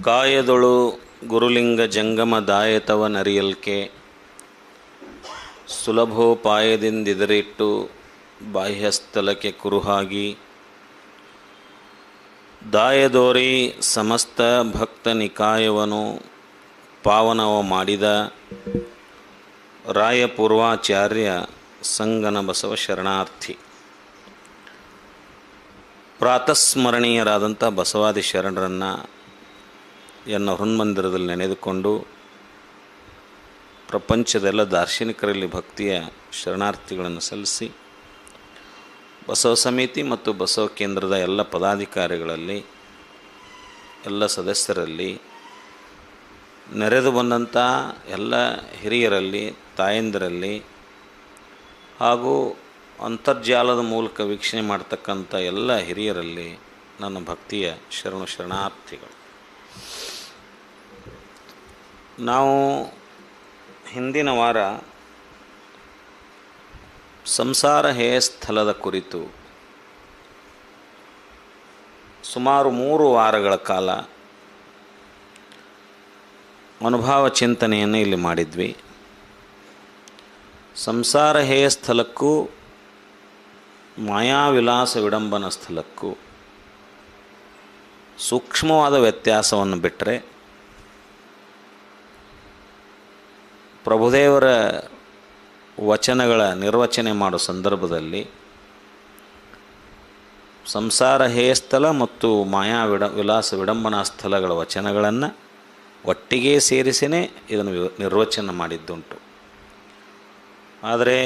ಕಾಯದೊಳು ಗುರುಲಿಂಗ ಜಂಗಮ ದಾಯತವ ನರಿಯಲ್ಕೆ ಸುಲಭೋಪಾಯದಿಂದಿದರಿಟ್ಟು ಬಾಹ್ಯಸ್ಥಲಕ್ಕೆ ಕುರುಹಾಗಿ ದಾಯದೋರಿ ಸಮಸ್ತ ಭಕ್ತ ನಿಕಾಯವನು ಪಾವನವ ಮಾಡಿದ ರಾಯಪೂರ್ವಾಚಾರ್ಯ ಸಂಗನ ಬಸವ ಶರಣಾರ್ಥಿ. ಪ್ರಾತಸ್ಮರಣೀಯರಾದಂಥ ಬಸವಾದಿ ಶರಣರನ್ನು ಎನ್ನ ಹೃನ್ಮಂದಿರದಲ್ಲಿ ನೆನೆದುಕೊಂಡು ಪ್ರಪಂಚದೆಲ್ಲ ದಾರ್ಶನಿಕರಲ್ಲಿ ಭಕ್ತಿಯ ಶರಣಾರ್ಥಿಗಳನ್ನು ಸಲ್ಲಿಸಿ ಬಸವ ಸಮಿತಿ ಮತ್ತು ಬಸವ ಕೇಂದ್ರದ ಎಲ್ಲ ಪದಾಧಿಕಾರಿಗಳಲ್ಲಿ ಎಲ್ಲ ಸದಸ್ಯರಲ್ಲಿ ನೆರೆದು ಬಂದಂಥ ಎಲ್ಲ ಹಿರಿಯರಲ್ಲಿ ತಾಯಂದಿರಲ್ಲಿ ಹಾಗೂ ಅಂತರ್ಜಾಲದ ಮೂಲಕ ವೀಕ್ಷಣೆ ಮಾಡ್ತಕ್ಕಂಥ ಎಲ್ಲ ಹಿರಿಯರಲ್ಲಿ ನನ್ನ ಭಕ್ತಿಯ ಶರಣಾರ್ಥಿಗಳು. ನಾವು ಹಿಂದಿನ ವಾರ ಸಂಸಾರ ಹೇಯಸ್ಥಲದ ಕುರಿತು ಸುಮಾರು 3 ವಾರಗಳ ಕಾಲ ಅನುಭವ ಚಿಂತನೆಯನ್ನು ಇಲ್ಲಿ ಮಾಡಿದ್ವಿ. ಸಂಸಾರ ಹೇಯಸ್ಥಲಕ್ಕೂ ಮಾಯಾವಿಲಾಸ ವಿಡಂಬನ ಸ್ಥಳಕ್ಕೂ ಸೂಕ್ಷ್ಮವಾದ ವ್ಯತ್ಯಾಸವನ್ನು ಬಿಟ್ಟರೆ ಪ್ರಭುದೇವರ ವಚನಗಳ ನಿರ್ವಚನೆ ಮಾಡೋ ಸಂದರ್ಭದಲ್ಲಿ ಸಂಸಾರ ಹೇಯಸ್ಥಳ ಮತ್ತು ವಿಲಾಸ ವಿಡಂಬನಾ ಸ್ಥಳಗಳ ವಚನಗಳನ್ನು ಒಟ್ಟಿಗೆ ಸೇರಿಸಿನೇ ಇದನ್ನು ನಿರ್ವಚನ ಮಾಡಿದ್ದುಂಟು. ಆದರೆ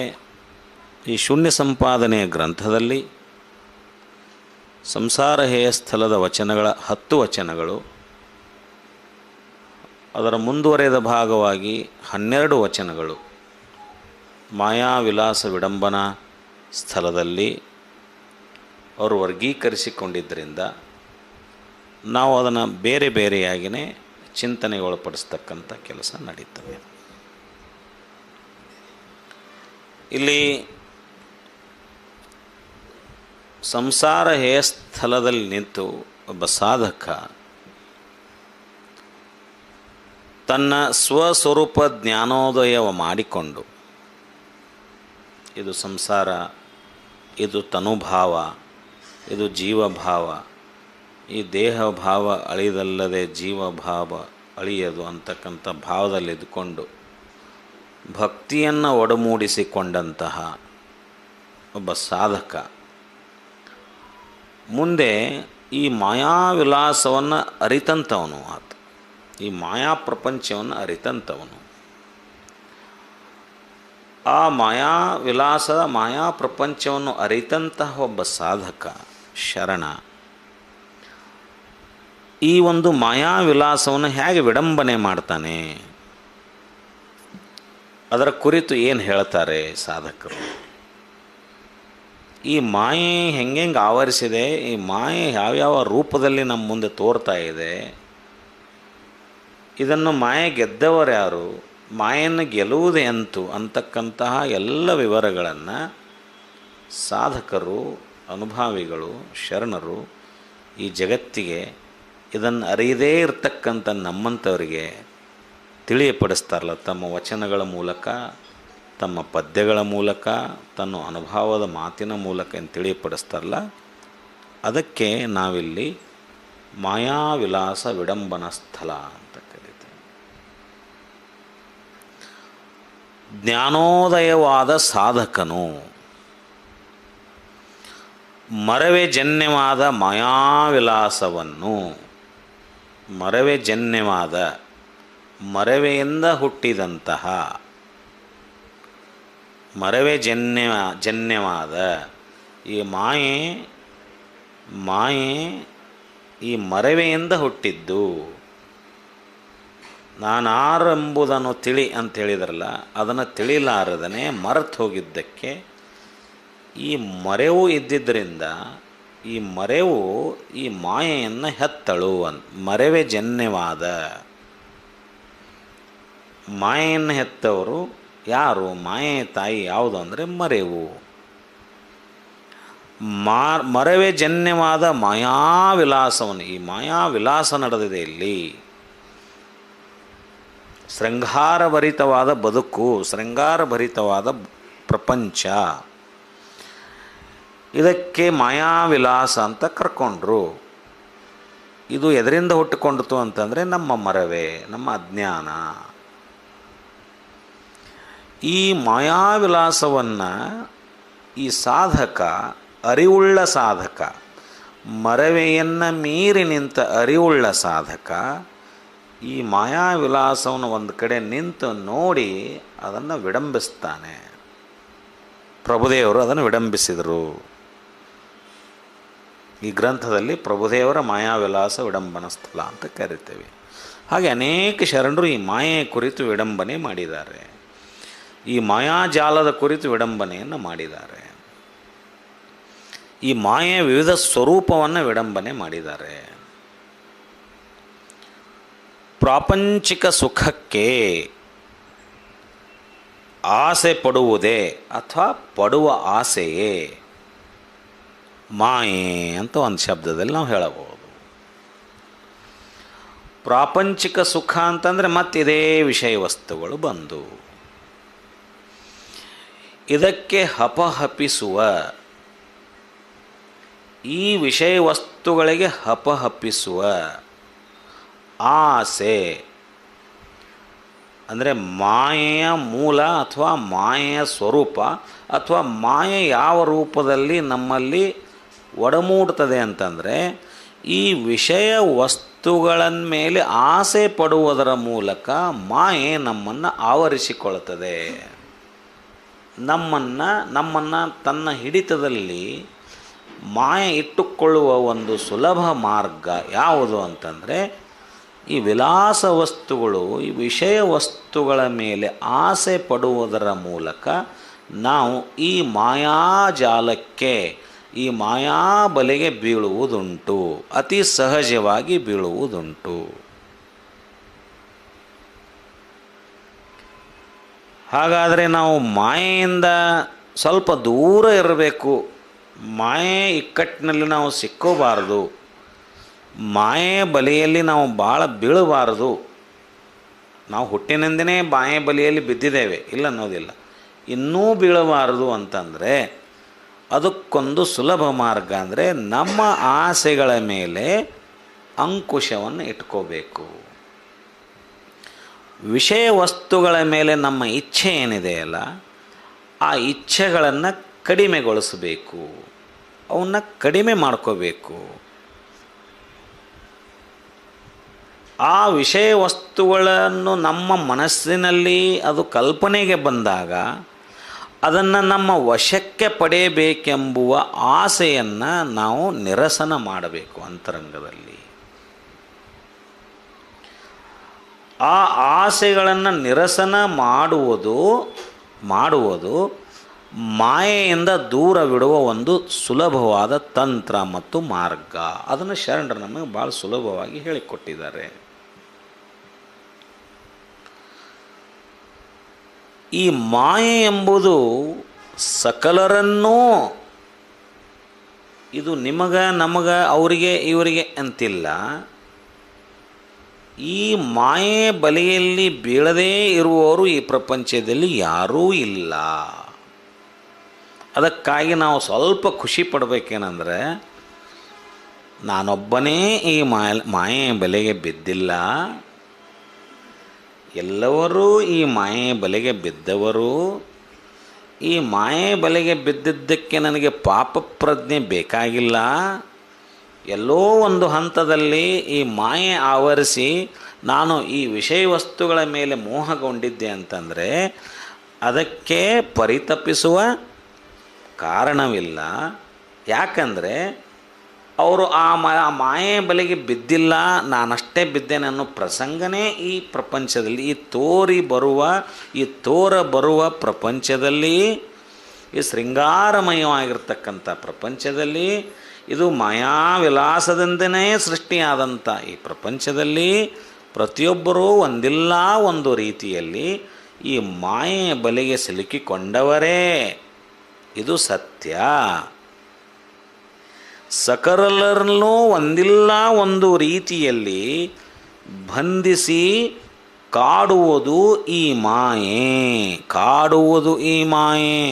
ಈ ಶೂನ್ಯ ಸಂಪಾದನೆಯ ಗ್ರಂಥದಲ್ಲಿ ಸಂಸಾರ ಹೇಯಸ್ಥಳದ ವಚನಗಳ 10 ವಚನಗಳು, ಅದರ ಮುಂದುವರೆದ ಭಾಗವಾಗಿ 12 ವಚನಗಳು ಮಾಯಾವಿಲಾಸ ವಿಡಂಬನಾ ಸ್ಥಳದಲ್ಲಿ ಅವರು ವರ್ಗೀಕರಿಸಿಕೊಂಡಿದ್ದರಿಂದ ನಾವು ಅದನ್ನು ಬೇರೆ ಬೇರೆಯಾಗಿಯೇ ಚಿಂತನೆಗೆ ಒಳಪಡಿಸ್ತಕ್ಕಂಥ ಕೆಲಸ ನಡೀತವೆ. ಇಲ್ಲಿ ಸಂಸಾರ ಹೇಯಸ್ಥಳದಲ್ಲಿ ನಿಂತು ಒಬ್ಬ ಸಾಧಕ ತನ್ನ ಸ್ವಸ್ವರೂಪ ಜ್ಞಾನೋದಯವ ಮಾಡಿಕೊಂಡು ಇದು ಸಂಸಾರ, ಇದು ತನುಭಾವ, ಇದು ಜೀವಭಾವ, ಈ ದೇಹಭಾವ ಅಳಿದಲ್ಲದೆ ಜೀವಭಾವ ಅಳಿಯದು ಅಂತಕ್ಕಂಥ ಭಾವದಲ್ಲಿದ್ದುಕೊಂಡು ಭಕ್ತಿಯನ್ನು ಒಡಮೂಡಿಸಿಕೊಂಡಂತಹ ಒಬ್ಬ ಸಾಧಕ ಮುಂದೆ ಈ ಮಾಯಾವಿಲಾಸವನ್ನು ಅರಿತಂಥವನು, ಆತ ಈ ಮಾಯಾ ಪ್ರಪಂಚವನ್ನು ಅರಿತಂಥವನು. ಆ ಮಾಯಾವಿಲಾಸದ ಮಾಯಾ ಪ್ರಪಂಚವನ್ನು ಅರಿತಂತಹ ಒಬ್ಬ ಸಾಧಕ ಶರಣ ಈ ಒಂದು ಮಾಯಾವಿಲಾಸವನ್ನು ಹೇಗೆ ವಿಡಂಬನೆ ಮಾಡ್ತಾನೆ, ಅದರ ಕುರಿತು ಏನು ಹೇಳ್ತಾರೆ ಸಾಧಕರು. ಈ ಮಾಯೆ ಹೆಂಗೆ ಆವರಿಸಿದೆ, ಈ ಮಾಯೆ ಯಾವ್ಯಾವ ರೂಪದಲ್ಲಿ ನಮ್ಮ ಮುಂದೆ ತೋರ್ತಾ ಇದೆ, ಇದನ್ನು ಮಾಯೆ ಗೆದ್ದವರು ಯಾರು, ಮಾಯನ್ನು ಗೆಲ್ಲುವುದೇ ಅಂತು ಅಂತಕ್ಕಂತಹ ಎಲ್ಲ ವಿವರಗಳನ್ನು ಸಾಧಕರು, ಅನುಭಾವಿಗಳು, ಶರಣರು ಈ ಜಗತ್ತಿಗೆ ಇದನ್ನು ಅರಿಯದೇ ಇರತಕ್ಕಂಥ ನಮ್ಮಂಥವರಿಗೆ ತಿಳಿಯಪಡಿಸ್ತಾರಲ್ಲ, ತಮ್ಮ ವಚನಗಳ ಮೂಲಕ, ತಮ್ಮ ಪದ್ಯಗಳ ಮೂಲಕ, ತನ್ನ ಅನುಭವದ ಮಾತಿನ ಮೂಲಕ ಏನು ತಿಳಿಯಪಡಿಸ್ತಾರಲ್ಲ, ಅದಕ್ಕೆ ನಾವಿಲ್ಲಿ ಮಾಯಾವಿಲಾಸ ವಿಡಂಬನ ಸ್ಥಳ ಅಂತ ಕರೀತೇವೆ. ಜ್ಞಾನೋದಯವಾದ ಸಾಧಕನು ಮರವೆ ಜನ್ಯವಾದ ಮಾಯಾವಿಲಾಸವನ್ನು, ಮರವೆ ಜನ್ಯವಾದ ಮರವೆಯಿಂದ ಹುಟ್ಟಿದಂತಹ ಮರವೆ ಜನ್ಯವಾದ ಈ ಮಾಯೆ ಈ ಮರವೆಯಿಂದ ಹುಟ್ಟಿದ್ದು. ನಾನಾರೆಂಬುದನ್ನು ತಿಳಿ ಅಂತ ಹೇಳಿದ್ರಲ್ಲ, ಅದನ್ನು ತಿಳಿಲಾರದನೆ ಮರೆತು ಹೋಗಿದ್ದಕ್ಕೆ ಈ ಮರೆವು ಇದ್ದಿದ್ದರಿಂದ ಈ ಮರೆವು ಈ ಮಾಯೆಯನ್ನು ಹೆತ್ತಳು ಮರವೆ ಜನ್ಯವಾದ ಮಾಯೆಯನ್ನು ಹೆತ್ತವರು ಯಾರು, ಮಾಯೆಯ ತಾಯಿ ಯಾವುದು ಅಂದರೆ ಮರೆವು. ಮರವೇ ಜನ್ಯವಾದ ಮಾಯಾವಿಲಾಸವನ್ನು, ಈ ಮಾಯಾವಿಲಾಸ ನಡೆದಿದೆ ಇಲ್ಲಿ. ಶೃಂಗಾರಭರಿತವಾದ ಬದುಕು, ಶೃಂಗಾರಭರಿತವಾದ ಪ್ರಪಂಚ, ಇದಕ್ಕೆ ಮಾಯಾವಿಲಾಸ ಅಂತ ಕರ್ಕೊಂಡ್ರು. ಇದು ಎದರಿಂದ ಹುಟ್ಟಿಕೊಂಡಿತು ಅಂತಂದರೆ ನಮ್ಮ ಮರವೇ, ನಮ್ಮ ಅಜ್ಞಾನ. ಈ ಮಾಯಾವಿಲಾಸವನ್ನು ಈ ಸಾಧಕ, ಅರಿವುಳ್ಳ ಸಾಧಕ, ಮರವೆಯನ್ನು ಮೀರಿ ನಿಂತ ಅರಿವುಳ್ಳ ಸಾಧಕ ಈ ಮಾಯಾವಿಲಾಸವನ್ನು ಒಂದು ಕಡೆ ನಿಂತು ನೋಡಿ ಅದನ್ನು ವಿಡಂಬಿಸ್ತಾನೆ. ಪ್ರಭುದೇವರು ಅದನ್ನು ವಿಡಂಬಿಸಿದರು. ಈ ಗ್ರಂಥದಲ್ಲಿ ಪ್ರಭುದೇವರ ಮಾಯಾವಿಲಾಸ ವಿಡಂಬನ ಸ್ಥಳ ಅಂತ ಕರಿತೇವೆ. ಹಾಗೆ ಅನೇಕ ಶರಣರು ಈ ಮಾಯೆಯ ಕುರಿತು ವಿಡಂಬನೆ ಮಾಡಿದ್ದಾರೆ, ಈ ಮಾಯಾಜಾಲದ ಕುರಿತು ವಿಡಂಬನೆಯನ್ನು ಮಾಡಿದ್ದಾರೆ, ಈ ಮಾಯೆಯ ವಿವಿಧ ಸ್ವರೂಪವನ್ನು ವಿಡಂಬನೆ ಮಾಡಿದ್ದಾರೆ. ಪ್ರಾಪಂಚಿಕ ಸುಖಕ್ಕೆ ಆಸೆ ಪಡುವುದೇ ಅಥವಾ ಪಡುವ ಆಸೆಯೇ ಮಾಯೆ ಅಂತ ಒಂದು ಶಬ್ದದಲ್ಲಿ ನಾವು ಹೇಳಬಹುದು. ಪ್ರಾಪಂಚಿಕ ಸುಖ ಅಂತಂದರೆ ಮತ್ತಿದೇ ವಿಷಯ ವಸ್ತುಗಳು ಬಂದು ಇದಕ್ಕೆ ಹಪಹಪಿಸುವ, ಈ ವಿಷಯ ವಸ್ತುಗಳಿಗೆ ಹಪಹಪಿಸುವ ಆಸೆ ಅಂದರೆ ಮಾಯೆಯ ಮೂಲ ಅಥವಾ ಮಾಯೆಯ ಸ್ವರೂಪ, ಅಥವಾ ಮಾಯೆ ಯಾವ ರೂಪದಲ್ಲಿ ನಮ್ಮಲ್ಲಿ ಒಡಮೂಡ್ತದೆ ಅಂತಂದರೆ ಈ ವಿಷಯ ವಸ್ತುಗಳ ಮೇಲೆ ಆಸೆ ಪಡುವುದರ ಮೂಲಕ ಮಾಯೆ ನಮ್ಮನ್ನು ಆವರಿಸಿಕೊಳ್ಳುತ್ತದೆ. ನಮ್ಮನ್ನು ತನ್ನ ಹಿಡಿತದಲ್ಲಿ ಮಾಯೆ ಇಟ್ಟುಕೊಳ್ಳುವ ಒಂದು ಸುಲಭ ಮಾರ್ಗ ಯಾವುದು ಅಂತಂದರೆ ಈ ವಿಲಾಸ ವಸ್ತುಗಳು, ಈ ವಿಷಯ ವಸ್ತುಗಳ ಮೇಲೆ ಆಸೆ ಪಡುವುದರ ಮೂಲಕ ನಾವು ಈ ಮಾಯಾಜಾಲಕ್ಕೆ, ಈ ಮಾಯಾಬಲೆಗೆ ಬೀಳುವುದುಂಟು, ಅತಿ ಸಹಜವಾಗಿ ಬೀಳುವುದುಂಟು. ಹಾಗಾದರೆ ನಾವು ಮಾಯೆಯಿಂದ ಸ್ವಲ್ಪ ದೂರ ಇರಬೇಕು, ಮಾಯೆ ಇಕ್ಕಟ್ಟಿನಲ್ಲಿ ನಾವು ಸಿಕ್ಕೋಬಾರದು, ಮಾಯೆಯ ಬಲೆಯಲ್ಲಿ ನಾವು ಭಾಳ ಬೀಳಬಾರದು. ನಾವು ಹುಟ್ಟಿನಿಂದನೇ ಮಾಯೆ ಬಲೆಯಲ್ಲಿ ಬಿದ್ದಿದ್ದೇವೆ, ಇಲ್ಲ ಅನ್ನೋದಿಲ್ಲ, ಇನ್ನೂ ಬೀಳಬಾರದು ಅಂತಂದರೆ ಅದಕ್ಕೊಂದು ಸುಲಭ ಮಾರ್ಗ ಅಂದರೆ ನಮ್ಮ ಆಸೆಗಳ ಮೇಲೆ ಅಂಕುಶವನ್ನು ಇಟ್ಕೋಬೇಕು. ವಿಷಯ ವಸ್ತುಗಳ ಮೇಲೆ ನಮ್ಮ ಇಚ್ಛೆ ಏನಿದೆಯಲ್ಲ, ಆ ಇಚ್ಛೆಗಳನ್ನು ಕಡಿಮೆಗೊಳಿಸಬೇಕು, ಅವನ್ನ ಕಡಿಮೆ ಮಾಡ್ಕೋಬೇಕು. ಆ ವಿಷಯ ವಸ್ತುಗಳನ್ನು ನಮ್ಮ ಮನಸ್ಸಿನಲ್ಲಿ ಅದು ಕಲ್ಪನೆಗೆ ಬಂದಾಗ ಅದನ್ನು ನಮ್ಮ ವಶಕ್ಕೆ ಪಡೆಯಬೇಕೆಂಬುವ ಆಸೆಯನ್ನು ನಾವು ನಿರಸನ ಮಾಡಬೇಕು ಅಂತರಂಗದಲ್ಲಿ. ಆ ಆಸೆಗಳನ್ನು ನಿರಸನ ಮಾಡುವುದು ಮಾಯೆಯಿಂದ ದೂರವಿಡುವ ಒಂದು ಸುಲಭವಾದ ತಂತ್ರ ಮತ್ತು ಮಾರ್ಗ. ಅದನ್ನು ಶರಣರು ನಮಗೆ ಭಾಳ ಸುಲಭವಾಗಿ ಹೇಳಿಕೊಟ್ಟಿದ್ದಾರೆ. ಈ ಮಾಯೆ ಎಂಬುದು ಸಕಲರನ್ನೂ, ಇದು ನಮಗೆ ಅವರಿಗೆ ಇವರಿಗೆ ಅಂತಿಲ್ಲ, ಈ ಮಾಯೆ ಬಲೆಯಲ್ಲಿ ಬೀಳದೇ ಇರುವವರು ಈ ಪ್ರಪಂಚದಲ್ಲಿ ಯಾರೂ ಇಲ್ಲ. ಅದಕ್ಕಾಗಿ ನಾವು ಸ್ವಲ್ಪ ಖುಷಿ ಪಡಬೇಕೇನೆಂದರೆ, ನಾನೊಬ್ಬನೇ ಈ ಮಾಯೆ ಬಲೆಗೆ ಬಿದ್ದಿಲ್ಲ, ಎಲ್ಲರೂ ಈ ಮಾಯೆ ಬಲೆಗೆ ಬಿದ್ದವರು. ಈ ಮಾಯೆ ಬಲೆಗೆ ಬಿದ್ದಿದ್ದಕ್ಕೆ ನನಗೆ ಪಾಪ ಪ್ರಜ್ಞೆ ಬೇಕಾಗಿಲ್ಲ. ಎಲ್ಲೋ ಒಂದು ಹಂತದಲ್ಲಿ ಈ ಮಾಯೆ ಆವರಿಸಿ ನಾನು ಈ ವಿಷಯ ವಸ್ತುಗಳ ಮೇಲೆ ಮೋಹಗೊಂಡಿದ್ದೆ ಅಂತಂದರೆ ಅದಕ್ಕೆ ಪರಿತಪಿಸುವ ಕಾರಣವಿಲ್ಲ. ಯಾಕಂದರೆ ಅವರು ಆ ಮಾಯೆ ಬಲೆಗೆ ಬಿದ್ದಿಲ್ಲ, ನಾನಷ್ಟೇ ಬಿದ್ದೇನೆ ಅನ್ನೋ ಪ್ರಸಂಗನೇ ಈ ಪ್ರಪಂಚದಲ್ಲಿ, ಈ ತೋರ ಬರುವ ಪ್ರಪಂಚದಲ್ಲಿ, ಈ ಶೃಂಗಾರಮಯವಾಗಿರ್ತಕ್ಕಂಥ ಪ್ರಪಂಚದಲ್ಲಿ, ಇದು ಮಾಯಾವಿಲಾಸದಿಂದನೇ ಸೃಷ್ಟಿಯಾದಂಥ ಈ ಪ್ರಪಂಚದಲ್ಲಿ ಪ್ರತಿಯೊಬ್ಬರೂ ಒಂದಿಲ್ಲ ಒಂದು ರೀತಿಯಲ್ಲಿ ಈ ಮಾಯೆಯ ಬಲೆಗೆ ಸಿಲುಕಿಕೊಂಡವರೇ. ಇದು ಸತ್ಯ. ಸಕಲರಲ್ಲೂ ಒಂದಿಲ್ಲ ಒಂದು ರೀತಿಯಲ್ಲಿ ಬಂಧಿಸಿ ಕಾಡುವುದು ಈ ಮಾಯೆ, ಕಾಡುವುದು ಈ ಮಾಯೆ.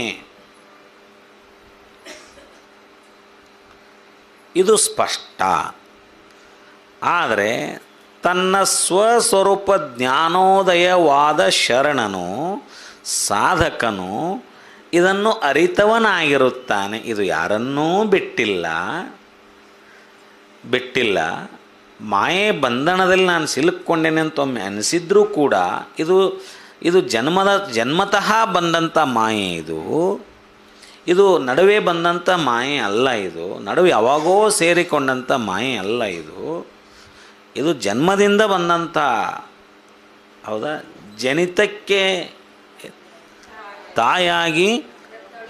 ಇದು ಸ್ಪಷ್ಟ. ಆದರೆ ತನ್ನ ಸ್ವಸ್ವರೂಪ ಜ್ಞಾನೋದಯವಾದ ಶರಣನು, ಸಾಧಕನು ಇದನ್ನು ಅರಿತವನಾಗಿರುತ್ತಾನೆ. ಇದು ಯಾರನ್ನೂ ಬಿಟ್ಟಿಲ್ಲ. ಮಾಯೆ ಬಂಧನದಲ್ಲಿ ನಾನು ಸಿಲುಕೊಂಡೇನೆ ಅಂತ ಒಮ್ಮೆ ಅನಿಸಿದ್ರೂ ಕೂಡ ಇದು ಜನ್ಮತಃ ಬಂದಂಥ ಮಾಯೆ. ಇದು ನಡುವೆ ಬಂದಂಥ ಮಾಯೆ ಅಲ್ಲ. ಇದು ನಡುವೆ ಯಾವಾಗೋ ಸೇರಿಕೊಂಡಂಥ ಮಾಯೆ ಅಲ್ಲ. ಇದು ಜನ್ಮದಿಂದ ಬಂದಂಥ, ಹೌದಾ, ಜನಿತಕ್ಕೆ ತಾಯಾಗಿ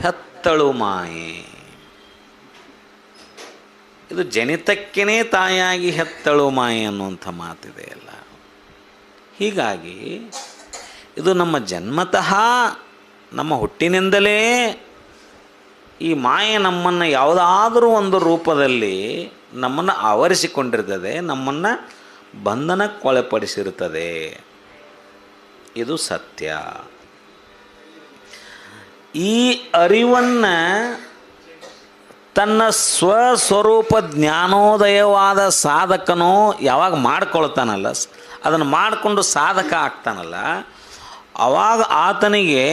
ಹೆತ್ತಳು ಮಾಯೆ. ಇದು ಜನಿತಕ್ಕೇ ತಾಯಾಗಿ ಹೆತ್ತಳು ಮಾಯೆ ಅನ್ನುವಂಥ ಮಾತಿದೆ ಅಲ್ಲ. ಹೀಗಾಗಿ ಇದು ನಮ್ಮ ಜನ್ಮತಃ, ನಮ್ಮ ಹುಟ್ಟಿನಿಂದಲೇ ಈ ಮಾಯೆ ನಮ್ಮನ್ನು ಯಾವುದಾದರೂ ಒಂದು ರೂಪದಲ್ಲಿ ನಮ್ಮನ್ನು ಆವರಿಸಿಕೊಂಡಿರ್ತದೆ, ನಮ್ಮನ್ನು ಬಂಧನಕ್ಕೊಳಪಡಿಸಿರುತ್ತದೆ. ಇದು ಸತ್ಯ. ಈ ಅರಿವನ್ನು ತನ್ನ ಸ್ವಸ್ವರೂಪ ಜ್ಞಾನೋದಯವಾದ ಸಾಧಕನು ಯಾವಾಗ ಮಾಡ್ಕೊಳ್ತಾನಲ್ಲ, ಅದನ್ನು ಮಾಡಿಕೊಂಡು ಸಾಧಕ ಆಗ್ತಾನಲ್ಲ, ಆವಾಗ ಆತನಿಗೆ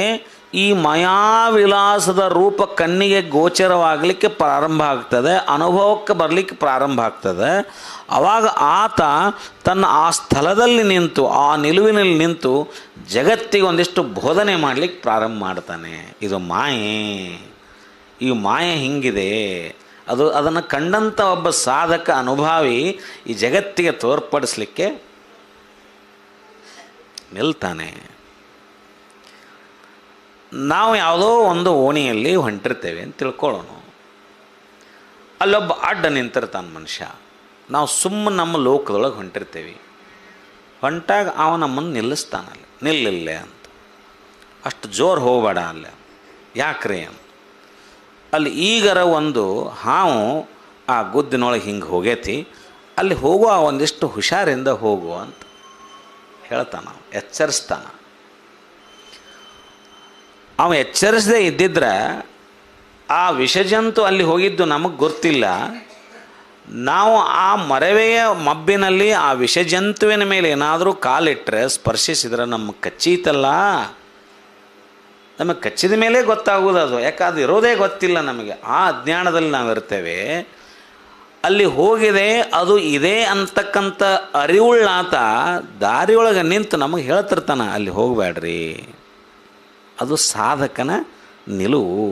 ಈ ಮಾಯಾವಿಲಾಸದ ರೂಪ ಕಣ್ಣಿಗೆ ಗೋಚರವಾಗಲಿಕ್ಕೆ ಪ್ರಾರಂಭ ಆಗ್ತದೆ, ಅನುಭವಕ್ಕೆ ಬರಲಿಕ್ಕೆ ಪ್ರಾರಂಭ ಆಗ್ತದೆ. ಆವಾಗ ಆತ ತನ್ನ ಆ ಸ್ಥಳದಲ್ಲಿ ನಿಂತು, ಆ ನಿಲುವಿನಲ್ಲಿ ನಿಂತು ಜಗತ್ತಿಗೆ ಒಂದಿಷ್ಟು ಬೋಧನೆ ಮಾಡಲಿಕ್ಕೆ ಪ್ರಾರಂಭ ಮಾಡ್ತಾನೆ. ಇದು ಮಾಯೆ, ಈ ಮಾಯೆ ಹಿಂಗಿದೆ. ಅದನ್ನು ಕಂಡಂಥ ಒಬ್ಬ ಸಾಧಕ ಅನುಭಾವಿ ಈ ಜಗತ್ತಿಗೆ ತೋರ್ಪಡಿಸಲಿಕ್ಕೆ ನಿಲ್ತಾನೆ. ನಾವು ಯಾವುದೋ ಒಂದು ಓಣಿಯಲ್ಲಿ ಹೊಂಟಿರ್ತೇವೆ ಅಂತ ತಿಳ್ಕೊಳ್ಳೋಣ. ಅಲ್ಲೊಬ್ಬ ಅಡ್ಡ ನಿಂತಿರ್ತಾನೆ ಮನುಷ್ಯ. ನಾವು ಸುಮ್ಮನೆ ನಮ್ಮ ಲೋಕದೊಳಗೆ ಹೊಂಟಿರ್ತೇವೆ. ಹೊಂಟಾಗ ಅವ ನಮ್ಮನ್ನು ನಿಲ್ಲಿಸ್ತಾನಲ್ಲ, ನಿಲ್ಲಿಲ್ಲ ಅಂತ. ಅಷ್ಟು ಜೋರು ಹೋಗಬೇಡ ಅಲ್ಲ, ಯಾಕ್ರಿ ಅಂತ. ಅಲ್ಲಿ ಈಗರ ಒಂದು ಹಾವು ಆ ಗುದ್ದಿನೊಳಗೆ ಹಿಂಗೆ ಹೋಗೈತಿ, ಅಲ್ಲಿ ಹೋಗುವ ಒಂದಿಷ್ಟು ಹುಷಾರಿಂದ ಹೋಗು ಅಂತ ಹೇಳ್ತಾನ, ಎಚ್ಚರಿಸ್ತಾನ. ಅವ ಎಚ್ಚರಿಸದೇ ಇದ್ದಿದ್ರೆ ಆ ವಿಷಜಂತು ಅಲ್ಲಿ ಹೋಗಿದ್ದು ನಮಗೆ ಗೊತ್ತಿಲ್ಲ. ನಾವು ಆ ಮರವೆಯ ಮಬ್ಬಿನಲ್ಲಿ ಆ ವಿಷಜಂತುವಿನ ಮೇಲೆ ಏನಾದರೂ ಕಾಲಿಟ್ಟರೆ, ಸ್ಪರ್ಶಿಸಿದ್ರೆ ನಮಗೆ ಕಚ್ಚೀತಲ್ಲ. ನಮಗೆ ಕಚ್ಚಿದ ಮೇಲೆ ಗೊತ್ತಾಗೋದು ಅದು. ಯಾಕೆ ಅದು ಇರೋದೇ ಗೊತ್ತಿಲ್ಲ ನಮಗೆ. ಆ ಅಜ್ಞಾನದಲ್ಲಿ ನಾವಿರ್ತೇವೆ. ಅಲ್ಲಿ ಹೋಗಿದೆ, ಅದು ಇದೆ ಅಂತಕ್ಕಂಥ ಅರಿವುಳ್ಳಾತ ದಾರಿಯೊಳಗೆ ನಿಂತು ನಮಗೆ ಹೇಳ್ತಿರ್ತಾನೆ, ಅಲ್ಲಿ ಹೋಗಬೇಡ್ರಿ. ಅದು ಸಾಧಕನ ನಿಲುವು.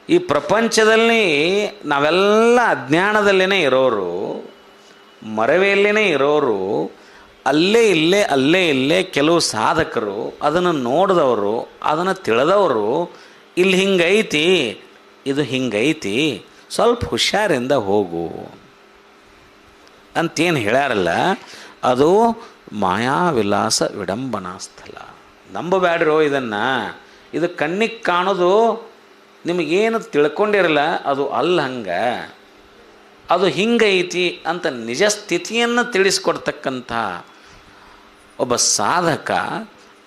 ಈ ಪ್ರಪಂಚದಲ್ಲಿ ನಾವೆಲ್ಲ ಅಜ್ಞಾನದಲ್ಲೇ ಇರೋರು, ಮರವೆಯಲ್ಲೇ ಇರೋರು. ಅಲ್ಲೇ ಇಲ್ಲೇ ಕೆಲವು ಸಾಧಕರು ಅದನ್ನು ನೋಡಿದವರು, ಅದನ್ನು ತಿಳಿದವರು, ಇಲ್ಲಿ ಹಿಂಗೈತಿ, ಇದು ಹಿಂಗೈತಿ, ಸ್ವಲ್ಪ ಹುಷಾರಿಂದ ಹೋಗು ಅಂತೇನು ಹೇಳ್ಯಾರಲ್ಲ, ಅದು ಮಾಯಾವಿಲಾಸ ವಿಡಂಬನಾ ಸ್ಥಳ. ನಂಬಬೇಡ್ರೋ ಇದನ್ನು. ಇದು ಕಣ್ಣಿಗೆ ಕಾಣೋದು, ನಿಮಗೇನು ತಿಳ್ಕೊಂಡಿರಲ್ಲ ಅದು ಅಲ್ಲ. ಹಂಗೆ ಅದು ಹಿಂಗೈತಿ ಅಂತ ನಿಜ ಸ್ಥಿತಿಯನ್ನು ತಿಳಿಸ್ಕೊಡ್ತಕ್ಕಂಥ ಒಬ್ಬ ಸಾಧಕ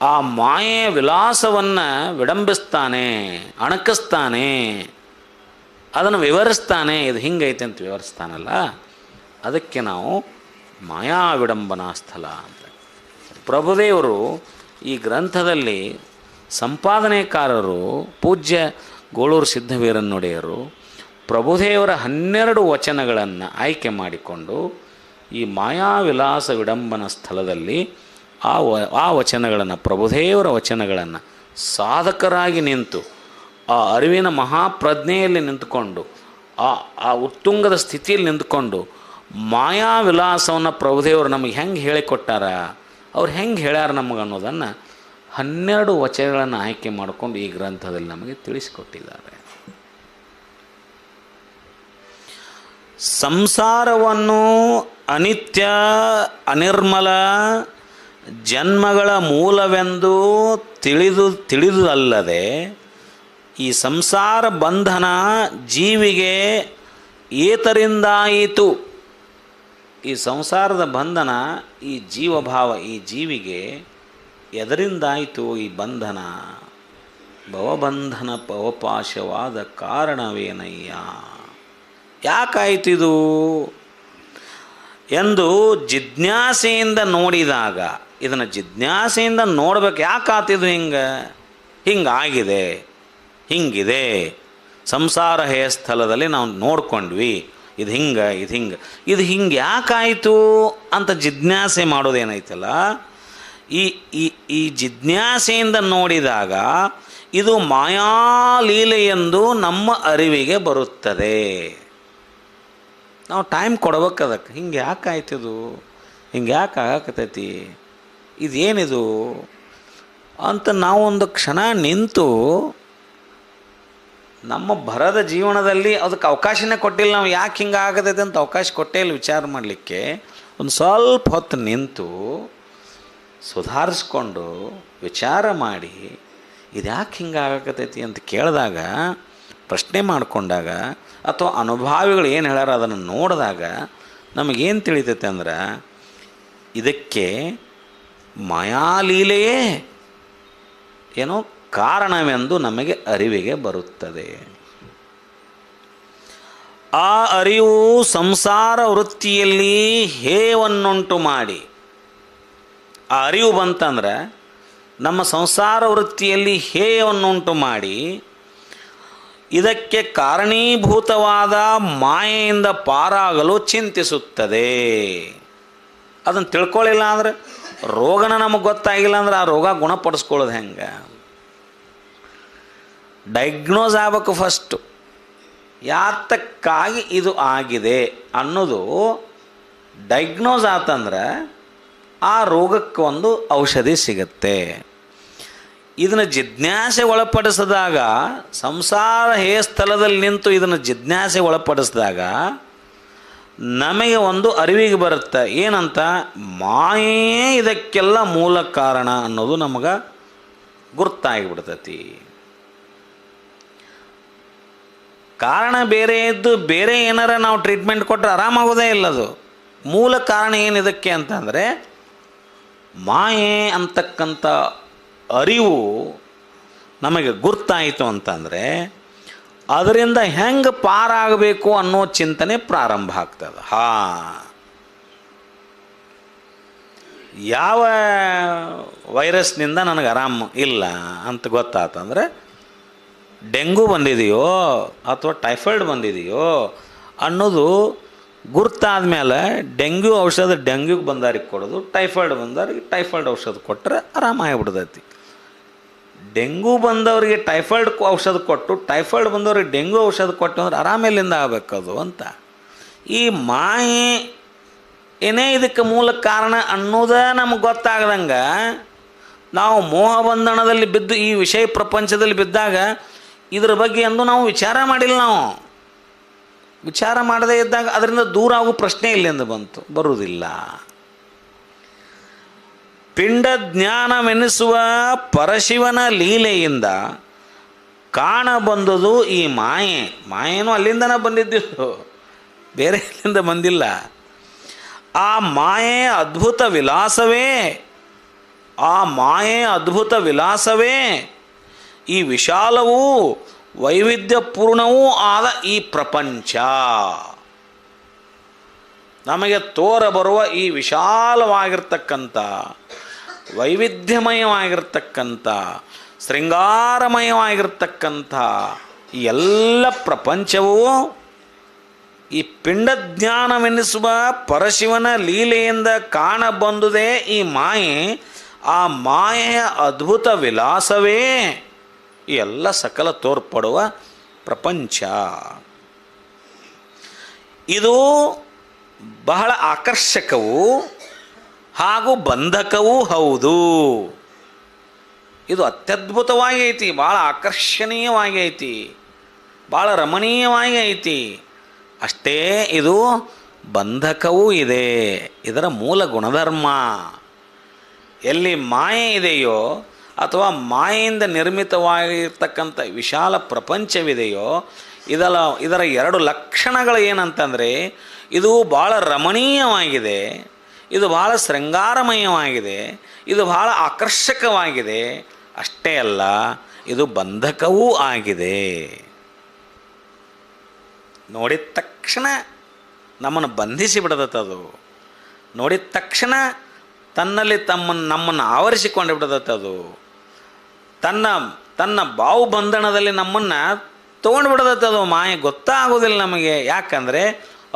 ಆ ಮಾಯೆಯ ವಿಲಾಸವನ್ನು ವಿಡಂಬಿಸ್ತಾನೆ, ಅಣಕಿಸ್ತಾನೆ, ಅದನ್ನು ವಿವರಿಸ್ತಾನೆ. ಇದು ಹಿಂಗೈತೆ ಅಂತ ವಿವರಿಸ್ತಾನಲ್ಲ, ಅದಕ್ಕೆ ನಾವು ಮಾಯಾ ವಿಡಂಬನಾ ಸ್ಥಳ ಅಂತ. ಪ್ರಭುದೇವರು ಈ ಗ್ರಂಥದಲ್ಲಿ ಸಂಪಾದನೆಕಾರರು ಪೂಜ್ಯ ಗೋಳೂರು ಸಿದ್ಧವೀರನ್ನೊಡೆಯರು ಪ್ರಭುದೇವರ 12 ವಚನಗಳನ್ನು ಆಯ್ಕೆ ಮಾಡಿಕೊಂಡು ಈ ಮಾಯಾವಿಲಾಸ ವಿಡಂಬನ ಸ್ಥಳದಲ್ಲಿ ಆ ವಚನಗಳನ್ನು, ಪ್ರಭುದೇವರ ವಚನಗಳನ್ನು ಸಾಧಕರಾಗಿ ನಿಂತು ಆ ಅರಿವಿನ ಮಹಾಪ್ರಜ್ಞೆಯಲ್ಲಿ ನಿಂತುಕೊಂಡು ಆ ಉತ್ತುಂಗದ ಸ್ಥಿತಿಯಲ್ಲಿ ನಿಂತುಕೊಂಡು ಮಾಯಾವಿಲಾಸವನ್ನು ಪ್ರಭುದೇವರು ನಮಗೆ ಹೆಂಗೆ ಹೇಳಿಕೊಟ್ಟಾರ, ಅವ್ರು ಹೆಂಗೆ ಹೇಳ್ಯಾರ ನಮಗೆ ಅನ್ನೋದನ್ನು 12 ವಚನಗಳನ್ನು ಆಯ್ಕೆ ಮಾಡಿಕೊಂಡು ಈ ಗ್ರಂಥದಲ್ಲಿ ನಮಗೆ ತಿಳಿಸಿಕೊಟ್ಟಿದ್ದಾರೆ. ಸಂಸಾರವನ್ನು ಅನಿತ್ಯ, ಅನಿರ್ಮಲ, ಜನ್ಮಗಳ ಮೂಲವೆಂದು ತಿಳಿದುದಲ್ಲದೆ ಈ ಸಂಸಾರ ಬಂಧನ ಜೀವಿಗೆ ಏತರಿಂದಾಯಿತು. ಈ ಸಂಸಾರದ ಬಂಧನ ಈ ಜೀವಭಾವ ಈ ಜೀವಿಗೆ ಎದರಿಂದಾಯಿತು ಈ ಬಂಧನ? ಭವಬಂಧನ ಪವಪಾಶವಾದ ಕಾರಣವೇನಯ್ಯ, ಯಾಕಾಯ್ತಿದು ಎಂದು ಜಿಜ್ಞಾಸೆಯಿಂದ ನೋಡಿದಾಗ, ಇದನ್ನು ಜಿಜ್ಞಾಸೆಯಿಂದ ನೋಡ್ಬೇಕು, ಯಾಕಾತಿದು ಹಿಂಗಾಗಿದೆ, ಹಿಂಗಿದೆ, ಸಂಸಾರ ಹೇಯ ಸ್ಥಳದಲ್ಲಿ ನಾವು ನೋಡ್ಕೊಂಡ್ವಿ, ಇದು ಹಿಂಗೆ ಯಾಕಾಯಿತು ಅಂತ ಜಿಜ್ಞಾಸೆ ಮಾಡೋದೇನೈತಲ್ಲ, ಈ ಜಿಜ್ಞಾಸೆಯಿಂದ ನೋಡಿದಾಗ ಇದು ಮಾಯಾಲೀಲೆ ಎಂದು ನಮ್ಮ ಅರಿವಿಗೆ ಬರುತ್ತದೆ. ನಾವು ಟೈಮ್ ಕೊಡ್ಬೇಕು ಅದಕ್ಕೆ, ಹಿಂಗೆ ಯಾಕಾಯ್ತದು, ಹಿಂಗೆ ಯಾಕೆ ಆಗಕತ್ತೈತಿ, ಇದೇನಿದು ಅಂತ ನಾವು ಒಂದು ಕ್ಷಣ ನಿಂತು ನಮ್ಮ ಬರದ ಜೀವನದಲ್ಲಿ ಅದಕ್ಕೆ ಅವಕಾಶನೇ ಕೊಟ್ಟಿಲ್ಲ. ನಾವು ಯಾಕೆ ಹಿಂಗೆ ಆಗತೈತೆ ಅಂತ ಅವಕಾಶ ಕೊಟ್ಟೇ ಇಲ್ಲ ವಿಚಾರ ಮಾಡಲಿಕ್ಕೆ. ಒಂದು ಸ್ವಲ್ಪ ಹೊತ್ತು ನಿಂತು ಸುಧಾರಿಸ್ಕೊಂಡು ವಿಚಾರ ಮಾಡಿ ಇದು ಯಾಕೆ ಹಿಂಗೆ ಆಗಕತ್ತೈತಿ ಅಂತ ಕೇಳಿದಾಗ, ಪ್ರಶ್ನೆ ಮಾಡಿಕೊಂಡಾಗ, ಅಥವಾ ಅನುಭಾವಿಗಳು ಏನು ಹೇಳ್ಯಾರ ಅದನ್ನು ನೋಡಿದಾಗ ನಮಗೇನು ತಿಳಿತೈತೆ ಅಂದ್ರೆ, ಇದಕ್ಕೆ ಮಾಯಾಲೀಲೆಯೇ ಏನೋ ಕಾರಣವೆಂದು ನಮಗೆ ಅರಿವಿಗೆ ಬರುತ್ತದೆ. ಆ ಅರಿವು ಸಂಸಾರ ವೃತ್ತಿಯಲ್ಲಿ ಹೇಯವನ್ನುಂಟು ಮಾಡಿ, ಆ ಅರಿವು ಬಂತಂದ್ರೆ ನಮ್ಮ ಸಂಸಾರ ವೃತ್ತಿಯಲ್ಲಿ ಹೇಯವನ್ನುಂಟು ಮಾಡಿ ಇದಕ್ಕೆ ಕಾರಣೀಭೂತವಾದ ಮಾಯೆಯಿಂದ ಪಾರಾಗಲು ಚಿಂತಿಸುತ್ತದೆ. ಅದನ್ನು ತಿಳ್ಕೊಳ್ಳಿಲ್ಲ ಅಂದರೆ, ರೋಗನ ನಮಗೆ ಗೊತ್ತಾಗಿಲ್ಲ ಅಂದ್ರೆ ಆ ರೋಗ ಗುಣಪಡಿಸ್ಕೊಳ್ಳೋದು ಹೆಂಗೆ? ಡೈಗ್ನೋಸ್ ಆಗಬೇಕು ಫಸ್ಟು, ಯಾತಕ್ಕಾಗಿ ಇದು ಆಗಿದೆ ಅನ್ನೋದು ಡೈಗ್ನೋಸ್ ಆತಂದ್ರೆ ಆ ರೋಗಕ್ಕೆ ಒಂದು ಔಷಧಿ ಸಿಗುತ್ತೆ. ಇದನ್ನು ಜಿಜ್ಞಾಸೆ ಒಳಪಡಿಸಿದಾಗ, ಸಂಸಾರ ಹೇಯ ಸ್ಥಳದಲ್ಲಿ ನಿಂತು ಇದನ್ನು ಜಿಜ್ಞಾಸೆ ಒಳಪಡಿಸಿದಾಗ ನಮಗೆ ಒಂದು ಅರಿವಿಗೆ ಬರುತ್ತೆ. ಏನಂತ? ಮಾಯೆಯೇ ಇದಕ್ಕೆಲ್ಲ ಮೂಲ ಕಾರಣ ಅನ್ನೋದು ನಮಗೆ ಗುರ್ತಾಗಿಬಿಡ್ತೈತಿ. ಕಾರಣ ಬೇರೆ ಇದ್ದು ಬೇರೆ ಏನಾರ ನಾವು ಟ್ರೀಟ್ಮೆಂಟ್ ಕೊಟ್ಟರೆ ಆರಾಮಾಗೋದೇ ಇಲ್ಲದು. ಮೂಲ ಕಾರಣ ಏನಿದಕ್ಕೆ ಅಂತಂದರೆ, ಮಾಯೆ ಅಂತಕ್ಕಂಥ ಅರಿವು ನಮಗೆ ಗುರ್ತಾಯಿತು ಅಂತಂದರೆ ಅದರಿಂದ ಹೆಂಗೆ ಪಾರಾಗಬೇಕು ಅನ್ನೋ ಚಿಂತನೆ ಪ್ರಾರಂಭ ಆಗ್ತದೆ. ಯಾವ ವೈರಸ್ನಿಂದ ನನಗೆ ಆರಾಮ ಇಲ್ಲ ಅಂತ ಗೊತ್ತಾತಂದರೆ, ಡೆಂಗು ಬಂದಿದೆಯೋ ಅಥವಾ ಟೈಫಾಯ್ಡ್ ಬಂದಿದೆಯೋ ಅನ್ನೋದು ಗುರ್ತಾದ ಮೇಲೆ ಡೆಂಗ್ಯೂ ಔಷಧ ಡೆಂಗ್ಯೂಗೆ ಬಂದವ್ರಿಗೆ ಕೊಡೋದು, ಟೈಫಾಯ್ಡ್ ಬಂದವ್ರಿಗೆ ಟೈಫಾಯ್ಡ್ ಔಷಧ ಕೊಟ್ಟರೆ ಆರಾಮಾಗಿಬಿಡ್ತೈತಿ. ಡೆಂಗು ಬಂದವರಿಗೆ ಟೈಫಾಯ್ಡ್ ಔಷಧ ಕೊಟ್ಟು ಟೈಫಾಯ್ಡ್ ಬಂದವ್ರಿಗೆ ಡೆಂಗ್ಯೂ ಔಷಧ ಕೊಟ್ಟು ಅಂದ್ರೆ ಆರಾಮೆಲ್ಲಿಂದ ಆಗಬೇಕದು ಅಂತ. ಈ ಮಾಯೆ ಏನೇ ಇದಕ್ಕೆ ಮೂಲ ಕಾರಣ ಅನ್ನೋದೇ ನಮಗೆ ಗೊತ್ತಾಗದಂಗೆ ನಾವು ಮೋಹಬಂಧನದಲ್ಲಿ ಬಿದ್ದು ಈ ವಿಷಯ ಪ್ರಪಂಚದಲ್ಲಿ ಬಿದ್ದಾಗ ಇದ್ರ ಬಗ್ಗೆ ಎಂದು ನಾವು ವಿಚಾರ ಮಾಡಿಲ್ಲ. ನಾವು ವಿಚಾರ ಮಾಡದೇ ಇದ್ದಾಗ ಅದರಿಂದ ದೂರ ಆಗೋ ಪ್ರಶ್ನೆ ಇಲ್ಲಿಂದ ಬರುವುದಿಲ್ಲ. ಪಿಂಡ ಜ್ಞಾನವೆನಿಸುವ ಪರಶಿವನ ಲೀಲೆಯಿಂದ ಕಾಣಬಂದುದು ಈ ಮಾಯೆ. ಮಾಯೇನೂ ಅಲ್ಲಿಂದನೇ ಬಂದಿದ್ದು, ಬೇರೆ ಎಲ್ಲಿಂದ ಬಂದಿಲ್ಲ. ಆ ಮಾಯೆ ಅದ್ಭುತ ವಿಲಾಸವೇ ಈ ವಿಶಾಲವೂ ವೈವಿಧ್ಯಪೂರ್ಣವೂ ಆದ ಈ ಪ್ರಪಂಚ. ನಮಗೆ ತೋರಬರುವ ಈ ವಿಶಾಲವಾಗಿರ್ತಕ್ಕಂಥ ವೈವಿಧ್ಯಮಯವಾಗಿರ್ತಕ್ಕಂಥ ಶೃಂಗಾರಮಯವಾಗಿರ್ತಕ್ಕಂಥ ಈ ಎಲ್ಲ ಪ್ರಪಂಚವೂ ಈ ಪಿಂಡಜ್ಞಾನವೆನಿಸುವ ಪರಶಿವನ ಲೀಲೆಯಿಂದ ಕಾಣಬಂದುದೇ ಈ ಮಾಯೆ. ಆ ಮಾಯೆಯ ಅದ್ಭುತ ವಿಲಾಸವೇ ಈ ಎಲ್ಲ ಸಕಲ ತೋರ್ಪಡುವ ಪ್ರಪಂಚ. ಇದು ಬಹಳ ಆಕರ್ಷಕವೂ ಹಾಗೂ ಬಂಧಕವೂ ಹೌದು. ಇದು ಅತ್ಯದ್ಭುತವಾಗಿ ಐತಿ, ಭಾಳ ಆಕರ್ಷಣೀಯವಾಗಿ ಐತಿ, ಭಾಳ ರಮಣೀಯವಾಗಿ ಐತಿ. ಅಷ್ಟೇ ಇದು ಬಂಧಕವೂ ಇದೆ. ಇದರ ಮೂಲ ಗುಣಧರ್ಮ. ಎಲ್ಲಿ ಮಾಯೆ ಇದೆಯೋ ಅಥವಾ ಮಾಯೆಯಿಂದ ನಿರ್ಮಿತವಾಗಿರ್ತಕ್ಕಂಥ ವಿಶಾಲ ಪ್ರಪಂಚವಿದೆಯೋ ಇದರ ಎರಡು ಲಕ್ಷಣಗಳು ಏನಂತಂದರೆ, ಇದು ಭಾಳ ರಮಣೀಯವಾಗಿದೆ, ಇದು ಭಾಳ ಶೃಂಗಾರಮಯವಾಗಿದೆ, ಇದು ಭಾಳ ಆಕರ್ಷಕವಾಗಿದೆ, ಅಷ್ಟೇ ಅಲ್ಲ ಇದು ಬಂಧಕವೂ ಆಗಿದೆ. ನೋಡಿದ ತಕ್ಷಣ ನಮ್ಮನ್ನು ಬಂಧಿಸಿ ಬಿಡದತ್ತದು. ನೋಡಿದ ತಕ್ಷಣ ತನ್ನಲ್ಲಿ ನಮ್ಮನ್ನು ಆವರಿಸಿಕೊಂಡು ಬಿಡದತ್ತದು. ತನ್ನ ಬಾವು ಬಂಧನದಲ್ಲಿ ನಮ್ಮನ್ನು ತೊಗೊಂಡು ಬಿಡದತ್ತದು. ಮಾಯೆ ಗೊತ್ತಾಗೋದಿಲ್ಲ ನಮಗೆ. ಯಾಕಂದರೆ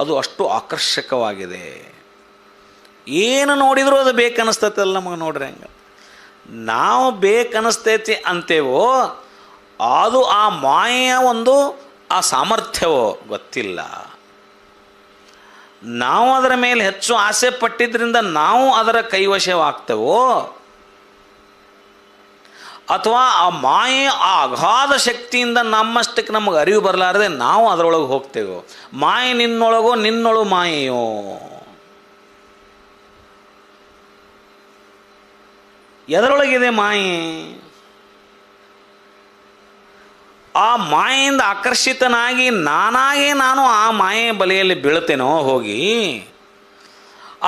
ಅದು ಅಷ್ಟು ಆಕರ್ಷಕವಾಗಿದೆ. ಏನು ನೋಡಿದರೂ ಅದು ಬೇಕನ್ನಿಸ್ತೈತಲ್ಲ ನಮಗೆ. ನೋಡ್ರಿ, ಹಂಗೆ ನಾವು ಬೇಕನ್ನಿಸ್ತೈತಿ ಅಂತೇವೋ, ಅದು ಆ ಮಾಯೆಯ ಒಂದು ಆ ಸಾಮರ್ಥ್ಯವೋ ಗೊತ್ತಿಲ್ಲ. ನಾವು ಅದರ ಮೇಲೆ ಹೆಚ್ಚು ಆಸೆ ಪಟ್ಟಿದ್ದರಿಂದ ನಾವು ಅದರ ಕೈವಶವಾಗ್ತೇವೋ, ಅಥವಾ ಆ ಮಾಯೆ ಆ ಅಗಾಧ ಶಕ್ತಿಯಿಂದ ನಮ್ಮಷ್ಟಕ್ಕೆ ನಮಗೆ ಅರಿವು ಬರಲಾರದೆ ನಾವು ಅದರೊಳಗೆ ಹೋಗ್ತೇವೋ. ಮಾಯೆ ನಿನ್ನೊಳಗೋ ನಿನ್ನೊಳು ಮಾಯೆಯೋ? ಎದರೊಳಗಿದೆ ಮಾಯೆ? ಆ ಮಾಯೆಯಿಂದ ಆಕರ್ಷಿತನಾಗಿ ನಾನು ಆ ಮಾಯೆಯ ಬಲೆಯಲ್ಲಿ ಬೀಳ್ತೇನೋ ಹೋಗಿ,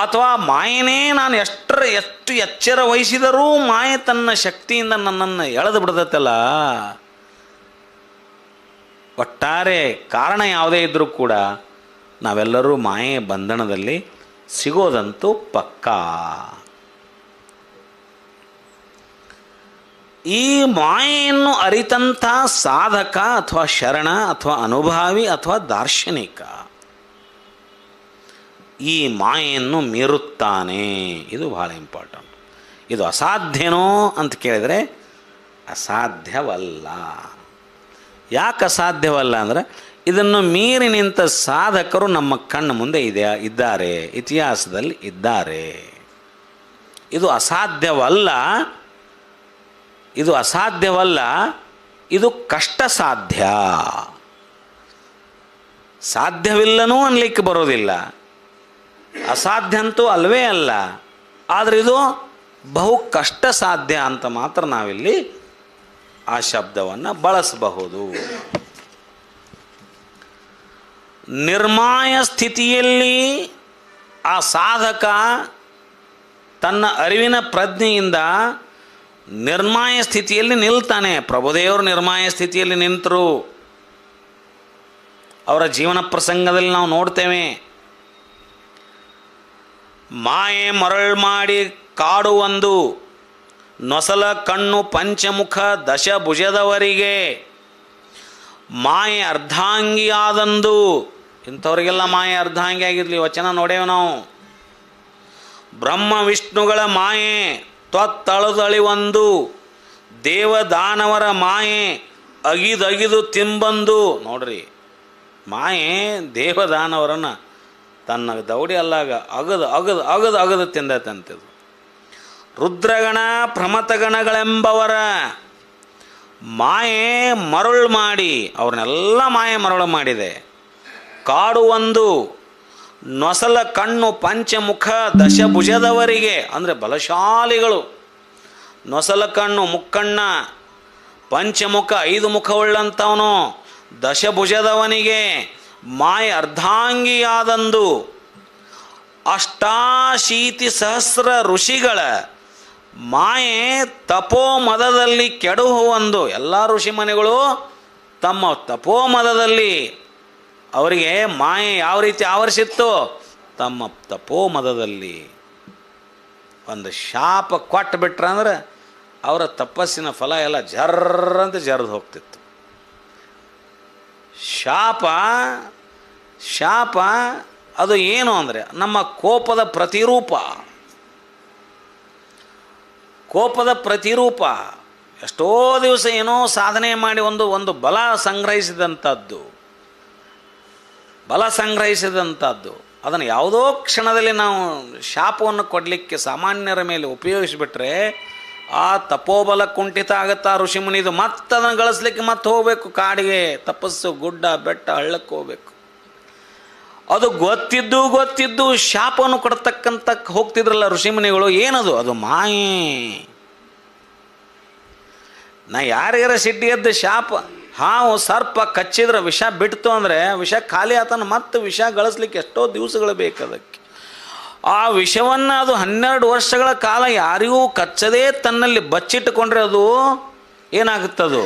ಅಥವಾ ಮಾಯೆನೇ ನಾನು ಎಷ್ಟು ಎಚ್ಚರ ವಹಿಸಿದರೂ ಮಾಯೆ ತನ್ನ ಶಕ್ತಿಯಿಂದ ನನ್ನನ್ನು ಎಳೆದು ಬಿಡ್ತೈತಲ್ಲ. ಒಟ್ಟಾರೆ ಕಾರಣ ಯಾವುದೇ ಇದ್ದರೂ ಕೂಡ ನಾವೆಲ್ಲರೂ ಮಾಯೆಯ ಬಂಧನದಲ್ಲಿ ಸಿಗೋದಂತೂ ಪಕ್ಕಾ. ಈ ಮಾಯೆಯನ್ನು ಅರಿತಂಥ ಸಾಧಕ ಅಥವಾ ಶರಣ ಅಥವಾ ಅನುಭಾವಿ ಅಥವಾ ದಾರ್ಶನಿಕ ಈ ಮಾಯೆಯನ್ನು ಮೀರುತ್ತಾನೆ. ಇದು ಭಾಳ ಇಂಪಾರ್ಟೆಂಟ್. ಇದು ಅಸಾಧ್ಯನೋ ಅಂತ ಕೇಳಿದರೆ ಅಸಾಧ್ಯವಲ್ಲ. ಯಾಕೆ ಅಸಾಧ್ಯವಲ್ಲ ಅಂದರೆ, ಇದನ್ನು ಮೀರಿ ನಿಂತ ಸಾಧಕರು ನಮ್ಮ ಕಣ್ಣು ಮುಂದೆ ಇದ್ದಾರೆ, ಇತಿಹಾಸದಲ್ಲಿ ಇದ್ದಾರೆ. ಇದು ಅಸಾಧ್ಯವಲ್ಲ, ಇದು ಕಷ್ಟ ಸಾಧ್ಯ. ಸಾಧ್ಯವಿಲ್ಲನೂ ಅನ್ಲಿಕ್ಕೆ ಬರೋದಿಲ್ಲ, ಅಸಾಧ್ಯ ಅಂತೂ ಅಲ್ವೇ ಅಲ್ಲ. ಆದರೆ ಇದು ಬಹು ಕಷ್ಟ ಸಾಧ್ಯ ಅಂತ ಮಾತ್ರ ನಾವಿಲ್ಲಿ ಆ ಶಬ್ದವನ್ನು ಬಳಸಬಹುದು. ನಿರ್ಮಾಯ ಸ್ಥಿತಿಯಲ್ಲಿ ಆ ಸಾಧಕ ತನ್ನ ಅರಿವಿನ ಪ್ರಜ್ಞೆಯಿಂದ ನಿರ್ಮಾಯ ಸ್ಥಿತಿಯಲ್ಲಿ ನಿಲ್ತಾನೆ. ಪ್ರಭುದೇವರು ನಿರ್ಮಾಯ ಸ್ಥಿತಿಯಲ್ಲಿ ನಿಂತರು. ಅವರ ಜೀವನ ಪ್ರಸಂಗದಲ್ಲಿ ನಾವು ನೋಡ್ತೇವೆ. ಮಾಯೆ ಮರಳು ಮಾಡಿ ಕಾಡುವಂದು, ನೊಸಲ ಕಣ್ಣು ಪಂಚಮುಖ ದಶಭುಜದವರಿಗೆ ಮಾಯೆ ಅರ್ಧಾಂಗಿಯಾದಂದು. ಇಂಥವ್ರಿಗೆಲ್ಲ ಮಾಯೆ ಅರ್ಧಾಂಗಿ ಆಗಿರಲಿ, ವಚನ ನೋಡೇವೆ ನಾವು. ಬ್ರಹ್ಮ ವಿಷ್ಣುಗಳ ಮಾಯೆ ತ್ವತ್ತಳದಳಿವಂದು, ದೇವದಾನವರ ಮಾಯೆ ಅಗಿದಗಿದು ತಿಂಬಂದು. ನೋಡ್ರಿ, ಮಾಯೆ ದೇವದಾನವರನ್ನು ತನ್ನ ದೌಡಿ ಅಲ್ಲಾಗ ಅಗದು ತಿಂದತಂತಿದು. ರುದ್ರಗಣ ಪ್ರಮತಗಣಗಳೆಂಬವರ ಮಾಯೆ ಮರಳು ಮಾಡಿ, ಅವ್ರನ್ನೆಲ್ಲ ಮಾಯೆ ಮರಳು ಮಾಡಿದೆ. ಕಾಡುವಂದು, ನೊಸಲ ಕಣ್ಣು ಪಂಚಮುಖ ದಶಭುಜದವರಿಗೆ, ಅಂದರೆ ಬಲಶಾಲಿಗಳು. ನೊಸಲ ಕಣ್ಣು ಮುಕ್ಕಣ್ಣ, ಪಂಚಮುಖ 5 ಮುಖವುಳ್ಳಂಥವನು, ದಶಭುಜದವನಿಗೆ ಮಾಯೆ ಅರ್ಧಾಂಗಿಯಾದಂದು. ಅಷ್ಟಾಶೀತಿ ಸಹಸ್ರ ಋಷಿಗಳ ಮಾಯೆ ತಪೋಮದದಲ್ಲಿ ಕೆಡುಹುವಂದು. ಎಲ್ಲ ಋಷಿಮನೆಗಳು ತಮ್ಮ ತಪೋಮದದಲ್ಲಿ, ಅವರಿಗೆ ಮಾಯೆ ಯಾವ ರೀತಿ ಆವರಿಸಿತ್ತು? ತಮ್ಮ ತಪೋಮದದಲ್ಲಿ ಒಂದು ಶಾಪ ಕೊಟ್ಟು ಬಿಟ್ರೆ ಅಂದ್ರೆ ಅವರ ತಪಸ್ಸಿನ ಫಲ ಎಲ್ಲ ಜರ್ರಂತ ಜರ್ದು ಹೋಗ್ತಿತ್ತು. ಶಾಪ ಅದು ಏನು ಅಂದರೆ ನಮ್ಮ ಕೋಪದ ಪ್ರತಿರೂಪ. ಎಷ್ಟೋ ದಿವಸ ಏನೋ ಸಾಧನೆ ಮಾಡಿ ಒಂದು ಬಲ ಸಂಗ್ರಹಿಸಿದಂಥದ್ದು ಅದನ್ನು ಯಾವುದೋ ಕ್ಷಣದಲ್ಲಿ ನಾವು ಶಾಪವನ್ನು ಕೊಡಲಿಕ್ಕೆ ಸಾಮಾನ್ಯರ ಮೇಲೆ ಉಪಯೋಗಿಸಿಬಿಟ್ರೆ ಆ ತಪೋಬಲ ಕುಂಠಿತ ಆಗುತ್ತಾ ಋಷಿಮುನಿದು. ಮತ್ತೆ ಅದನ್ನು ಗಳಿಸ್ಲಿಕ್ಕೆ ಮತ್ತೆ ಹೋಗಬೇಕು ಕಾಡಿಗೆ, ತಪಸ್ಸು, ಗುಡ್ಡ ಬೆಟ್ಟ ಹಳ್ಳಕ್ಕೆ ಹೋಗಬೇಕು. ಅದು ಗೊತ್ತಿದ್ದು ಶಾಪವನ್ನು ಕೊಡ್ತಕ್ಕಂಥ ಹೋಗ್ತಿದ್ರಲ್ಲ ಋಷಿಮುನಿಗಳು. ಏನದು? ಅದು ಮಾಯೆ. ನಾ ಯಾರಿಗಾರ ಸಿಟ್ಟಿ ಎದ್ದು ಶಾಪ ಹಾವು ಸರ್ಪ ಕಚ್ಚಿದ್ರೆ ವಿಷ ಬಿಡ್ತು ಅಂದರೆ ವಿಷ ಖಾಲಿ ಆತನ ಮತ್ತು ವಿಷ ಗಳಿಸ್ಲಿಕ್ಕೆ ಎಷ್ಟೋ ದಿವಸಗಳು ಬೇಕು ಅದಕ್ಕೆ. ಆ ವಿಷವನ್ನು ಅದು 12 ವರ್ಷಗಳ ಕಾಲ ಯಾರಿಗೂ ಕಚ್ಚದೇ ತನ್ನಲ್ಲಿ ಬಚ್ಚಿಟ್ಟುಕೊಂಡ್ರೆ ಅದು ಏನಾಗುತ್ತದು?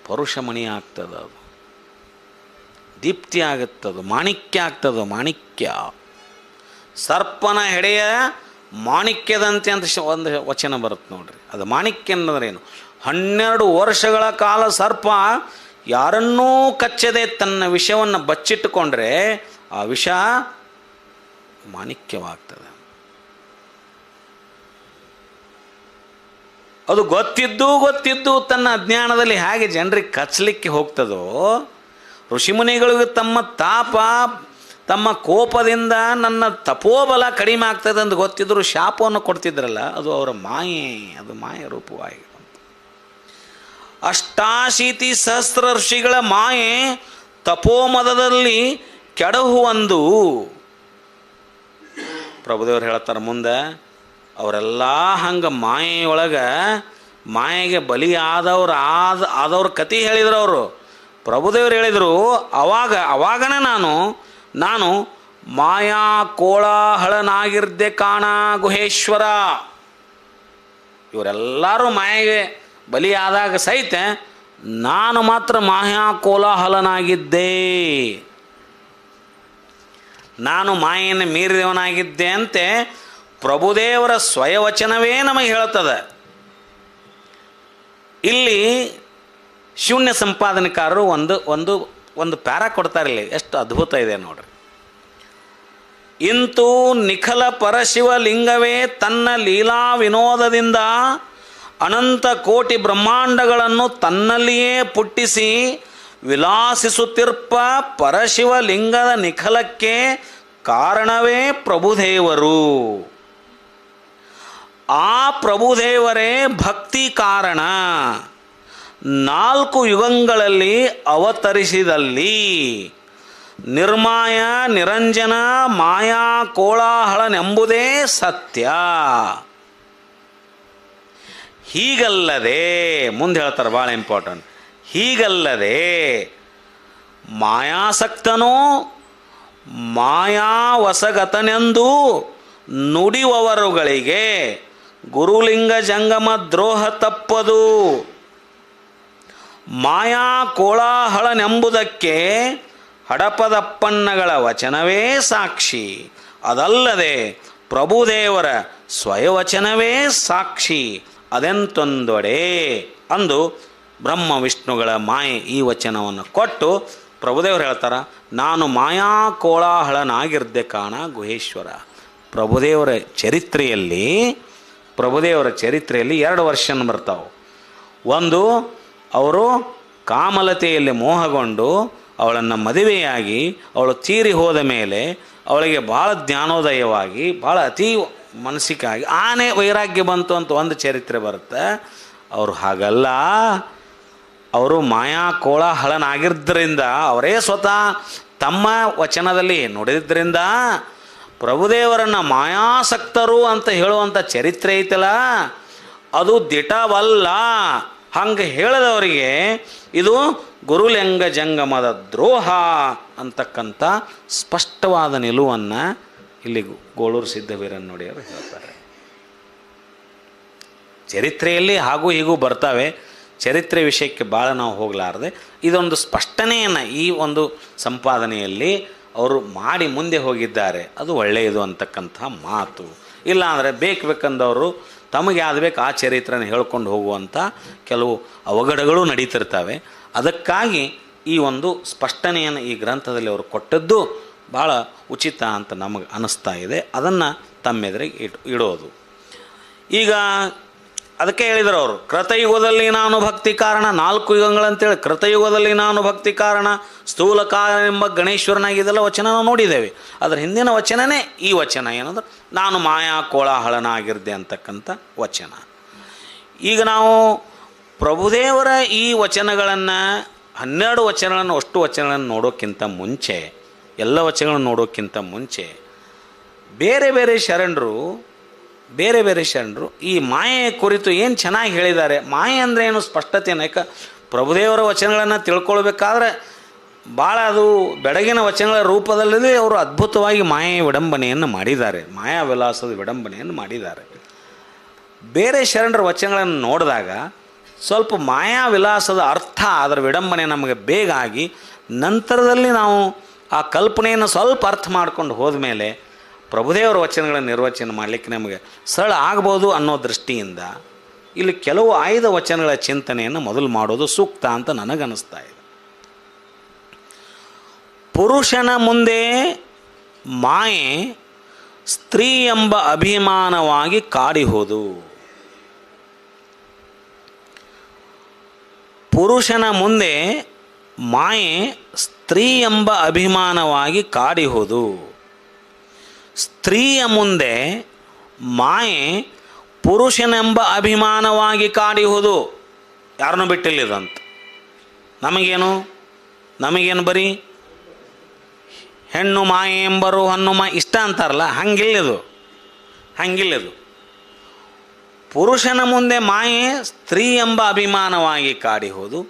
ಪರುಷಮಣಿ ಆಗ್ತದೆ, ಅದು ದೀಪ್ತಿ ಆಗುತ್ತದು, ಮಾಣಿಕ್ಯ ಆಗ್ತದೆ. ಮಾಣಿಕ್ಯ ಸರ್ಪನ ಹೆಡೆಯ ಮಾಣಿಕ್ಯದಂತೆ ಅಂತ ಒಂದು ವಚನ ಬರುತ್ತೆ ನೋಡ್ರಿ. ಅದು ಮಾಣಿಕ್ಯ ಅನ್ನೋದ್ರೇನು? 12 ವರ್ಷಗಳ ಕಾಲ ಸರ್ಪ ಯಾರನ್ನೂ ಕಚ್ಚದೆ ತನ್ನ ವಿಷವನ್ನು ಬಚ್ಚಿಟ್ಟುಕೊಂಡ್ರೆ ಆ ವಿಷ ಮಾಣಿಕ್ಯವಾಗ್ತದೆ. ಅದು ಗೊತ್ತಿದ್ದು ತನ್ನ ಅಜ್ಞಾನದಲ್ಲಿ ಹೇಗೆ ಜನರಿಗೆ ಕಚ್ಚಲಿಕ್ಕೆ ಹೋಗ್ತದೋ, ಋಷಿಮುನಿಗಳಿಗೂ ತಮ್ಮ ತಾಪ ತಮ್ಮ ಕೋಪದಿಂದ ನನ್ನ ತಪೋಬಲ ಕಡಿಮೆ ಆಗ್ತದೆ ಅಂತ ಗೊತ್ತಿದ್ರು ಶಾಪವನ್ನು ಕೊಡ್ತಿದ್ರಲ್ಲ, ಅದು ಅವರ ಮಾಯೆ, ಅದು ಮಾಯ ರೂಪವಾಗಿ. ಅಷ್ಟಾಶೀತಿ ಸಹಸ್ರ ಋಷಿಗಳ ಮಾಯೆ ತಪೋಮದದಲ್ಲಿ ಕೆಡಹುವಂದು ಪ್ರಭುದೇವರು ಹೇಳ್ತಾರೆ ಮುಂದೆ. ಅವರೆಲ್ಲ ಹಂಗೆ ಮಾಯೆಯೊಳಗೆ ಮಾಯೆಗೆ ಬಲಿ ಆದವ್ರ ಕತೆ ಹೇಳಿದ್ರು ಅವರು. ಪ್ರಭುದೇವರು ಹೇಳಿದರು, ಅವಾಗನೇ ನಾನು ಮಾಯಾ ಕೋಲಾಹಲನಾಗಿರ್ದೆ ಕಾಣ ಗುಹೇಶ್ವರ. ಇವರೆಲ್ಲರೂ ಮಾಯೆಗೆ ಬಲಿ ಆದಾಗ ಸಹಿತ ನಾನು ಮಾತ್ರ ಮಾಯಾ ಕೋಲಾಹಲನಾಗಿದ್ದೆ, ನಾನು ಮಾಯೆಯನ್ನು ಮೀರಿದವನಾಗಿದ್ದೆ ಅಂತೆ ಪ್ರಭುದೇವರ ಸ್ವಯವಚನವೇ ನಮಗೆ ಹೇಳ್ತದೆ. ಇಲ್ಲಿ ಶೂನ್ಯ ಸಂಪಾದನೆಕಾರರು ಒಂದು ಪ್ಯಾರ ಕೊಡ್ತಾರೆ ಇಲ್ಲಿ, ಎಷ್ಟು ಅದ್ಭುತ ಇದೆ ನೋಡ್ರಿ. ಇಂತೂ ನಿಖಲ ಪರಶಿವಲಿಂಗವೇ ತನ್ನ ಲೀಲಾ ವಿನೋದದಿಂದ ಅನಂತ ಕೋಟಿ ಬ್ರಹ್ಮಾಂಡಗಳನ್ನು ತನ್ನಲ್ಲಿಯೇ ಪುಟ್ಟಿಸಿ ವಿಲಾಸಿಸುತ್ತಿರ್ಪ ಪರಶಿವಲಿಂಗದ ನಿಖಲಕ್ಕೆ ಕಾರಣವೇ ಪ್ರಭುದೇವರು. ಆ ಪ್ರಭುದೇವರೇ ಭಕ್ತಿ ಕಾರಣ. 4 ಯುಗಗಳಲ್ಲಿ ಅವತರಿಸಿದಲ್ಲಿ ನಿರ್ಮಾಯ ನಿರಂಜನ ಮಾಯಾ ಕೋಲಾಹಲನೆಂಬುದೇ ಸತ್ಯ. ಹೀಗಲ್ಲದೆ ಮುಂದೆ ಹೇಳ್ತಾರೆ, ಭಾಳ ಇಂಪಾರ್ಟೆಂಟ್, ಹೀಗಲ್ಲದೆ ಮಾಯಾಸಕ್ತನೋ ಮಾಯಾವಸಗತನೆಂದು ನುಡಿಯುವವರುಗಳಿಗೆ ಗುರುಲಿಂಗ ಜಂಗಮ ದ್ರೋಹ ತಪ್ಪದು. ಮಾಯಾ ಕೋಲಾಹಲನೆಂಬುದಕ್ಕೆ ಹಡಪದಪ್ಪಣ್ಣಗಳ ವಚನವೇ ಸಾಕ್ಷಿ. ಅದಲ್ಲದೆ ಪ್ರಭುದೇವರ ಸ್ವಯವಚನವೇ ಸಾಕ್ಷಿ. ಅದೆಂತೊಂದೊಡೆ ಅಂದು ಬ್ರಹ್ಮ ವಿಷ್ಣುಗಳ ಮಾಯೆ ಈ ವಚನವನ್ನು ಕೊಟ್ಟು ಪ್ರಭುದೇವರು ಹೇಳ್ತಾರೆ, ನಾನು ಮಾಯಾ ಕೋಲಾಹಲನಾಗಿರ್ದೆ ಕಾಣ ಗುಹೇಶ್ವರ. ಪ್ರಭುದೇವರ ಚರಿತ್ರೆಯಲ್ಲಿ 2 ವರ್ಷನ್ ಬರ್ತಾವೆ. ಒಂದು, ಅವರು ಕಾಮಲತೆಯಲ್ಲಿ ಮೋಹಗೊಂಡು ಅವಳನ್ನು ಮದುವೆಯಾಗಿ ಅವಳು ತೀರಿ ಹೋದ ಮೇಲೆ ಅವಳಿಗೆ ಭಾಳ ಜ್ಞಾನೋದಯವಾಗಿ ಭಾಳ ಅತಿ ಮನಸ್ಸಿಕಾಗಿ ಆನೆ ವೈರಾಗ್ಯ ಬಂತು ಅಂತ ಒಂದು ಚರಿತ್ರೆ ಬರುತ್ತೆ. ಅವರು ಹಾಗಲ್ಲ, ಅವರು ಮಾಯಾ ಕೋಲಾಹಲನಾಗಿದ್ದರಿಂದ ಅವರೇ ಸ್ವತಃ ತಮ್ಮ ವಚನದಲ್ಲಿ ನುಡಿದ್ರಿಂದ ಪ್ರಭುದೇವರನ್ನು ಮಾಯಾಸಕ್ತರು ಅಂತ ಹೇಳುವಂಥ ಚರಿತ್ರೆ ಐತಲ್ಲ, ಅದು ದಿಟವಲ್ಲ. ಹಂಗೆ ಹೇಳಿದವರಿಗೆ ಇದು ಗುರುಲಿಂಗ ಜಂಗಮದ ದ್ರೋಹ ಅಂತಕ್ಕಂಥ ಸ್ಪಷ್ಟವಾದ ನಿಲುವನ್ನು ಇಲ್ಲಿ ಗೋಳೂರು ಸಿದ್ದವೀರನ್ನೊಡೆಯವರು ಹೇಳ್ತಾರೆ. ಚರಿತ್ರೆಯಲ್ಲಿ ಹಾಗೂ ಹೀಗೂ ಬರ್ತಾವೆ. ಚರಿತ್ರೆ ವಿಷಯಕ್ಕೆ ಭಾಳ ನಾವು ಹೋಗಲಾರದೆ ಇದೊಂದು ಸ್ಪಷ್ಟನೆಯನ್ನು ಈ ಒಂದು ಸಂಪಾದನೆಯಲ್ಲಿ ಅವರು ಮಾಡಿ ಮುಂದೆ ಹೋಗಿದ್ದಾರೆ. ಅದು ಒಳ್ಳೆಯದು ಅಂತಕ್ಕಂಥ ಮಾತು. ಇಲ್ಲಾಂದರೆ ಬೇಕಂದವರು ತಮಗೆ ಯಾವ್ದು ಬೇಕು ಆ ಚರಿತ್ರೆನ ಹೇಳ್ಕೊಂಡು ಹೋಗುವಂಥ ಕೆಲವು ಅವಘಡಗಳು ನಡೀತಿರ್ತವೆ. ಅದಕ್ಕಾಗಿ ಈ ಒಂದು ಸ್ಪಷ್ಟನೆಯನ್ನು ಈ ಗ್ರಂಥದಲ್ಲಿ ಅವರು ಕೊಟ್ಟದ್ದು ಭಾಳ ಉಚಿತ ಅಂತ ನಮಗೆ ಅನ್ನಿಸ್ತಾ ಇದೆ. ಅದನ್ನು ತಮ್ಮೆದುರಿಗೆ ಇಡೋದು. ಈಗ ಅದಕ್ಕೆ ಹೇಳಿದರು ಅವರು, ಕೃತಯುಗದಲ್ಲಿ ನಾನು ಭಕ್ತಿ ಕಾರಣ, 4 ಯುಗಗಳಂತೇಳಿ ಕೃತಯುಗದಲ್ಲಿ ನಾನು ಭಕ್ತಿ ಕಾರಣ, ಸ್ಥೂಲ ಕಾರಣ ಎಂಬ ಗಣೇಶ್ವರನಾಗಿದ್ದೆಲ್ಲ ವಚನ ನಾವು ನೋಡಿದ್ದೇವೆ. ಅದರ ಹಿಂದಿನ ವಚನನೇ ಈ ವಚನ ಏನಂದ್ರೆ ನಾನು ಮಾಯಾ ಕೋಲಾಹಲನಾಗಿರ್ದೆ ಅಂತಕ್ಕಂಥ ವಚನ. ಈಗ ನಾವು ಪ್ರಭುದೇವರ ಈ ವಚನಗಳನ್ನು 12 ವಚನಗಳನ್ನು ಅಷ್ಟು ವಚನಗಳನ್ನು ನೋಡೋಕ್ಕಿಂತ ಮುಂಚೆ, ಎಲ್ಲ ವಚನಗಳನ್ನು ನೋಡೋಕ್ಕಿಂತ ಮುಂಚೆ ಬೇರೆ ಬೇರೆ ಶರಣರು ಬೇರೆ ಬೇರೆ ಶರಣರು ಈ ಮಾಯೆಯ ಕುರಿತು ಏನು ಚೆನ್ನಾಗಿ ಹೇಳಿದ್ದಾರೆ. ಮಾಯೆ ಅಂದರೆ ಏನು ಸ್ಪಷ್ಟತೆಯನ್ನು, ಯಾಕೆ ಪ್ರಭುದೇವರ ವಚನಗಳನ್ನು ತಿಳ್ಕೊಳ್ಬೇಕಾದ್ರೆ ಭಾಳ ಅದು ಬೆಳಗಿನ ವಚನಗಳ ರೂಪದಲ್ಲಿ ಅವರು ಅದ್ಭುತವಾಗಿ ಮಾಯೆಯ ವಿಡಂಬನೆಯನ್ನು ಮಾಡಿದ್ದಾರೆ, ಮಾಯಾ ವಿಲಾಸದ ವಿಡಂಬನೆಯನ್ನು ಮಾಡಿದ್ದಾರೆ. ಬೇರೆ ಶರಣರ ವಚನಗಳನ್ನು ನೋಡಿದಾಗ ಸ್ವಲ್ಪ ಮಾಯಾ ವಿಲಾಸದ ಅರ್ಥ, ಅದರ ವಿಡಂಬನೆ ನಮಗೆ ಬೇಗ ಆಗಿ ನಂತರದಲ್ಲಿ ನಾವು ಆ ಕಲ್ಪನೆಯನ್ನು ಸ್ವಲ್ಪ ಅರ್ಥ ಮಾಡ್ಕೊಂಡು ಹೋದ್ಮೇಲೆ ಪ್ರಭುದೇವರ ವಚನಗಳ ನಿರ್ವಚನ ಮಾಡಲಿಕ್ಕೆ ನಮಗೆ ಸರಳ ಆಗ್ಬೋದು ಅನ್ನೋ ದೃಷ್ಟಿಯಿಂದ ಇಲ್ಲಿ ಕೆಲವು ಆಯ್ದ ವಚನಗಳ ಚಿಂತನೆಯನ್ನು ಮೊದಲು ಮಾಡೋದು ಸೂಕ್ತ ಅಂತ ನನಗನ್ನಿಸ್ತಾ ಇದೆ. ಪುರುಷನ ಮುಂದೆ ಮಾಯೆ ಸ್ತ್ರೀ ಎಂಬ ಅಭಿಮಾನವಾಗಿ ಕಾಡಿಹುದು. ಪುರುಷನ ಮುಂದೆ ಮಾಯೆ ಸ್ತ್ರೀ ಎಂಬ ಅಭಿಮಾನವಾಗಿ ಕಾಡಿಹುದು. ಸ್ತ್ರೀಯ ಮುಂದೆ ಮಾಯೆ ಪುರುಷನೆಂಬ ಅಭಿಮಾನವಾಗಿ ಕಾಡಿಹುದು. ಯಾರನ್ನೂ ಬಿಟ್ಟಿಲ್ಲದಂತ. ನಮಗೇನು ಬರೀ ಹೆಣ್ಣು ಮಾಯೆ ಎಂಬರು ಹಣ್ಣು ಮಾಯೆ ಇಷ್ಟ ಅಂತಾರಲ್ಲ, ಹಂಗಿಲ್ಲದು. ಪುರುಷನ ಮುಂದೆ ಮಾಯೆ ಸ್ತ್ರೀ ಎಂಬ ಅಭಿಮಾನವಾಗಿ ಕಾಡಿಹುದು.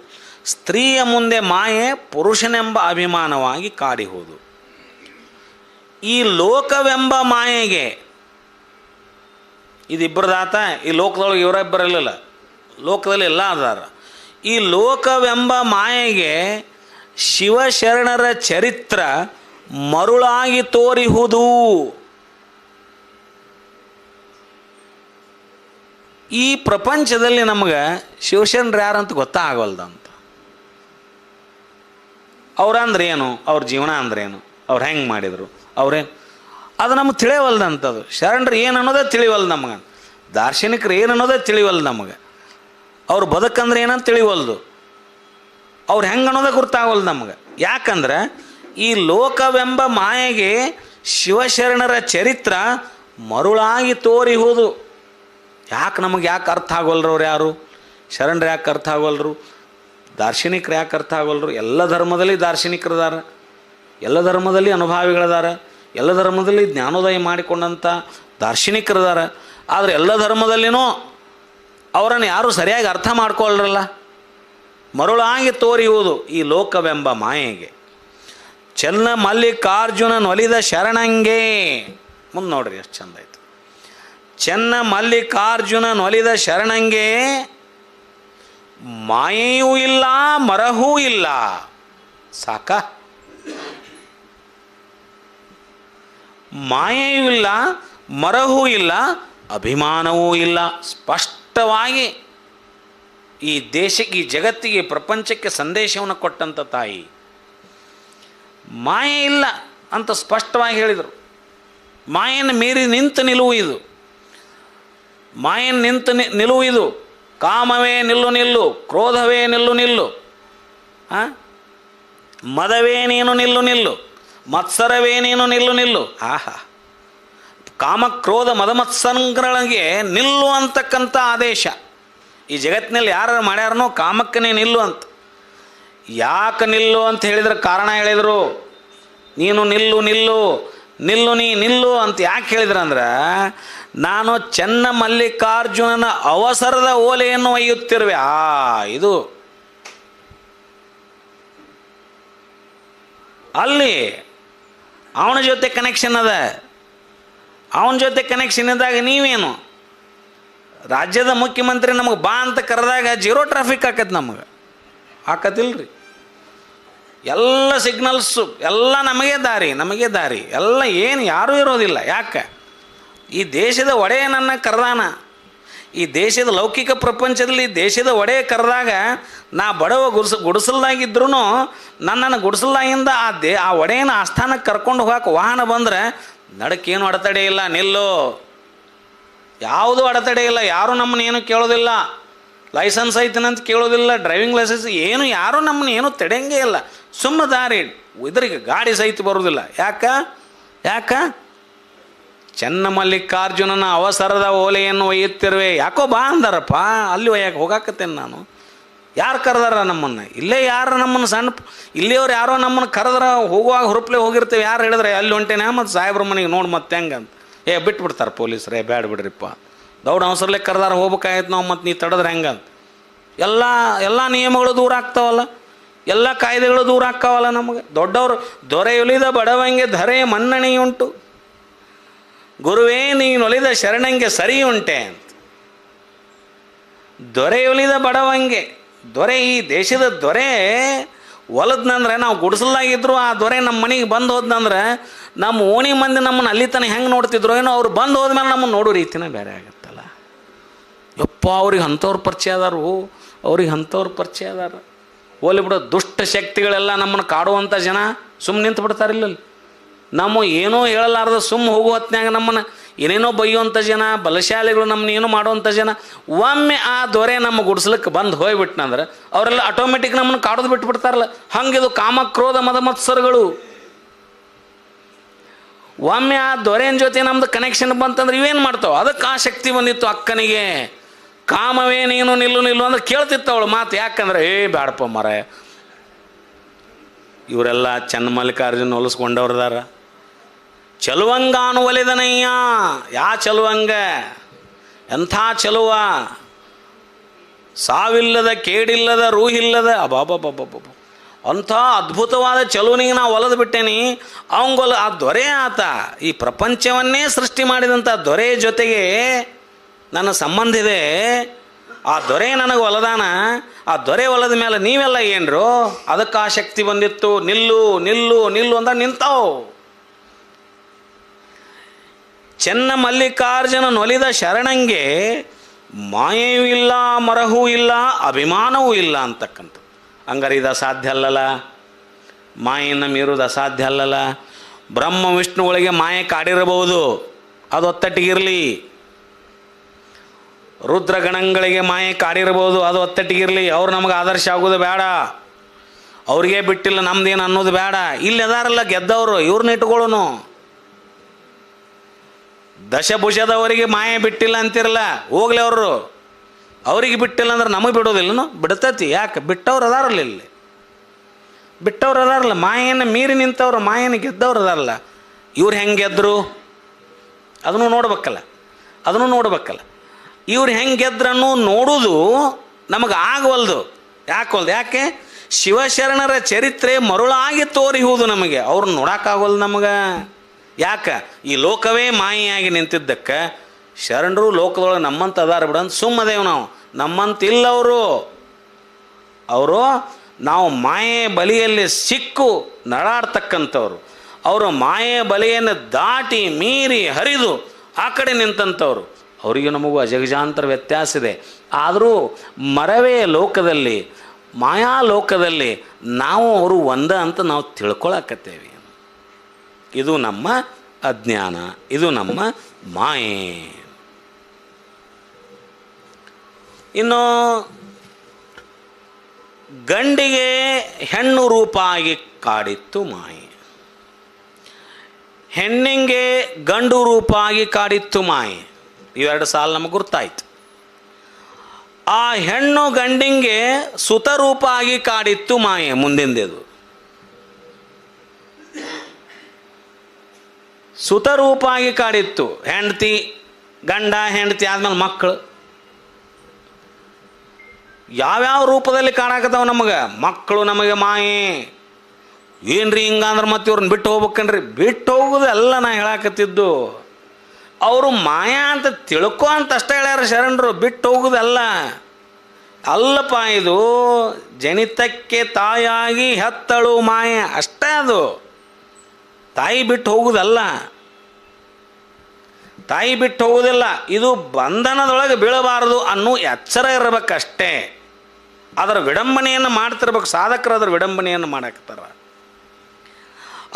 ಸ್ತ್ರೀಯ ಮುಂದೆ ಮಾಯೆ ಪುರುಷನೆಂಬ ಅಭಿಮಾನವಾಗಿ ಕಾಡಿಹುದು. ಈ ಲೋಕವೆಂಬ ಮಾಯೆಗೆ, ಇದಿಬ್ಬರದಾತ, ಈ ಲೋಕದೊಳಗೆ ಇವರಿಬ್ಬರಲ್ಲ, ಲೋಕದಲ್ಲಿ ಎಲ್ಲ ಅದಾರ. ಈ ಲೋಕವೆಂಬ ಮಾಯೆಗೆ ಶಿವಶರಣರ ಚರಿತ್ರ ಮರುಳಾಗಿ ತೋರಿಹುದು. ಈ ಪ್ರಪಂಚದಲ್ಲಿ ನಮಗೆ ಶಿವಶರಣರು ಯಾರಂತ ಗೊತ್ತಾಗವಲ್ದಂತ. ಅವ್ರಂದ್ರೆ ಏನು, ಅವ್ರ ಜೀವನ ಅಂದ್ರೇನು, ಅವ್ರು ಹೆಂಗೆ ಮಾಡಿದರು, ಅವ್ರೇನು, ಅದು ನಮಗೆ ತಿಳಿಯವಲ್ದಂಥದ್ದು. ಶರಣರು ಏನು ಅನ್ನೋದೇ ತಿಳಿವಲ್ದು ನಮಗೆ, ದಾರ್ಶನಿಕರು ಏನು ಅನ್ನೋದೇ ತಿಳಿವಲ್ದು ನಮಗೆ. ಅವ್ರು ಬದುಕಂದ್ರೆ ಏನಂತ ತಿಳಿವಲ್ದು, ಅವ್ರು ಹೆಂಗೆ ಅನ್ನೋದೇ ಗುರ್ತಾಗವಲ್ದು ನಮಗೆ. ಯಾಕಂದ್ರೆ ಈ ಲೋಕವೆಂಬ ಮಾಯೆಗೆ ಶಿವಶರಣರ ಚರಿತ್ರ ಮರುಳಾಗಿ ತೋರಿಹುದು. ಯಾಕೆ ಅರ್ಥ ಆಗೋಲ್ರು ಅವ್ರು ಯಾರು? ಶರಣರು ಯಾಕೆ ಅರ್ಥ ಆಗೋಲ್ರು? ದಾರ್ಶನಿಕರು ಯಾಕೆ ಅರ್ಥ ಆಗೋಲ್ರು? ಎಲ್ಲ ಧರ್ಮದಲ್ಲಿ ದಾರ್ಶನಿಕರದಾರ, ಎಲ್ಲ ಧರ್ಮದಲ್ಲಿ ಅನುಭಾವಿಗಳದಾರ, ಎಲ್ಲ ಧರ್ಮದಲ್ಲಿ ಜ್ಞಾನೋದಯ ಮಾಡಿಕೊಂಡಂಥ ದಾರ್ಶನಿಕರದಾರ. ಆದರೆ ಎಲ್ಲ ಧರ್ಮದಲ್ಲಿನೂ ಅವರನ್ನು ಯಾರೂ ಸರಿಯಾಗಿ ಅರ್ಥ ಮಾಡ್ಕೊಳ್ಳರಲ್ಲ. ಮರುಳಾಗಿ ತೋರಿಯುವುದು ಈ ಲೋಕವೆಂಬ ಮಾಯೆಗೆ. ಚೆನ್ನ ಮಲ್ಲಿಕಾರ್ಜುನನೊಲಿದ ಶರಣಂಗೆ. ಮುಂದೆ ನೋಡ್ರಿ ಎಷ್ಟು ಚಂದ ಆಯಿತು. ಚೆನ್ನ ಮಲ್ಲಿಕಾರ್ಜುನನೊಲಿದ ಶರಣಂಗೆ ಮಾಯೆಯೂ ಇಲ್ಲ ಮರಹೂ ಇಲ್ಲ. ಸಾಕ? ಮಾಯೆಯೂ ಇಲ್ಲ, ಮರಹೂ ಇಲ್ಲ, ಅಭಿಮಾನವೂ ಇಲ್ಲ. ಸ್ಪಷ್ಟವಾಗಿ ಈ ದೇಶಕ್ಕೆ, ಈ ಜಗತ್ತಿಗೆ, ಪ್ರಪಂಚಕ್ಕೆ ಸಂದೇಶವನ್ನು ಕೊಟ್ಟಂಥ ತಾಯಿ ಮಾಯೆ ಇಲ್ಲ ಅಂತ ಸ್ಪಷ್ಟವಾಗಿ ಹೇಳಿದರು. ಮಾಯೆಯನ್ನು ಮೀರಿ ನಿಂತು ನಿಲುವು ಇದು, ಮಾಯೆಯನ್ನು ನಿಂತು ನಿಲುವು ಇದು. ಕಾಮವೇ ನಿಲ್ಲು, ಕ್ರೋಧವೇ ನಿಲ್ಲು, ಮದವೇ ನೀನು ನಿಲ್ಲು, ಮತ್ಸರವೇ ನೀನು ನಿಲ್ಲು. ಆಹಾ, ಕಾಮಕ್ರೋಧ ಮದಮತ್ಸರಗಳಿಗೆ ನಿಲ್ಲು ಅಂತಕ್ಕಂಥ ಆದೇಶ ಈ ಜಗತ್ತಿನಲ್ಲಿ ಯಾರು ಮಾಡ್ಯಾರನೋ, ಕಾಮಕ್ಕನೇ ನಿಲ್ಲು ಅಂತ. ಯಾಕೆ ನಿಲ್ಲು ಅಂತ ಹೇಳಿದ್ರೆ ಕಾರಣ ಹೇಳಿದರು. ನೀನು ನಿಲ್ಲು ಅಂತ ಯಾಕೆ ಹೇಳಿದ್ರಂದ್ರೆ, ನಾನು ಚೆನ್ನ ಮಲ್ಲಿಕಾರ್ಜುನನ ಅವಸರದ ಓಲೆಯನ್ನು ಒಯ್ಯುತ್ತಿರುವೆ. ಇದು ಅಲ್ಲಿ ಅವನ ಜೊತೆ ಕನೆಕ್ಷನ್ ಅದ. ಅವನ ಜೊತೆ ಕನೆಕ್ಷನ್ ಇದ್ದಾಗ ನೀವೇನು, ರಾಜ್ಯದ ಮುಖ್ಯಮಂತ್ರಿ ನಮಗೆ ಬಾ ಅಂತ ಕರೆದಾಗ ಜೀರೋ ಟ್ರಾಫಿಕ್ ಆಕತ್ತೆ, ನಮಗೆ ಆಕತಿಲ್ರಿ. ಎಲ್ಲ ಸಿಗ್ನಲ್ಸು ಎಲ್ಲ ನಮಗೆ ದಾರಿ ಎಲ್ಲ, ಏನು ಯಾರೂ ಇರೋದಿಲ್ಲ. ಯಾಕೆ? ಈ ದೇಶದ ಒಡೆಯ ನನ್ನ ಕರೆದಾನ. ಈ ದೇಶದ ಲೌಕಿಕ ಪ್ರಪಂಚದಲ್ಲಿ ದೇಶದ ಒಡೆಯ ಕರೆದಾಗ ನಾ ಬಡವ ಗುಡಿಸಲ್ದಾಗಿದ್ರೂ ನನ್ನನ್ನು ಗುಡಿಸಲ್ದಾಗಿಂದ ಆ ಒಡೆಯನ ಆಸ್ಥಾನಕ್ಕೆ ಕರ್ಕೊಂಡು ಹೋಗಕ್ಕೆ ವಾಹನ ಬಂದರೆ ನಡಕ್ಕೇನು ಅಡೆತಡೆ ಇಲ್ಲ, ನಿಲ್ಲು. ಯಾವುದೂ ಅಡೆತಡೆ ಇಲ್ಲ. ಯಾರೂ ನಮ್ಮನ್ನು ಏನು ಕೇಳೋದಿಲ್ಲ. ಲೈಸೆನ್ಸ್ ಐತನಂತ ಕೇಳೋದಿಲ್ಲ, ಡ್ರೈವಿಂಗ್ ಲೈಸೆನ್ಸ್ ಏನು, ಯಾರೂ ನಮ್ಮನ್ನು ಏನೂ ತಡೆಯಂಗೇ ಇಲ್ಲ. ಸುಮ್ಮ ದಾರಿ ಇದ್ರಿಗೆ ಗಾಡಿ ಸಹಿತ ಬರೋದಿಲ್ಲ. ಯಾಕ ಚೆನ್ನ ಮಲ್ಲಿಕಾರ್ಜುನನ ಅವಸರದ ಓಲೆಯನ್ನು ಒಯ್ಯುತ್ತಿರುವೆ. ಯಾಕೋ ಬಾ ಅಂದಾರಪ್ಪ, ಅಲ್ಲಿ ಒಯ್ಯಕ್ಕೆ ಹೋಗಾಕತ್ತೇನೆ ನಾನು. ಯಾರು ಕರೆದಾರ ನಮ್ಮನ್ನು? ಇಲ್ಲೇ ಯಾರು ನಮ್ಮನ್ನು ಇಲ್ಲಿಯವ್ರು ಯಾರೋ ನಮ್ಮನ್ನು ಕರೆದ್ರೆ ಹೋಗುವಾಗ ಹುರುಪ್ಲೆ ಹೋಗಿರ್ತೇವೆ. ಯಾರು ಹೇಳಿದ್ರೆ ಅಲ್ಲಿ ಹೊಂಟೇನೆ ಮತ್ತು ಸಾಹೇಬ್ರ ಮನೆಗೆ ನೋಡಿ ಮತ್ತೆ ಹೆಂಗಂತ ಬಿಟ್ಬಿಡ್ತಾರೆ ಪೊಲೀಸರೇ, ಬ್ಯಾಡ ಬಿಡ್ರಿಪ್ಪ, ದೌಡ್ ಅವಸರಲ್ಲೇ ಕರೆದಾರ ಹೋಗ್ಬೇಕಾಯ್ತು ನಾವು, ಮತ್ತು ನೀ ತಡೆದ್ರೆ ಹೆಂಗಂತ. ಎಲ್ಲ ನಿಯಮಗಳು ದೂರ ಆಗ್ತಾವಲ್ಲ, ಎಲ್ಲ ಕಾಯ್ದೆಗಳು ದೂರ ಆಗ್ತಾವಲ್ಲ ನಮಗೆ. ದೊಡ್ಡವರು ದೊರೆಯೊಲಿದ ಬಡವಂಗೆ ಧರೆ ಮನ್ನಣೆಯುಂಟು, ಗುರುವೇ ನೀನೊಲಿದ ಶರಣಂಗೆ ಸರಿಯುಂಟೆ ಅಂತ. ದೊರೆಯೊಲಿದ ಬಡವಂಗೆ, ದೊರೆ, ಈ ದೇಶದ ದೊರೆ ಒಲದ್ನಂದ್ರೆ, ನಾವು ಗುಡಿಸಲಾಗಿದ್ರು ಆ ದೊರೆ ನಮ್ಮ ಮನೆಗೆ ಬಂದು ಹೋದ್ನಂದ್ರೆ ನಮ್ಮ ಓಣಿ ಮಂದಿ ನಮ್ಮನ್ನು ಅಲ್ಲಿ ತನಕ ಹೆಂಗೆ ನೋಡ್ತಿದ್ರು ಏನೋ, ಅವ್ರು ಬಂದು ಹೋದ್ಮೇಲೆ ನಮ್ಮನ್ನು ನೋಡೋ ರೀತಿನ ಬೇರೆ ಆಗುತ್ತಲ್ಲ. ಯಪ್ಪ, ಅವ್ರಿಗೆ ಅಂಥವ್ರು ಪರಿಚಯ ಅದಾರು, ಅವ್ರಿಗೆ ಅಂಥವ್ರು ಪರಿಚಯ ಅದಾರ. ಹೋಲಿ ಬಿಡೋ, ದುಷ್ಟ ಶಕ್ತಿಗಳೆಲ್ಲ ನಮ್ಮನ್ನು ಕಾಡುವಂಥ ಜನ ಸುಮ್ಮನೆ ನಿಂತು ಬಿಡ್ತಾರಿಲ್ಲ. ನಮ್ಮ ಏನೋ ಹೇಳಲಾರ್ದ ಸುಮ್ಮ ಹೋಗೋ ಹೊತ್ನ್ಯಾಗ ನಮ್ಮನ್ನು ಏನೇನೋ ಬೈಯುವಂಥ ಜನ, ಬಲಶಾಲಿಗಳು ನಮ್ಮನ್ನ ಏನೋ ಮಾಡುವಂಥ ಜನ, ಒಮ್ಮೆ ಆ ದೊರೆ ನಮ್ಮ ಗುಡಿಸ್ಲಿಕ್ಕೆ ಬಂದು ಹೋಗ್ಬಿಟ್ನಂದ್ರೆ ಅವರೆಲ್ಲ ಆಟೋಮೆಟಿಕ್ ನಮ್ಮನ್ನು ಕಾಡೋದು ಬಿಟ್ಬಿಡ್ತಾರಲ್ಲ. ಹಂಗಿದು ಕಾಮ ಕ್ರೋಧ ಮದ ಮತ್ಸರಗಳು. ಒಮ್ಮೆ ಆ ದೊರೆಯ ಜೊತೆ ನಮ್ದು ಕನೆಕ್ಷನ್ ಬಂತಂದ್ರೆ ಇವೇನು ಮಾಡ್ತಾವೆ, ಅದಕ್ಕೆ ಆ ಶಕ್ತಿ ಬಂದಿತ್ತು ಅಕ್ಕನಿಗೆ. ಕಾಮವೇ ನೀನು ನಿಲ್ಲು ಅಂದ್ರೆ ಕೇಳ್ತಿತ್ತವಳು ಮಾತು. ಯಾಕಂದ್ರೆ ಬ್ಯಾಡಪ್ಪ ಮರ, ಇವರೆಲ್ಲ ಚನ್ನಮಲ್ಲಿಕಾರ್ಜುನ ಹೊಲಿಸ್ಕೊಂಡವ್ರದಾರ. ಚಲುವಂಗಾನು ಒಲಿದನಯ್ಯ, ಯಾ ಚಲುವಂಗ, ಎಂಥ ಚಲುವ, ಸಾವಿಲ್ಲದ ಕೇಡಿಲ್ಲದ ರೂಹಿಲ್ಲದ, ಅಬಾಬಾಬಾಬಾಬ, ಅಂಥ ಅದ್ಭುತವಾದ ಚಲುವನಿಗೆ ನಾವು ಒಲಿದು ಬಿಟ್ಟೇನಿ. ಅವಂಗೊಲ ಆ ದೊರೆ ಆತ, ಈ ಪ್ರಪಂಚವನ್ನೇ ಸೃಷ್ಟಿ ಮಾಡಿದಂಥ ದೊರೆ ಜೊತೆಗೆ ನನ್ನ ಸಂಬಂಧ ಇದೆ. ಆ ದೊರೆ ನನಗೆ ಒಲದಾನ, ಆ ದೊರೆ ಒಲದ ಮೇಲೆ ನೀವೆಲ್ಲ ಏನ್ರು, ಅದಕ್ಕೆ ಆ ಶಕ್ತಿ ಬಂದಿತ್ತು. ನಿಲ್ಲು ನಿಲ್ಲು ನಿಲ್ಲು ಅಂತ ನಿಂತಾವು. ಚೆನ್ನ ಮಲ್ಲಿಕಾರ್ಜುನ ನೊಲಿದ ಶರಣಂಗೆ ಮಾಯೆಯೂ ಇಲ್ಲ, ಮರಹೂ ಇಲ್ಲ, ಅಭಿಮಾನವೂ ಇಲ್ಲ ಅಂತಕ್ಕಂಥ. ಹಂಗಾರೆ ಇದು ಅಸಾಧ್ಯ ಅಲ್ಲಲ್ಲ, ಮಾಯೆಯನ್ನು ಮೀರುವುದು ಅಸಾಧ್ಯ ಅಲ್ಲಲ್ಲ. ಬ್ರಹ್ಮ ವಿಷ್ಣುಗಳಿಗೆ ಮಾಯೆ ಕಾಡಿರಬಹುದು, ಅದು ಒತ್ತಟ್ಟಿಗಿರಲಿ. ರುದ್ರಗಣಗಳಿಗೆ ಮಾಯೆ ಕಾಡಿರ್ಬೋದು, ಅದು ಒತ್ತಟ್ಟಿಗಿರಲಿ. ಅವ್ರು ನಮಗೆ ಆದರ್ಶ ಆಗೋದು ಬೇಡ, ಅವ್ರಿಗೆ ಬಿಟ್ಟಿಲ್ಲ ನಮ್ದೇನು ಅನ್ನೋದು ಬೇಡ. ಇಲ್ಲಿ ಅದಾರಲ್ಲ ಗೆದ್ದವರು, ಇವ್ರನ್ನ ಇಟ್ಕೊಳ್ಳೋನು. ದಶಭುಜದವರಿಗೆ ಮಾಯೆ ಬಿಟ್ಟಿಲ್ಲ ಅಂತಿರಲ್ಲ, ಹೋಗ್ಲಿ ಅವರು, ಅವ್ರಿಗೆ ಬಿಟ್ಟಿಲ್ಲ ಅಂದ್ರೆ ನಮಗೆ ಬಿಡೋದಿಲ್ಲನು, ಬಿಡ್ತತಿ. ಯಾಕೆ, ಬಿಟ್ಟವ್ರು ಅದಾರಲ್ಲ, ಇಲ್ಲಿ ಬಿಟ್ಟವ್ರು ಅದಾರಲ್ಲ, ಮಾಯೆಯನ್ನು ಮೀರಿ ನಿಂತವ್ರು, ಮಾಯೆಯನ್ನು ಗೆದ್ದವ್ರು ಅದಾರಲ್ಲ. ಇವ್ರು ಹೆಂಗೆ ಗೆದ್ದರು ಅದನ್ನು ನೋಡ್ಬೇಕಲ್ಲ. ಇವ್ರು ಹೆಂಗೆ ಗೆದ್ರನ್ನು ನೋಡೋದು ನಮಗೆ ಆಗವಲ್ದು. ಯಾಕೆ ಶಿವಶರಣರ ಚರಿತ್ರೆ ಮರುಳಾಗಿ ತೋರಿಹುದು ನಮಗೆ, ಅವ್ರನ್ನ ನೋಡೋಕ್ಕಾಗವಲ್ದು ನಮಗೆ. ಯಾಕೆ, ಈ ಲೋಕವೇ ಮಾಯೆಯಾಗಿ ನಿಂತಿದ್ದಕ್ಕೆ ಶರಣರು ಲೋಕದೊಳಗೆ ನಮ್ಮಂತ ಅದಾರ ಬಿಡಂತ ಸುಮ್ಮದೇವು ನಾವು. ನಮ್ಮಂತಿಲ್ಲ ಅವರು ನಾವು ಮಾಯೆ ಬಲಿಯಲ್ಲಿ ಸಿಕ್ಕು ನಡಾಡ್ತಕ್ಕಂಥವ್ರು. ಅವರು ಮಾಯೆ ಬಲಿಯನ್ನು ದಾಟಿ ಮೀರಿ ಹರಿದು ಆ ಕಡೆ ನಿಂತಂಥವ್ರು. ಅವರಿಗೆ ನಮಗೂ ಅಜಗಜಾಂತರ ವ್ಯತ್ಯಾಸ ಇದೆ. ಆದರೂ ಮರವೇ ಲೋಕದಲ್ಲಿ, ಮಾಯಾ ಲೋಕದಲ್ಲಿ ನಾವು ಅವರು ಒಂದ ಅಂತ ನಾವು ತಿಳ್ಕೊಳಕತ್ತೇವೆ. ಇದು ನಮ್ಮ ಅಜ್ಞಾನ, ಇದು ನಮ್ಮ ಮಾಯೆ. ಇನ್ನು ಗಂಡಿಗೆ ಹೆಣ್ಣು ರೂಪ ಆಗಿ ಕಾಡಿತ್ತು ಮಾಯೆ, ಹೆಣ್ಣಿಗೆ ಗಂಡು ರೂಪ ಆಗಿ ಕಾಡಿತ್ತು ಮಾಯೆ. ಇವೆರಡು ಸಾಲು ನಮಗೆ ಗುರ್ತಾಯ್ತು. ಆ ಹೆಣ್ಣು ಗಂಡಿಗೆ ಸುತರೂಪ ಆಗಿ ಕಾಡಿತ್ತು ಮಾಯೆ. ಮುಂದಿಂದೆದು ಸುತರೂಪ ಆಗಿ ಕಾಡಿತ್ತು. ಹೆಂಡತಿ, ಗಂಡ ಹೆಂಡತಿ ಆದ್ಮೇಲೆ ಮಕ್ಕಳು ಯಾವ್ಯಾವ ರೂಪದಲ್ಲಿ ಕಾಣಕತ್ತಾವ ನಮಗೆ. ಮಕ್ಕಳು ನಮಗೆ ಮಾಯೆ. ಏನ್ರಿ ಹಿಂಗಂದ್ರೆ ಮತ್ತೆ ಇವ್ರನ್ನ ಬಿಟ್ಟು ಹೋಗ್ಬೇಕನ್ರಿ, ಬಿಟ್ಟು ಹೋಗೋದು ಎಲ್ಲ ನಾ ಹೇಳಾಕತ್ತಿದ್ದು. ಅವರು ಮಾಯಾ ಅಂತ ತಿಳ್ಕೊ ಅಂತ ಅಷ್ಟೇ ಹೇಳ್ಯಾರ ಶರಣರು, ಬಿಟ್ಟು ಹೋಗೋದಲ್ಲ. ಅಲ್ಲಪ್ಪ, ಇದು ಜನಿತಕ್ಕೆ ತಾಯಾಗಿ ಹೆತ್ತಳು ಮಾಯೆ ಅಷ್ಟೇ. ಅದು ತಾಯಿ ಬಿಟ್ಟು ಹೋಗುವುದಲ್ಲ, ತಾಯಿ ಬಿಟ್ಟು ಹೋಗೋದಿಲ್ಲ. ಇದು ಬಂಧನದೊಳಗೆ ಬೀಳಬಾರದು ಅನ್ನೋ ಎಚ್ಚರ ಇರಬೇಕಷ್ಟೇ. ಅದರ ವಿಡಂಬನೆಯನ್ನು ಮಾಡ್ತಿರ್ಬೇಕು ಸಾಧಕರು, ಅದರ ವಿಡಂಬನೆಯನ್ನು ಮಾಡಾಕ್ತಾರ.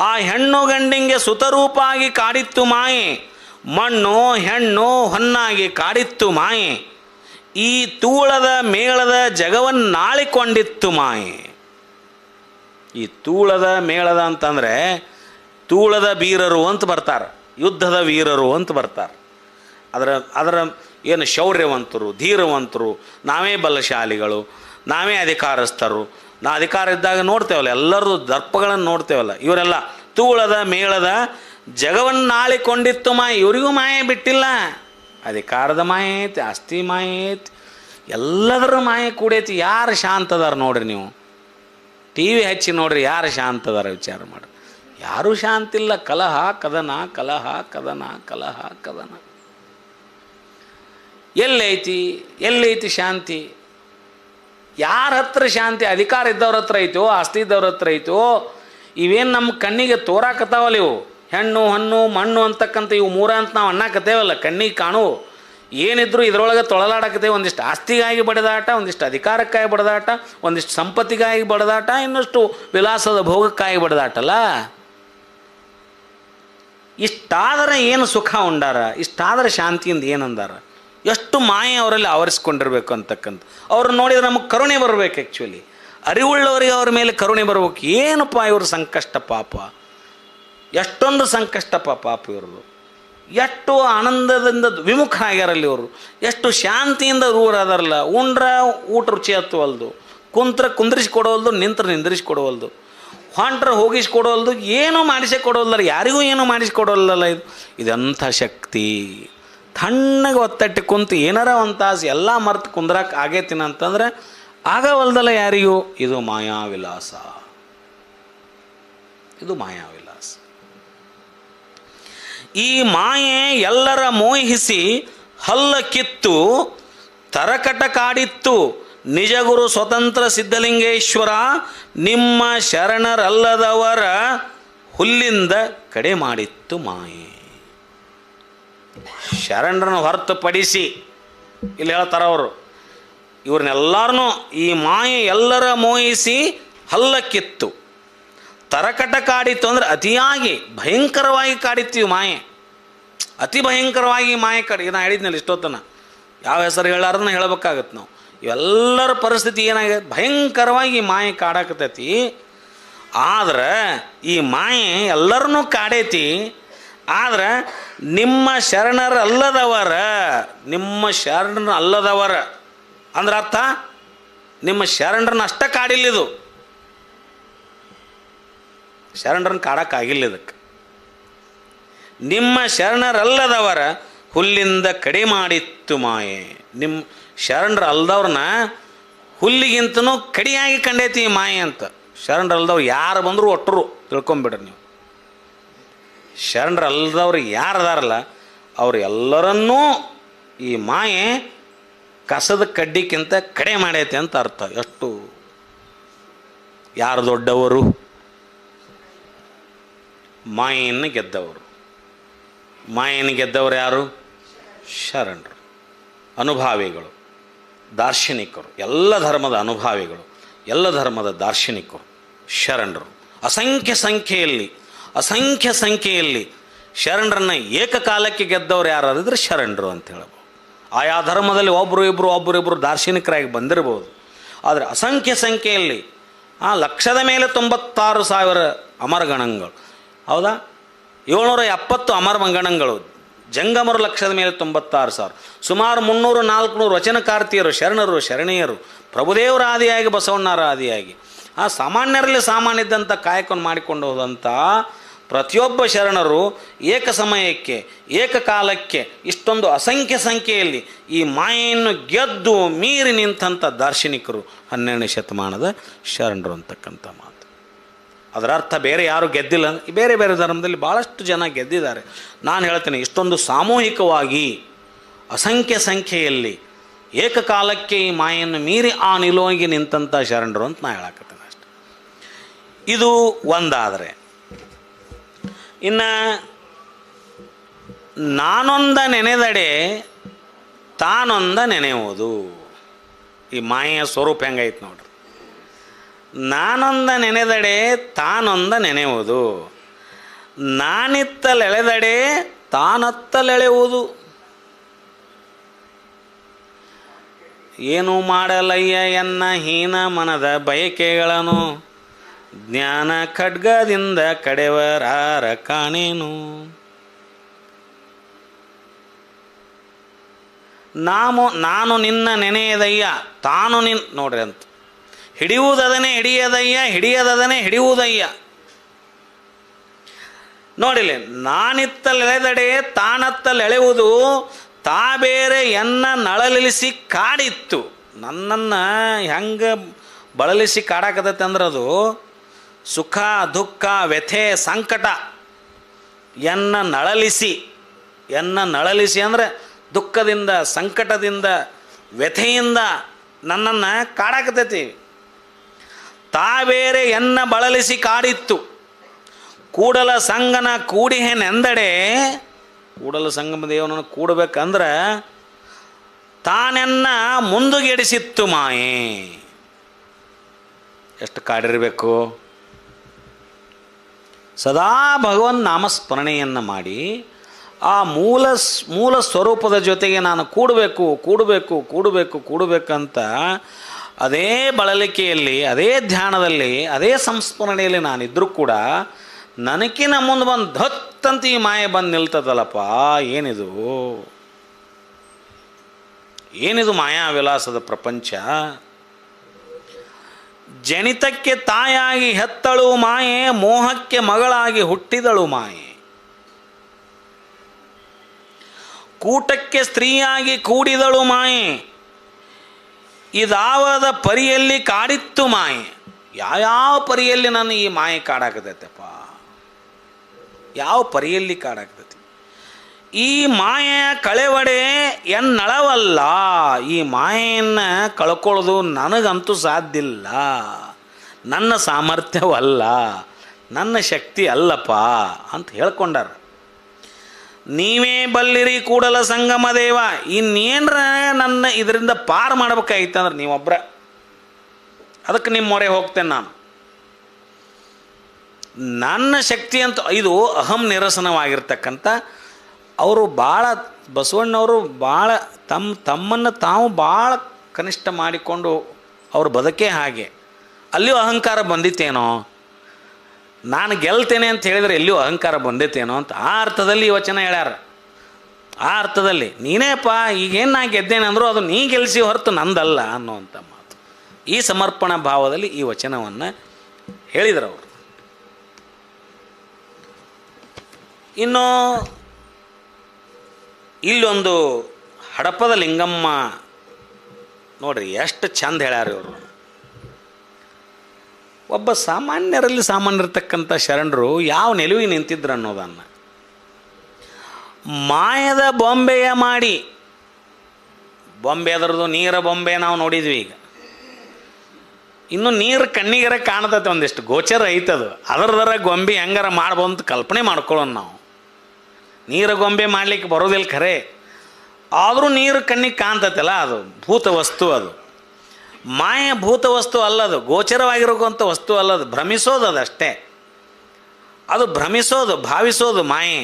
ಆ ಹೆಣ್ಣು ಗಂಡಿಗೆ ಸುತರೂಪ ಆಗಿ ಕಾಡಿತ್ತು ಮಾಯೆ, ಮಣ್ಣು ಹೆಣ್ಣು ಹೊನ್ನಾಗಿ ಕಾಡಿತ್ತು ಮಾಯೆ. ಈ ತೂಳದ ಮೇಳದ ಜಗವನ್ನಾಳಿಕೊಂಡಿತ್ತು ಮಾಯೆ. ಈ ತೂಳದ ಮೇಳದ ಅಂತಂದರೆ ತೂಳದ ವೀರರು ಅಂತ ಬರ್ತಾರೆ, ಯುದ್ಧದ ವೀರರು ಅಂತ ಬರ್ತಾರೆ. ಅದರ ಏನು ಶೌರ್ಯವಂತರು, ಧೀರವಂತರು, ನಾವೇ ಬಲಶಾಲಿಗಳು, ನಾವೇ ಅಧಿಕಾರಸ್ಥರು. ಅಧಿಕಾರ ಇದ್ದಾಗ ನೋಡ್ತೇವಲ್ಲ, ಎಲ್ಲರದು ದರ್ಪಗಳನ್ನು ನೋಡ್ತೇವಲ್ಲ. ಇವರೆಲ್ಲ ತೂಳದ ಮೇಳದ ಜಗವನ್ನು ಆಳಿಕೊಂಡಿತ್ತು ಮಾಯೆ. ಇವರಿಗೂ ಮಾಯೆ ಬಿಟ್ಟಿಲ್ಲ. ಅಧಿಕಾರದ ಮಾಯೆ ಐತಿ, ಆಸ್ತಿ ಮಾಯೆ ಐತಿ, ಎಲ್ಲದರ ಮಾಯೆ ಕೂಡೈತಿ. ಯಾರು ಶಾಂತ ಅದಾರ ನೋಡ್ರಿ, ನೀವು ಟಿ ವಿ ಹಚ್ಚಿ ನೋಡ್ರಿ, ಯಾರು ಶಾಂತ ಅದಾರ ವಿಚಾರ ಮಾಡ್ರಿ. ಯಾರೂ ಶಾಂತಿಲ್ಲ. ಕಲಹ ಕದನ, ಕಲಹ ಕದನ, ಕಲಹ ಕದನ. ಎಲ್ಲೈತಿ ಶಾಂತಿ? ಯಾರ ಹತ್ರ ಶಾಂತಿ? ಅಧಿಕಾರ ಇದ್ದವ್ರ ಹತ್ರ ಐತೋ, ಆಸ್ತಿ ಇದ್ದವ್ರ ಹತ್ರ ಐತೋ? ಇವೇನು ನಮ್ಮ ಕಣ್ಣಿಗೆ ತೋರಾಕತ್ತಾವಲ್ಲ ಇವು, ಹೆಣ್ಣು ಹಣ್ಣು ಮಣ್ಣು ಅಂತಕ್ಕಂಥ ಇವು ಮೂರ ಅಂತ ನಾವು ಅನ್ನಕತ್ತೇವಲ್ಲ, ಕಣ್ಣಿಗೆ ಕಾಣು. ಏನಿದ್ರು ಇದರೊಳಗೆ ತೊಳಲಾಡಕತ್ತೇವೆ. ಒಂದಿಷ್ಟು ಆಸ್ತಿಗಾಗಿ ಬಡದಾಟ, ಒಂದಿಷ್ಟು ಅಧಿಕಾರಕ್ಕಾಗಿ ಬಡದಾಟ, ಒಂದಿಷ್ಟು ಸಂಪತ್ತಿಗಾಗಿ ಬಡದಾಟ, ಇನ್ನಷ್ಟು ವಿಲಾಸದ ಭೋಗಕ್ಕಾಗಿ ಬಡದಾಟಲ್ಲ. ಇಷ್ಟಾದರೆ ಏನು ಸುಖ ಉಂಡಾರ? ಇಷ್ಟಾದರೆ ಶಾಂತಿಯಿಂದ ಏನಂದಾರ? ಎಷ್ಟು ಮಾಯೆ ಅವರಲ್ಲಿ ಆವರಿಸ್ಕೊಂಡಿರ್ಬೇಕು ಅಂತಕ್ಕಂಥ. ಅವ್ರು ನೋಡಿದ್ರೆ ನಮಗೆ ಕರುಣೆ ಬರಬೇಕು. ಆ್ಯಕ್ಚುಲಿ ಅರಿವುಳ್ಳವರಿಗೆ ಅವ್ರ ಮೇಲೆ ಕರುಣೆ ಬರ್ಬೇಕು. ಏನಪ್ಪ ಇವ್ರ ಸಂಕಷ್ಟ ಪಾಪ, ಎಷ್ಟೊಂದು ಸಂಕಷ್ಟ ಪಾಪ ಇವ್ರದ್ದು. ಎಷ್ಟು ಆನಂದದಿಂದ ವಿಮುಖರಾಗ್ಯಾರಲ್ಲಿ ಇವರು, ಎಷ್ಟು ಶಾಂತಿಯಿಂದ ಊರಾದಾರಲ್ಲ. ಉಂಡ್ರ ಊಟ ರುಚಿ ಹತ್ತುವಲ್ದು, ಕುಂತ್ರ ಕುಂದ್ರಿಸಿಕೊಡವಲ್ದು, ನಿಂತ್ರ ನಿಂದ್ರಿಸಿಕೊಡವಲ್ದು, ಹೊಂಟ್ರ ಹೋಗಿಸ್ಕೊಡವಲ್ದು, ಏನೂ ಮಾಡಿಸಿಕೊಡೋಲ್ಲ, ಯಾರಿಗೂ ಏನೂ ಮಾಡಿಸಿಕೊಡೋಲ್ಲಲ್ಲ. ಇದೆಂಥ ಶಕ್ತಿ! ತಣ್ಣಗೆ ಒತ್ತಟ್ಟಿ ಕುಂತು ಏನಾರ ಒಂದು ತಾಸು ಎಲ್ಲ ಮರ್ತು ಕುಂದ್ರಕ್ಕೆ ಆಗೇತೀನಿ ಅಂತಂದ್ರೆ ಆಗವಲ್ದಲ್ಲ ಯಾರಿಗೂ. ಇದು ಮಾಯಾವಿಲಾಸ, ಇದು ಮಾಯಾವಿಲಾಸ. ಈ ಮಾಯೆ ಎಲ್ಲರ ಮೋಹಿಸಿ ಹಲ್ಲ ಕಿತ್ತು ತರಕಟ ಕಾಡಿತ್ತು. ನಿಜಗುರು ಸ್ವತಂತ್ರ ಸಿದ್ಧಲಿಂಗೇಶ್ವರ ನಿಮ್ಮ ಶರಣರಲ್ಲದವರ ಹುಲ್ಲಿಂದ ಕಡೆ ಮಾಡಿತ್ತು ಮಾಯೆ. ಶರಣರನ್ನು ಹೊರತುಪಡಿಸಿ ಇಲ್ಲಿ ಹೇಳ್ತಾರ ಅವರು, ಇವ್ರನ್ನೆಲ್ಲರನ್ನೂ ಈ ಮಾಯೆ ಎಲ್ಲರ ಮೋಹಿಸಿ ಹಲ್ಲ ಕಿತ್ತು. ತರಕಟ ಕಾಡಿತ್ತು ಅಂದರೆ ಅತಿಯಾಗಿ ಭಯಂಕರವಾಗಿ ಕಾಡಿತ್ತು ಮಾಯೆ. ಅತಿ ಭಯಂಕರವಾಗಿ ಮಾಯೆ ನಾನು ಹೇಳಿದ್ನಲ್ಲ ಇಷ್ಟೊತ್ತನ, ಯಾವ ಹೆಸರು ಹೇಳಾರನ್ನ ಹೇಳ್ಬೇಕಾಗತ್ತೆ ನಾವು. ಇವೆಲ್ಲರ ಪರಿಸ್ಥಿತಿ ಏನಾಗಿದೆ? ಭಯಂಕರವಾಗಿ ಮಾಯೆ ಕಾಡಾಕತೈತಿ. ಆದ್ರೆ ಈ ಮಾಯೆ ಎಲ್ಲರನ್ನೂ ಕಾಡೈತಿ. ಆದ್ರೆ ನಿಮ್ಮ ಶರಣರಲ್ಲದವರ, ನಿಮ್ಮ ಶರಣರಲ್ಲದವರ ಅಂದ್ರೆ ಅರ್ಥ ನಿಮ್ಮ ಶರಣರನ್ನ ಅಷ್ಟ ಕಾಡಿಲ್ಲಿದು, ಶರಣರನ್ನ ಕಾಡಕ್ಕಾಗಿಲ್ಲ ಇದಕ್ಕೆ. ನಿಮ್ಮ ಶರಣರಲ್ಲದವರ ಹುಲ್ಲಿಂದ ಕಡೆ ಮಾಡಿತ್ತು ಮಾಯೆ. ನಿಮ್ಮ ಶರಣರ ಅಲ್ದವ್ರನ್ನ ಹುಲ್ಲಿಗಿಂತನೂ ಕಡಿಯಾಗಿ ಕಂಡೈತಿ ಈ ಮಾಯೆ ಅಂತ. ಶರಣರಲ್ದವ್ರು ಯಾರು ಬಂದರೂ ಒಟ್ಟರು ತಿಳ್ಕೊಂಬಿಡ್ರಿ ನೀವು. ಶರಣರಲ್ದವ್ರು ಯಾರು ಅದಾರಲ್ಲ ಅವ್ರು ಎಲ್ಲರನ್ನೂ ಈ ಮಾಯೆ ಕಸದ ಕಡ್ಡಿಕ್ಕಿಂತ ಕಡೆ ಮಾಡೈತಿ ಅಂತ ಅರ್ಥ. ಎಷ್ಟು ಯಾರು ದೊಡ್ಡವರು? ಮಾಯೆಯನ್ನು ಗೆದ್ದವರು. ಮಾಯೆಯನ್ನು ಗೆದ್ದವರು ಯಾರು? ಶರಣರು, ಅನುಭಾವಿಗಳು, ದಾರ್ಶನಿಕರು, ಎಲ್ಲ ಧರ್ಮದ ಅನುಭಾವಿಗಳು, ಎಲ್ಲ ಧರ್ಮದ ದಾರ್ಶನಿಕರು ಶರಣರು. ಅಸಂಖ್ಯ ಸಂಖ್ಯೆಯಲ್ಲಿ ಶರಣರನ್ನು ಏಕಕಾಲಕ್ಕೆ ಗೆದ್ದವರು ಯಾರಾದಿದ್ರೆ ಶರಣರು ಅಂತ ಹೇಳ್ಬೋದು. ಆಯಾ ಧರ್ಮದಲ್ಲಿ ಒಬ್ಬರು ದಾರ್ಶನಿಕರಾಗಿ ಬಂದಿರಬಹುದು. ಆದರೆ ಅಸಂಖ್ಯ ಸಂಖ್ಯೆಯಲ್ಲಿ ಲಕ್ಷದ ಮೇಲೆ 96,000 ಅಮರಗಣಗಳು, ಹೌದಾ, 770 ಅಮರಗಣಗಳು, ಜಂಗಮರು ಲಕ್ಷದ ಮೇಲೆ 96,000, ಸುಮಾರು 300-400 ವಚನಕಾರ್ತಿಯರು, ಶರಣರು, ಶರಣೀಯರು, ಪ್ರಭುದೇವರ ಆದಿಯಾಗಿ ಬಸವಣ್ಣರ ಆದಿಯಾಗಿ ಸಾಮಾನ್ಯರಲ್ಲಿ ಸಾಮಾನ್ಯದಂಥ ಕಾಯಕವನ್ನು ಮಾಡಿಕೊಂಡು ಹೋದಂಥ ಪ್ರತಿಯೊಬ್ಬ ಶರಣರು ಏಕ ಸಮಯಕ್ಕೆ ಏಕಕಾಲಕ್ಕೆ ಇಷ್ಟೊಂದು ಅಸಂಖ್ಯ ಸಂಖ್ಯೆಯಲ್ಲಿ ಈ ಮಾಯೆಯನ್ನು ಗೆದ್ದು ಮೀರಿ ನಿಂತಂಥ ದಾರ್ಶನಿಕರು 12ನೇ ಶತಮಾನದ ಶರಣರು ಅಂತಕ್ಕಂಥ ಮಾತು. ಅದರ ಅರ್ಥ ಬೇರೆ ಯಾರು ಗೆದ್ದಿಲ್ಲ. ಬೇರೆ ಬೇರೆ ಧರ್ಮದಲ್ಲಿ ಭಾಳಷ್ಟು ಜನ ಗೆದ್ದಿದ್ದಾರೆ. ನಾನು ಹೇಳ್ತೇನೆ, ಇಷ್ಟೊಂದು ಸಾಮೂಹಿಕವಾಗಿ ಅಸಂಖ್ಯ ಸಂಖ್ಯೆಯಲ್ಲಿ ಏಕಕಾಲಕ್ಕೆ ಈ ಮಾಯೆಯನ್ನು ಮೀರಿ ನಿಲುವಾಗಿ ನಿಂತಂಥ ಶರಣರು ಅಂತ ನಾನು ಹೇಳಕತ್ತೇನೆ ಅಷ್ಟೆ. ಇದು ಒಂದಾದರೆ, ಇನ್ನು ನಾನೊಂದ ನೆನೆದಡೆ ತಾನೊಂದ ನೆನೆಯುವುದು. ಈ ಮಾಯೆಯ ಸ್ವರೂಪ ಹೆಂಗೈತೆ ನೋಡ್ರಿ. ನಾನೊಂದ ನೆನೆದಡೆ ತಾನೊಂದ ನೆನೆಯುವುದು, ನಾನಿತ್ತಲೆಳೆದಡೆ ತಾನತ್ತಲೆಳೆಯುವುದು. ಏನು ಮಾಡಲಯ್ಯ ಎನ್ನ ಹೀನ ಮನದ ಬಯಕೆಗಳನ್ನು, ಜ್ಞಾನ ಖಡ್ಗದಿಂದ ಕಡೆವರಾರ ಕಾಣೇನು. ನಾನು ನಿನ್ನ ನೆನೆಯದಯ್ಯ, ತಾನು ನೋಡ್ರಿ ಅಂತ, ಹಿಡಿಯುವುದದನೆ ಹಿಡಿಯದಯ್ಯ, ಹಿಡಿಯದದನೆ ಹಿಡಿಯುವುದಯ್ಯ. ನೋಡಿಲಿ, ನಾನಿತ್ತಲೆಳೆದಡೆ ತಾನತ್ತಲೆಳೆಯುವುದು, ತಾ ಬೇರೆ ಎನ್ನ ನಳಲಿಸಿ ಕಾಡಿತ್ತು. ನನ್ನನ್ನು ಹೆಂಗೆ ಬಳಲಿಸಿ ಕಾಡಾಕತೈತೆ ಅಂದ್ರೆ ಅದು ಸುಖ ದುಃಖ ವ್ಯಥೆ ಸಂಕಟ ಎನ್ನ ನಳಲಿಸಿ ಅಂದರೆ ದುಃಖದಿಂದ ಸಂಕಟದಿಂದ ವ್ಯಥೆಯಿಂದ ನನ್ನನ್ನು ಕಾಡಾಕತೈತಿ. ತಾ ಬೇರೆ ಎನ್ನ ಬಳಲಿಸಿ ಕಾಡಿತ್ತು, ಕೂಡಲ ಸಂಗನ ಕೂಡಿಹೆನೆಂದಡೆ. ಕೂಡಲ ಸಂಗಮ ದೇವನನ್ನು ಕೂಡಬೇಕಂದ್ರೆ ತಾನೆನ್ನ ಮುಂದುಗೆಡಿಸಿತ್ತು ಮಾಯೆ. ಎಷ್ಟು ಕಾಡಿರಬೇಕು. ಸದಾ ಭಗವನ್ ನಾಮಸ್ಮರಣೆಯನ್ನು ಮಾಡಿ ಆ ಮೂಲ ಸ್ವರೂಪದ ಜೊತೆಗೆ ನಾನು ಕೂಡಬೇಕಂತ ಅದೇ ಬಳಲಿಕೆಯಲ್ಲಿ, ಅದೇ ಧ್ಯಾನದಲ್ಲಿ, ಅದೇ ಸಂಸ್ಮರಣೆಯಲ್ಲಿ ನಾನಿದ್ರೂ ಕೂಡ ನನಗಿನ ಮುಂದೆ ಬಂದು ಧತ್ತಂತ ಈ ಮಾಯೆ ಬಂದು ನಿಲ್ತದಲ್ಲಪ್ಪ. ಏನಿದು ಮಾಯಾ ವಿಲಾಸದ ಪ್ರಪಂಚ. ಜನಿತಕ್ಕೆ ತಾಯಾಗಿ ಹೆತ್ತಳು ಮಾಯೆ, ಮೋಹಕ್ಕೆ ಮಗಳಾಗಿ ಹುಟ್ಟಿದಳು ಮಾಯೆ. ಕೂಟಕ್ಕೆ ಸ್ತ್ರೀಯಾಗಿ ಕೂಡಿದಳು ಮಾಯೆ, ಇದಾವದ ಪರಿಯಲ್ಲಿ ಕಾಡಿತ್ತು ಮಾಯೆ. ಯಾವ ಪರಿಯಲ್ಲಿ ನಾನು ಈ ಮಾಯೆ ಕಾಡಾಕತೈತಪ್ಪ, ಯಾವ ಪರಿಯಲ್ಲಿ ಕಾಡಾಕತೈತಿ. ಈ ಮಾಯೆಯ ಕಳೆವಡೆ ಎನ್ನಳವಲ್ಲ. ಈ ಮಾಯೆಯನ್ನು ಕಳ್ಕೊಳ್ಳೋದು ನನಗಂತೂ ಸಾಧ್ಯ ಇಲ್ಲ, ನನ್ನ ಸಾಮರ್ಥ್ಯವಲ್ಲ, ನನ್ನ ಶಕ್ತಿ ಅಲ್ಲಪ್ಪ ಅಂತ ಹೇಳ್ಕೊಂಡಾರ. ನೀವೇ ಬಲ್ಲಿರಿ ಕೂಡಲ ಸಂಗಮ ದೇವ. ಇನ್ನೇನ್ರ ನನ್ನ ಇದರಿಂದ ಪಾರು ಮಾಡ್ಬೇಕಾಗಿತ್ತಂದ್ರೆ ನೀವೊಬ್ಬರ, ಅದಕ್ಕೆ ನಿಮ್ಮ ಮೊರೆ ಹೋಗ್ತೇನೆ ನಾನು. ನನ್ನ ಶಕ್ತಿ ಅಂತ ಇದು ಅಹಂ ನಿರಸನವಾಗಿರ್ತಕ್ಕಂಥ ಅವರು ಭಾಳ, ಬಸವಣ್ಣವರು ಭಾಳ ತಮ್ಮನ್ನು ತಾವು ಭಾಳ ಕನಿಷ್ಠ ಮಾಡಿಕೊಂಡು ಅವ್ರ ಬದುಕೇ ಹಾಗೆ. ಅಲ್ಲಿಯೂ ಅಹಂಕಾರ ಬಂದಿತ್ತೇನೋ, ನಾನು ಗೆಲ್ತೇನೆ ಅಂತ ಹೇಳಿದರೆ ಎಲ್ಲಿಯೂ ಅಹಂಕಾರ ಬಂದಿತ್ತೇನೋ ಅಂತ ಆ ಅರ್ಥದಲ್ಲಿ ಈ ವಚನ ಹೇಳ್ಯಾರ. ಆ ಅರ್ಥದಲ್ಲಿ ನೀನೇಪ್ಪ ಈಗೇನು ನಾ ಗೆದ್ದೇನೆ ಅಂದರೂ ಅದು ನೀ ಗೆಲ್ಲಿಸಿ ಹೊರತು ನಂದಲ್ಲ ಅನ್ನುವಂಥ ಮಾತು. ಈ ಸಮರ್ಪಣಾ ಭಾವದಲ್ಲಿ ಈ ವಚನವನ್ನು ಹೇಳಿದರು ಅವರು. ಇನ್ನು ಇಲ್ಲೊಂದು ಹಡಪದ ಲಿಂಗಮ್ಮ ನೋಡ್ರಿ ಎಷ್ಟು ಚಂದ ಹೇಳ್ಯಾರ ಇವರು. ಒಬ್ಬ ಸಾಮಾನ್ಯರಿರ್ತಕ್ಕಂಥ ಶರಣರು ಯಾವ ನಿಲುವಿಗೆ ನಿಂತಿದ್ರು ಅನ್ನೋದನ್ನು ಮಾಯದ ಬೊಂಬೆಯ ಮಾಡಿ, ಬೊಂಬೆ ಅದರದ್ದು ನೀರ ಬೊಂಬೆ ನಾವು ನೋಡಿದ್ವಿ. ಈಗ ಇನ್ನು ನೀರು ಕಣ್ಣಿಗರ ಕಾಣ್ತೈತೆ, ಒಂದಿಷ್ಟು ಗೋಚರ ಐತದು. ಅದರದರ ಗೊಂಬೆ ಹೆಂಗಾರ ಮಾಡ್ಬೋದು ಅಂತ ಕಲ್ಪನೆ ಮಾಡ್ಕೊಳ್ಳೋಣ ನಾವು. ನೀರು ಗೊಂಬೆ ಮಾಡಲಿಕ್ಕೆ ಬರೋದಿಲ್ಲ ಖರೆ, ಆದರೂ ನೀರು ಕಣ್ಣಿಗೆ ಕಾಣ್ತೈತಲ್ಲ, ಅದು ಭೂತ ವಸ್ತು. ಅದು ಮಾಯ ಭೂತ ವಸ್ತು ಅಲ್ಲದು, ಗೋಚರವಾಗಿರೋಂಥ ವಸ್ತು ಅಲ್ಲದು, ಭ್ರಮಿಸೋದು ಅದಷ್ಟೇ. ಅದು ಭ್ರಮಿಸೋದು, ಭಾವಿಸೋದು ಮಾಯೆ.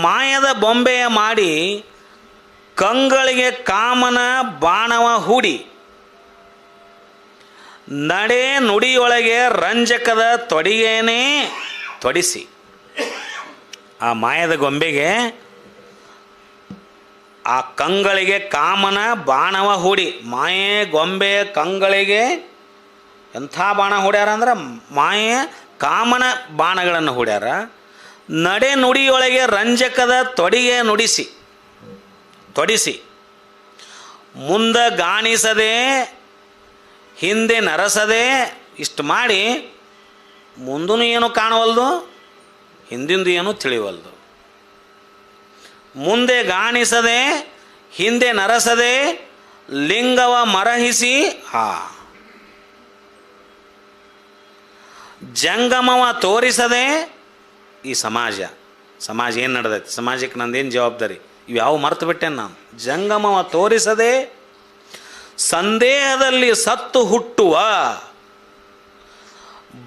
ಮಾಯದ ಬೊಂಬೆಯ ಮಾಡಿ ಕಂಗಳಿಗೆ ಕಾಮನ ಬಾಣವ ಹೂಡಿ, ನಡೆ ನುಡಿಯೊಳಗೆ ರಂಜಕದ ತೊಡಿಗೇನೇ ತೊಡಿಸಿ. ಆ ಮಾಯದ ಗೊಂಬೆಗೆ, ಆ ಕಂಗಳಿಗೆ ಕಾಮನ ಬಾಣವ ಹೂಡಿ, ಮಾಯೆ ಗೊಂಬೆ ಕಂಗಳಿಗೆ ಎಂಥ ಬಾಣ ಹೂಡ್ಯಾರ ಅಂದ್ರೆ ಮಾಯೆ ಕಾಮನ ಬಾಣಗಳನ್ನು ಹೂಡ್ಯಾರ. ನಡೆ ನುಡಿಯೊಳಗೆ ರಂಜಕದ ತೊಡಿಗೆ ತೊಡಿಸಿ ಮುಂದೆ ಗಾಣಿಸದೆ ಹಿಂದೆ ನರಸದೆ, ಇಷ್ಟು ಮಾಡಿ ಮುಂದೂ ಏನು ಕಾಣವಲ್ದು, ಹಿಂದಿಂದು ಏನು ತಿಳಿವಲ್ದು. ಮುಂದೆ ಗಾಣಿಸದೆ ಹಿಂದೆ ನರಸದೆ ಲಿಂಗವ ಮರಹಿಸಿ ಜಂಗಮವ ತೋರಿಸದೆ. ಈ ಸಮಾಜ ಏನು ನಡೆದೈತಿ, ಸಮಾಜಕ್ಕೆ ನಂದೇನು ಜವಾಬ್ದಾರಿ, ಇವು ಯಾವ ಮರ್ತು ಬಿಟ್ಟೇನೆ ನಾನು. ಜಂಗಮವ ತೋರಿಸದೆ ಸಂದೇಹದಲ್ಲಿ ಸತ್ತು ಹುಟ್ಟುವ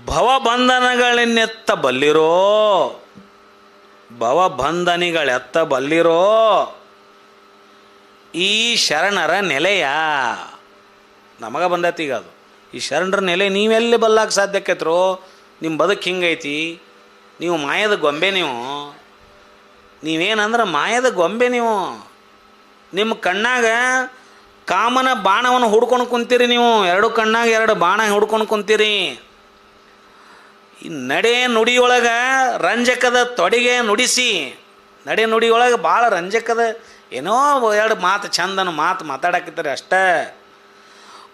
ಭವಬಂಧನಗಳನ್ನೆತ್ತ ಬಲ್ಲಿರೋ, ಭವಬಂಧನಿಗಳೆತ್ತ ಬಲ್ಲಿರೋ ಈ ಶರಣರ ನೆಲೆಯ. ನಮಗೆ ಬಂದೈತಿ ಈಗ ಅದು. ಈ ಶರಣರ ನೆಲೆ ನೀವೆಲ್ಲಿ ಬಲ್ಲಾಕ ಸಾಧ್ಯಕ್ಕೈತ್ರೋ? ನಿಮ್ಮ ಬದುಕು ಹಿಂಗೈತಿ, ನೀವು ಮಾಯದ ಗೊಂಬೆ. ನೀವೇನಂದ್ರೆ ಮಾಯದ ಗೊಂಬೆ. ನೀವು ನಿಮ್ಮ ಕಣ್ಣಾಗ ಕಾಮನ ಬಾಣವನ್ನು ಹುಡ್ಕೊಂಡು ಕುಂತೀರಿ. ನೀವು ಎರಡು ಕಣ್ಣಾಗ ಎರಡು ಬಾಣ ಹುಡ್ಕೊಂಡು ಕುಂತೀರಿ. ಈ ನಡೆ ನುಡಿಯೊಳಗೆ ರಂಜಕದ ತೊಡೆಗೆ ನುಡಿಸಿ, ನಡೆ ನುಡಿಯೊಳಗೆ ಭಾಳ ರಂಜಕದ ಏನೋ ಎರಡು ಮಾತು ಚಂದನ ಮಾತು ಮಾತಾಡಕತ್ತಾರೆ ಅಷ್ಟೇ.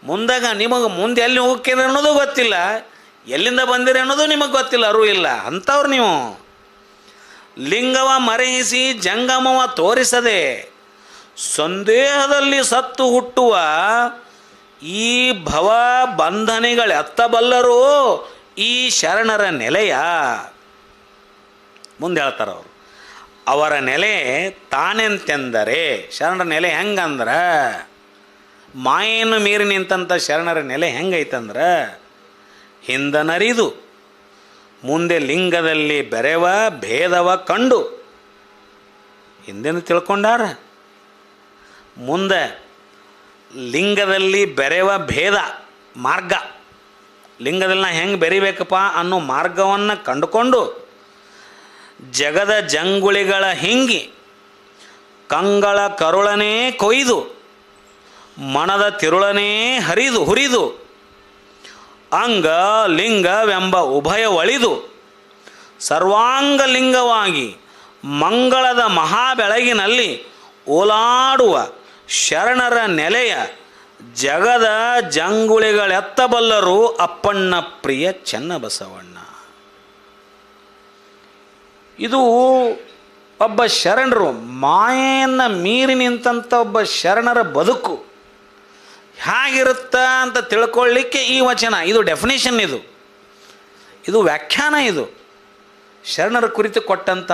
ಮುಂದಾಗ ನಿಮಗೆ ಮುಂದೆ ಎಲ್ಲಿ ಹೋಗ್ತೀರಿ ಅನ್ನೋದು ಗೊತ್ತಿಲ್ಲ, ಎಲ್ಲಿಂದ ಬಂದಿರಿ ಅನ್ನೋದು ನಿಮಗೆ ಗೊತ್ತಿಲ್ಲ, ಅರಿವು ಇಲ್ಲ ಅಂಥವ್ರು ನೀವು. ಲಿಂಗವ ಮರೆಯಿಸಿ ಜಂಗಮವ ತೋರಿಸದೆ ಸಂದೇಹದಲ್ಲಿ ಸತ್ತು ಹುಟ್ಟುವ ಈ ಭವ ಬಂಧನಿಗಳೆತ್ತಬಲ್ಲರು ಈ ಶರಣರ ನೆಲೆಯ. ಮುಂದೆ ಹೇಳ್ತಾರೆ ಅವರು, ಅವರ ನೆಲೆ ತಾನೆಂತೆಂದರೆ, ಶರಣರ ನೆಲೆ ಹೆಂಗಂದ್ರೆ, ಮಾಯೆಯನ್ನು ಮೀರಿ ನಿಂತಂಥ ಶರಣರ ನೆಲೆ ಹೆಂಗೈತಂದ್ರೆ, ಹಿಂದನರಿದು ಮುಂದೆ ಲಿಂಗದಲ್ಲಿ ಬೆರೆವ ಭೇದವ ಕಂಡು, ಹಿಂದೆಂದು ತಿಳ್ಕೊಂಡಾರ, ಮುಂದೆ ಲಿಂಗದಲ್ಲಿ ಬೆರೆವ ಭೇದ ಮಾರ್ಗ, ಲಿಂಗದಲ್ಲಿ ನಾ ಹೆಂಗೆ ಬೆರಿಬೇಕಪ್ಪ ಅನ್ನೋ ಮಾರ್ಗವನ್ನು ಕಂಡುಕೊಂಡು, ಜಗದ ಜಂಗುಳಿಗಳ ಹಿಂಗಿ ಕಂಗಳ ಕರುಳನೇ ಕೊಯ್ದು ಮನದ ತಿರುಳನೇ ಹುರಿದು ಅಂಗ ಲಿಂಗವೆಂಬ ಉಭಯ ಒಳಿದು ಸರ್ವಾಂಗ ಲಿಂಗವಾಗಿ ಮಂಗಳದ ಮಹಾಬೆಳಗಿನಲ್ಲಿ ಓಲಾಡುವ ಶರಣರ ನೆಲೆಯ ಜಗದ ಜಂಗುಳಿಗಳೆತ್ತಬಲ್ಲರು ಅಪ್ಪಣ್ಣ ಪ್ರಿಯ ಚೆನ್ನಬಸವಣ್ಣ. ಇದು ಒಬ್ಬ ಶರಣರು, ಮಾಯೆಯನ್ನು ಮೀರಿ ನಿಂತಂಥ ಒಬ್ಬ ಶರಣರ ಬದುಕು ಹೇಗಿರುತ್ತ ಅಂತ ತಿಳ್ಕೊಳ್ಳಿಕ್ಕೆ ಈ ವಚನ, ಇದು ಡೆಫಿನೇಷನ್, ಇದು ವ್ಯಾಖ್ಯಾನ, ಇದು ಶರಣರ ಕುರಿತು ಕೊಟ್ಟಂಥ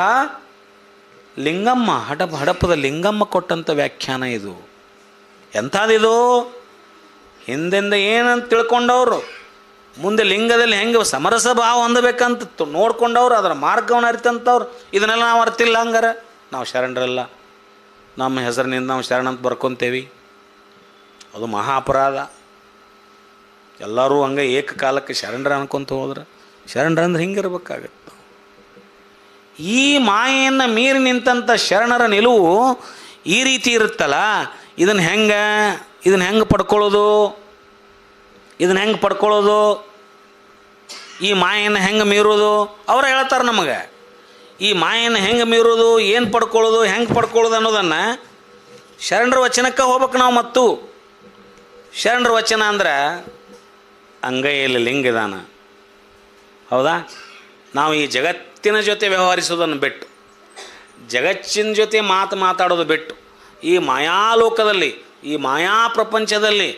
ಲಿಂಗಮ್ಮ, ಹಡಪದ ಲಿಂಗಮ್ಮ ಕೊಟ್ಟಂಥ ವ್ಯಾಖ್ಯಾನ. ಇದು ಎಂಥದಿದು? ಹಿಂದೆಂದ ಏನಂತ ತಿಳ್ಕೊಂಡವರು, ಮುಂದೆ ಲಿಂಗದಲ್ಲಿ ಹೆಂಗೆ ಸಮರಸ ಭಾವ ಹೊಂದಬೇಕಂತ ನೋಡ್ಕೊಂಡವ್ರು, ಅದರ ಮಾರ್ಗವನ್ನು ಅರಿತಂಥವ್ರು. ಇದನ್ನೆಲ್ಲ ನಾವು ಅರ್ತಿಲ್ಲ, ಹಂಗಾರೆ ನಾವು ಶರಣರಲ್ಲ, ನಮ್ಮ ಹೆಸರಿನಿಂದ ನಾವು ಶರಣ ಅಂತ ಬರ್ಕೊತೇವಿ, ಅದು ಮಹಾ ಅಪರಾಧ. ಎಲ್ಲರೂ ಹಂಗೆ ಏಕಕಾಲಕ್ಕೆ ಶರಣರ ಅನ್ಕೊತ ಹೋದ್ರೆ ಶರಣರಂದ್ರೆ ಹಿಂಗಿರ್ಬೇಕಾಗತ್ತೆ. ಈ ಮಾಯೆಯನ್ನು ಮೀರಿ ನಿಂತಂಥ ಶರಣರ ನಿಲುವು ಈ ರೀತಿ ಇರುತ್ತಲ್ಲ, ಇದನ್ನು ಹೆಂಗೆ ಪಡ್ಕೊಳ್ಳೋದು, ಇದನ್ನು ಹೆಂಗೆ ಪಡ್ಕೊಳ್ಳೋದು, ಈ ಮಾಯೆಯನ್ನು ಹೆಂಗೆ ಮೀರೋದು? ಅವರ ಹೇಳ್ತಾರೆ ನಮಗೆ, ಈ ಮಾಯೆಯನ್ನು ಹೆಂಗೆ ಮೀರೋದು, ಏನು ಪಡ್ಕೊಳ್ಳೋದು, ಹೆಂಗೆ ಪಡ್ಕೊಳ್ಳೋದು ಅನ್ನೋದನ್ನು ಶರಣರ ವಚನಕ್ಕೆ ಹೋಗ್ಬೇಕು ನಾವು. ಮತ್ತು ಶರಣರ ವಚನ ಅಂದ್ರೆ ಅಂಗೈಯಲ್ಲಿ ಲಿಂಗದಾನ, ಹೌದಾ? ನಾವು ಈ ಜಗತ್ತಿನ ಜೊತೆ ವ್ಯವಹರಿಸೋದನ್ನು ಬಿಟ್ಟು, ಜಗತ್ತಿನ ಜೊತೆ ಮಾತಾಡೋದು ಬಿಟ್ಟು, ಈ ಮಾಯಾಲೋಕದಲ್ಲಿ, ಈ ಮಾಯಾ ಪ್ರಪಂಚದಲ್ಲಿ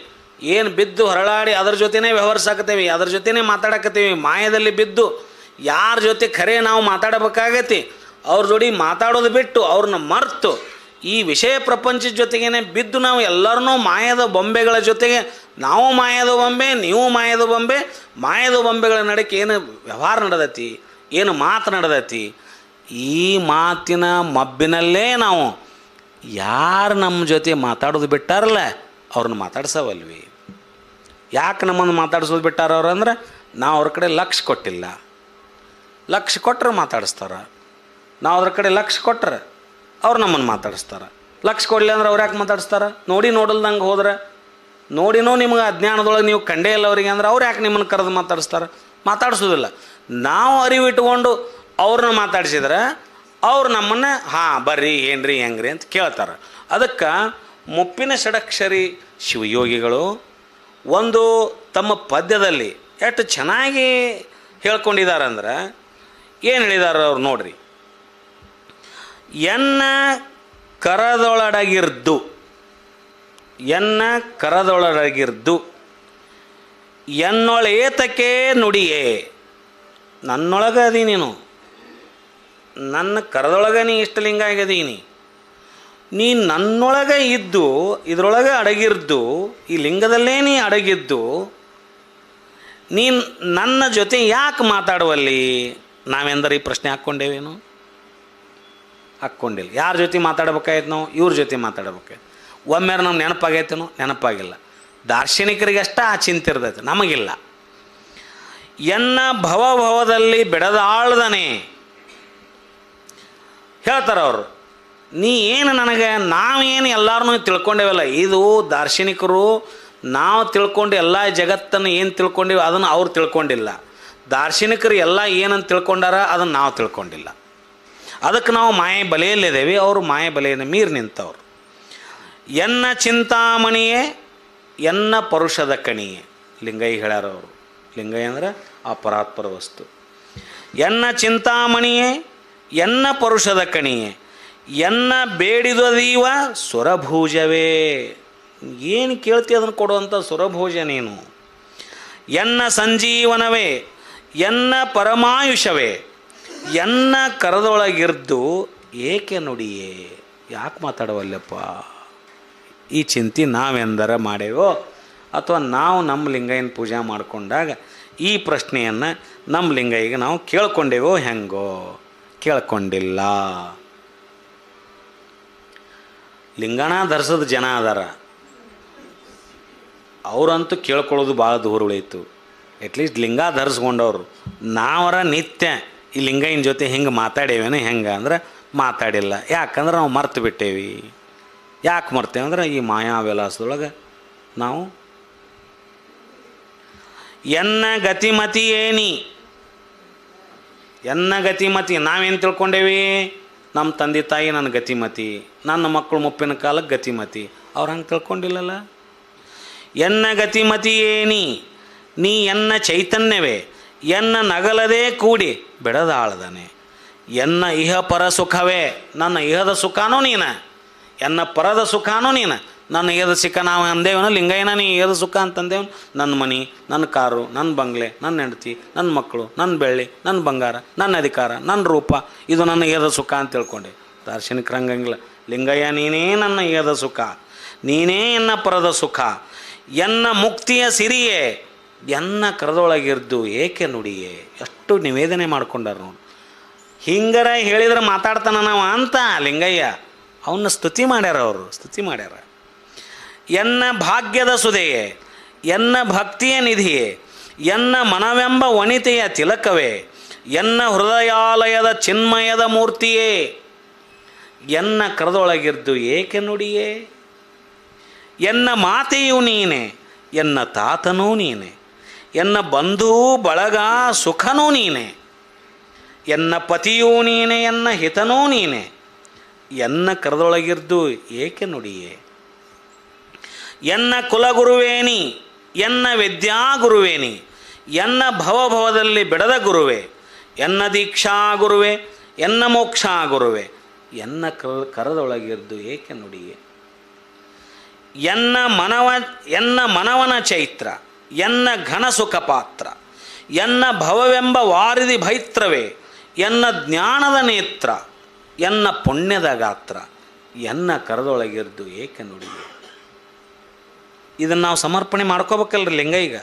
ಏನು ಬಿದ್ದು ಹೊರಳಾಡಿ ಅದರ ಜೊತೆನೇ ವ್ಯವಹರಿಸಾಕತ್ತೇವೆ, ಅದರ ಜೊತೆನೇ ಮಾತಾಡಕತ್ತೀವಿ. ಮಾಯದಲ್ಲಿ ಬಿದ್ದು ಯಾರ ಜೊತೆ ಖರೆ ನಾವು ಮಾತಾಡಬೇಕಾಗತ್ತೆ, ಅವ್ರ ಜೋಡಿ ಮಾತಾಡೋದು ಬಿಟ್ಟು ಅವ್ರನ್ನ ಮರೆತು ಈ ವಿಷಯ ಪ್ರಪಂಚದ ಜೊತೆಗೇ ಬಿದ್ದು ನಾವು ಎಲ್ಲರನ್ನೂ ಮಾಯದ ಬೊಂಬೆಗಳ ಜೊತೆಗೆ, ನಾವು ಮಾಯದ ಬೊಂಬೆ, ನೀವು ಮಾಯದ ಬೊಂಬೆ, ಮಾಯದ ಬೊಂಬೆಗಳ ನಡಕ್ಕೆ ಏನು ವ್ಯವಹಾರ ನಡೆದೈತಿ, ಏನು ಮಾತು ನಡೆದೈತಿ, ಈ ಮಾತಿನ ಮಬ್ಬಿನಲ್ಲೇ ನಾವು ಯಾರು ನಮ್ಮ ಜೊತೆ ಮಾತಾಡೋದು ಬಿಟ್ಟಾರಲ್ಲ ಅವ್ರನ್ನ ಮಾತಾಡ್ಸವಲ್ವಿ. ಯಾಕೆ ನಮ್ಮನ್ನು ಮಾತಾಡ್ಸೋದು ಬಿಟ್ಟಾರ ಅವ್ರು ಅಂದ್ರೆ, ನಾವು ಅವ್ರ ಕಡೆ ಲಕ್ಷ್ಯ ಕೊಟ್ಟಿಲ್ಲ. ಲಕ್ಷ್ಯ ಕೊಟ್ಟರೆ ಮಾತಾಡಿಸ್ತಾರೆ, ನಾವು ಅದ್ರ ಕಡೆ ಲಕ್ಷ್ಯ ಕೊಟ್ಟರೆ ಅವ್ರು ನಮ್ಮನ್ನು ಮಾತಾಡಿಸ್ತಾರೆ. ಲಕ್ಷ್ಯ ಕೊಡಲಿ ಅಂದ್ರೆ ಅವ್ರು ಯಾಕೆ ಮಾತಾಡಿಸ್ತಾರೆ? ನೋಡಲ್ದಂಗೆ ಹೋದ್ರೆ, ನೋಡಿನೋ ನಿಮ್ಗೆ ಅಜ್ಞಾನದೊಳಗೆ ನೀವು ಕಂಡೇ ಇಲ್ಲ ಅವರಿಗೆ ಅಂದ್ರೆ ಅವ್ರು ಯಾಕೆ ನಿಮ್ಮನ್ನು ಕರೆದು ಮಾತಾಡಿಸ್ತಾರೆ? ಮಾತಾಡಿಸೋದಿಲ್ಲ. ನಾವು ಅರಿವಿಟ್ಕೊಂಡು ಅವ್ರನ್ನ ಮಾತಾಡಿಸಿದ್ರೆ ಅವ್ರು ನಮ್ಮನ್ನು ಬರ್ರಿ ಏನ್ರಿ ಹೆಂಗ್ರಿ ಅಂತ ಕೇಳ್ತಾರೆ. ಅದಕ್ಕೆ ಮುಪ್ಪಿನ ಷಡಕ್ಷರಿ ಶಿವಯೋಗಿಗಳು ಒಂದು ತಮ್ಮ ಪದ್ಯದಲ್ಲಿ ಎಷ್ಟು ಚೆನ್ನಾಗಿ ಹೇಳ್ಕೊಂಡಿದ್ದಾರೆ ಅಂದ್ರೆ, ಏನು ಹೇಳಿದ್ದಾರೆ ಅವ್ರು ನೋಡ್ರಿ. ಎನ್ನ ಕರದೊಳಗಿರ್ದು ಎನ್ನೊಳೇತಕ್ಕೆ ನುಡಿಯೇ. ನನ್ನೊಳಗೆ ಅದಿ ನೀನು, ನನ್ನ ಕರದೊಳಗೆ ನೀ ಇಷ್ಟಲಿಂಗ ಆಗಿದೀನಿ, ನೀ ನನ್ನೊಳಗೆ ಇದ್ದು ಇದರೊಳಗೆ ಅಡಗಿರ್ದು, ಈ ಲಿಂಗದಲ್ಲೇ ನೀ ಅಡಗಿದ್ದು, ನೀನು ನನ್ನ ಜೊತೆ ಯಾಕೆ ಮಾತಾಡುವಲ್ಲಿ? ನಾವೆಂದರೆ ಈ ಪ್ರಶ್ನೆ ಹಾಕ್ಕೊಂಡೇವೇನು? ಹಾಕ್ಕೊಂಡಿಲ್ಲ. ಯಾರ ಜೊತೆ ಮಾತಾಡ್ಬೇಕಾಯ್ತು ನಾವು? ಇವ್ರ ಜೊತೆ ಮಾತಾಡ್ಬೇಕಾಯ್ತು. ಒಮ್ಮೆ ನಮ್ಗೆ ನೆನಪಾಗೈತೇನೋ? ನೆನಪಾಗಿಲ್ಲ. ದಾರ್ಶನಿಕರಿಗೆ ಅಷ್ಟ ಆ ಚಿಂತೆ ಇರ್ತೈತೆ, ನಮಗಿಲ್ಲ. ಎನ್ನ ಭವಭವದಲ್ಲಿ ಬೆಳೆದಾಳ್ದನೆ ಹೇಳ್ತಾರೆ ಅವರು. ನೀ ಏನು ನನಗೆ, ನಾವೇನು ಎಲ್ಲರೂ ತಿಳ್ಕೊಂಡೇವಲ್ಲ, ಇದು ದಾರ್ಶನಿಕರು ನಾವು ತಿಳ್ಕೊಂಡು ಎಲ್ಲ ಜಗತ್ತನ್ನು ಏನು ತಿಳ್ಕೊಂಡಿವಿ ಅದನ್ನು ಅವ್ರು ತಿಳ್ಕೊಂಡಿಲ್ಲ. ದಾರ್ಶನಿಕರು ಎಲ್ಲ ಏನಂತ ತಿಳ್ಕೊಂಡಾರ ಅದನ್ನು ನಾವು ತಿಳ್ಕೊಂಡಿಲ್ಲ. ಅದಕ್ಕೆ ನಾವು ಮಾಯೆ ಬಲೆಯಲ್ಲಿದ್ದೇವೆ, ಅವರು ಮಾಯೆ ಬಲೆಯನ್ನು ಮೀರಿ ನಿಂತವ್ರು. ಎನ್ನ ಚಿಂತಾಮಣಿಯೇ ಎನ್ನ ಪರುಷದ ಕಣಿಯೇ, ಲಿಂಗಯ್ಯ ಹೇಳ್ಯಾರ ಅವರು. ಲಿಂಗಯ್ಯ ಅಂದ್ರೆ ಆ ಪರಾತ್ಪರ ವಸ್ತು. ಎನ್ನ ಚಿಂತಾಮಣಿಯೇ ಎನ್ನ ಪರುಷದ ಕಣಿಯೇ ಎನ್ನ ಬೇಡಿದದೀವ ಸುರಭೂಜವೇ. ಏನು ಕೇಳ್ತಿ ಅದನ್ನು ಕೊಡುವಂಥ ಸುರಭೋಜ ನೀನು. ಎನ್ನ ಸಂಜೀವನವೇ ಎನ್ನ ಪರಮಾಯುಷವೇ ಎನ್ನ ಕರದೊಳಗಿರ್ದು ಏಕೆ ನುಡಿಯೇ. ಯಾಕೆ ಮಾತಾಡವಲ್ಲಪ್ಪ? ಈ ಚಿಂತೆ ನಾವೆಂದರ ಮಾಡೇವೋ ಅಥವಾ ನಾವು ನಮ್ಮ ಲಿಂಗಯ್ಯನ ಪೂಜೆ ಮಾಡಿಕೊಂಡಾಗ ಈ ಪ್ರಶ್ನೆಯನ್ನು ನಮ್ಮ ಲಿಂಗಯ್ಯಗೆ ನಾವು ಕೇಳ್ಕೊಂಡೇವೋ ಹೆಂಗೋ? ಕೇಳ್ಕೊಂಡಿಲ್ಲ. ಲಿಂಗಣ ಧರಿಸೋದು ಜನ ಅದಾರ, ಅವರಂತೂ ಕೇಳ್ಕೊಳ್ಳೋದು ಭಾಳ ದೂರ ಉಳೀತು. ಅಟ್ಲೀಸ್ಟ್ ಲಿಂಗ ಧರಿಸ್ಕೊಂಡವ್ರು. ನಾವರ ನಿತ್ಯ ಈ ಲಿಂಗಯ್ಯನ ಜೊತೆ ಹಿಂಗೆ ಮಾತಾಡೇವೇನೋ ಹೆಂಗೆ ಅಂದ್ರೆ ಮಾತಾಡಿಲ್ಲ. ಯಾಕಂದ್ರೆ ನಾವು ಮರ್ತು ಬಿಟ್ಟೇವಿ. ಯಾಕೆ ಮರ್ತೇವೆ ಅಂದ್ರೆ ಈ ಮಾಯಾವಿಲಾಸದೊಳಗೆ ನಾವು ಎನ್ನ ಗತಿಮತಿಯೇನಿ, ಎನ್ನ ಗತಿಮತಿ ನಾವೇನು ತಿಳ್ಕೊಂಡೇವಿ? ನಮ್ಮ ತಂದೆ ತಾಯಿ ನನ್ನ ಗತಿಮತಿ, ನನ್ನ ಮಕ್ಕಳು ಮುಪ್ಪಿನ ಕಾಲಕ್ಕೆ ಗತಿಮತಿ. ಅವ್ರು ಹಂಗೆ ತಿಳ್ಕೊಂಡಿಲ್ಲಲ್ಲ. ಎನ್ನ ಗತಿಮತಿಯೇನಿ ನೀ ಎನ್ನ ಚೈತನ್ಯವೇ ಎನ್ನ ನಗಲದೇ ಕೂಡಿ ಬೆಳೆದಾಳದನೆ. ಎನ್ನ ಇಹ ಪರ ಸುಖವೇ, ನನ್ನ ಇಹದ ಸುಖಾನೂ ನೀನು, ಎನ್ನ ಪರದ ಸುಖಾನೂ ನೀನು. ನನ್ನ ಇಹದ ಸುಖ ನಾವು ಅಂದೇವನ ಲಿಂಗಯ್ಯನ ನೀ ಇಹದ ಸುಖ ಅಂತಂದೇವನು. ನನ್ನ ಮನೆ, ನನ್ನ ಕಾರು, ನನ್ನ ಬಂಗ್ಲೆ, ನನ್ನ ಹೆಂಡತಿ, ನನ್ನ ಮಕ್ಕಳು, ನನ್ನ ಬೆಳ್ಳಿ, ನನ್ನ ಬಂಗಾರ, ನನ್ನ ಅಧಿಕಾರ, ನನ್ನ ರೂಪ, ಇದು ನನ್ನ ಇಹದ ಸುಖ ಅಂತ ತಿಳ್ಕೊಂಡೆ. ದಾರ್ಶನಿಕರು ಹಂಗಂಗಿಲ್ಲ. ಲಿಂಗಯ್ಯ ನೀನೇ ನನ್ನ ಇಹದ ಸುಖ, ನೀನೇ ಎನ್ನ ಪರದ ಸುಖ, ಎನ್ನ ಮುಕ್ತಿಯ ಸಿರಿಯೇ ಎನ್ನ ಕರದೊಳಗಿರ್ದು ಏಕೆ ನುಡಿಯೇ. ಎಷ್ಟು ನಿವೇದನೆ ಮಾಡ್ಕೊಂಡಾರ ನೋಡಿ. ಹಿಂಗರ ಹೇಳಿದ್ರೆ ಮಾತಾಡ್ತಾನ ನಾವು ಅಂತ ಲಿಂಗಯ್ಯ ಅವನ್ನ ಸ್ತುತಿ ಮಾಡ್ಯಾರ, ಅವರು ಸ್ತುತಿ ಮಾಡ್ಯಾರ. ಎನ್ನ ಭಾಗ್ಯದ ಸುದೆಯೇ ಎನ್ನ ಭಕ್ತಿಯ ನಿಧಿಯೇ ಎನ್ನ ಮನವೆಂಬ ವನಿತೆಯ ತಿಲಕವೇ ಎನ್ನ ಹೃದಯಾಲಯದ ಚಿನ್ಮಯದ ಮೂರ್ತಿಯೇ ಎನ್ನ ಕರದೊಳಗಿರ್ದು ಏಕೆ ನುಡಿಯೇ. ಎನ್ನ ಮಾತೆಯೂ ನೀನೆ ಎನ್ನ ತಾತನೂ ನೀನೆ ಎನ್ನ ಬಂಧು ಬಳಗ ಸುಖನೂ ನೀನೆ ಎನ್ನ ಪತಿಯೂ ನೀನೆ ಎನ್ನ ಹಿತನೂ ನೀನೆ ಎನ್ನ ಕರದೊಳಗಿರ್ದು ಏಕೆ ನುಡಿಯೇ. ಎನ್ನ ಕುಲಗುರುವೇನಿ ಎನ್ನ ವಿದ್ಯಾಗುರುವೇನಿ ಎನ್ನ ಭವಭವದಲ್ಲಿ ಬಿಡದ ಗುರುವೆ ಎನ್ನ ದೀಕ್ಷಾ ಗುರುವೆ ಎನ್ನ ಮೋಕ್ಷ ಗುರುವೆ ಎನ್ನ ಕರದೊಳಗಿರ್ದು ಏಕೆ ನುಡಿಯೇ. ಎನ್ನ ಮನವನ ಚೈತ್ರ ಎನ್ನ ಘನ ಸುಖ ಪಾತ್ರ ಎನ್ನ ಭವವೆಂಬ ವಾರಿದಿ ಭೈತ್ರವೇ ಎನ್ನ ಜ್ಞಾನದ ನೇತ್ರ ಎನ್ನ ಪುಣ್ಯದ ಗಾತ್ರ ಎನ್ನ ಕರದೊಳಗಿರ್ದು ಏಕೆ ನುಡಿಯೇ. ಇದನ್ನು ನಾವು ಸಮರ್ಪಣೆ ಮಾಡ್ಕೋಬೇಕಲ್ರಿ ಲಿಂಗಯ್ಯಗ.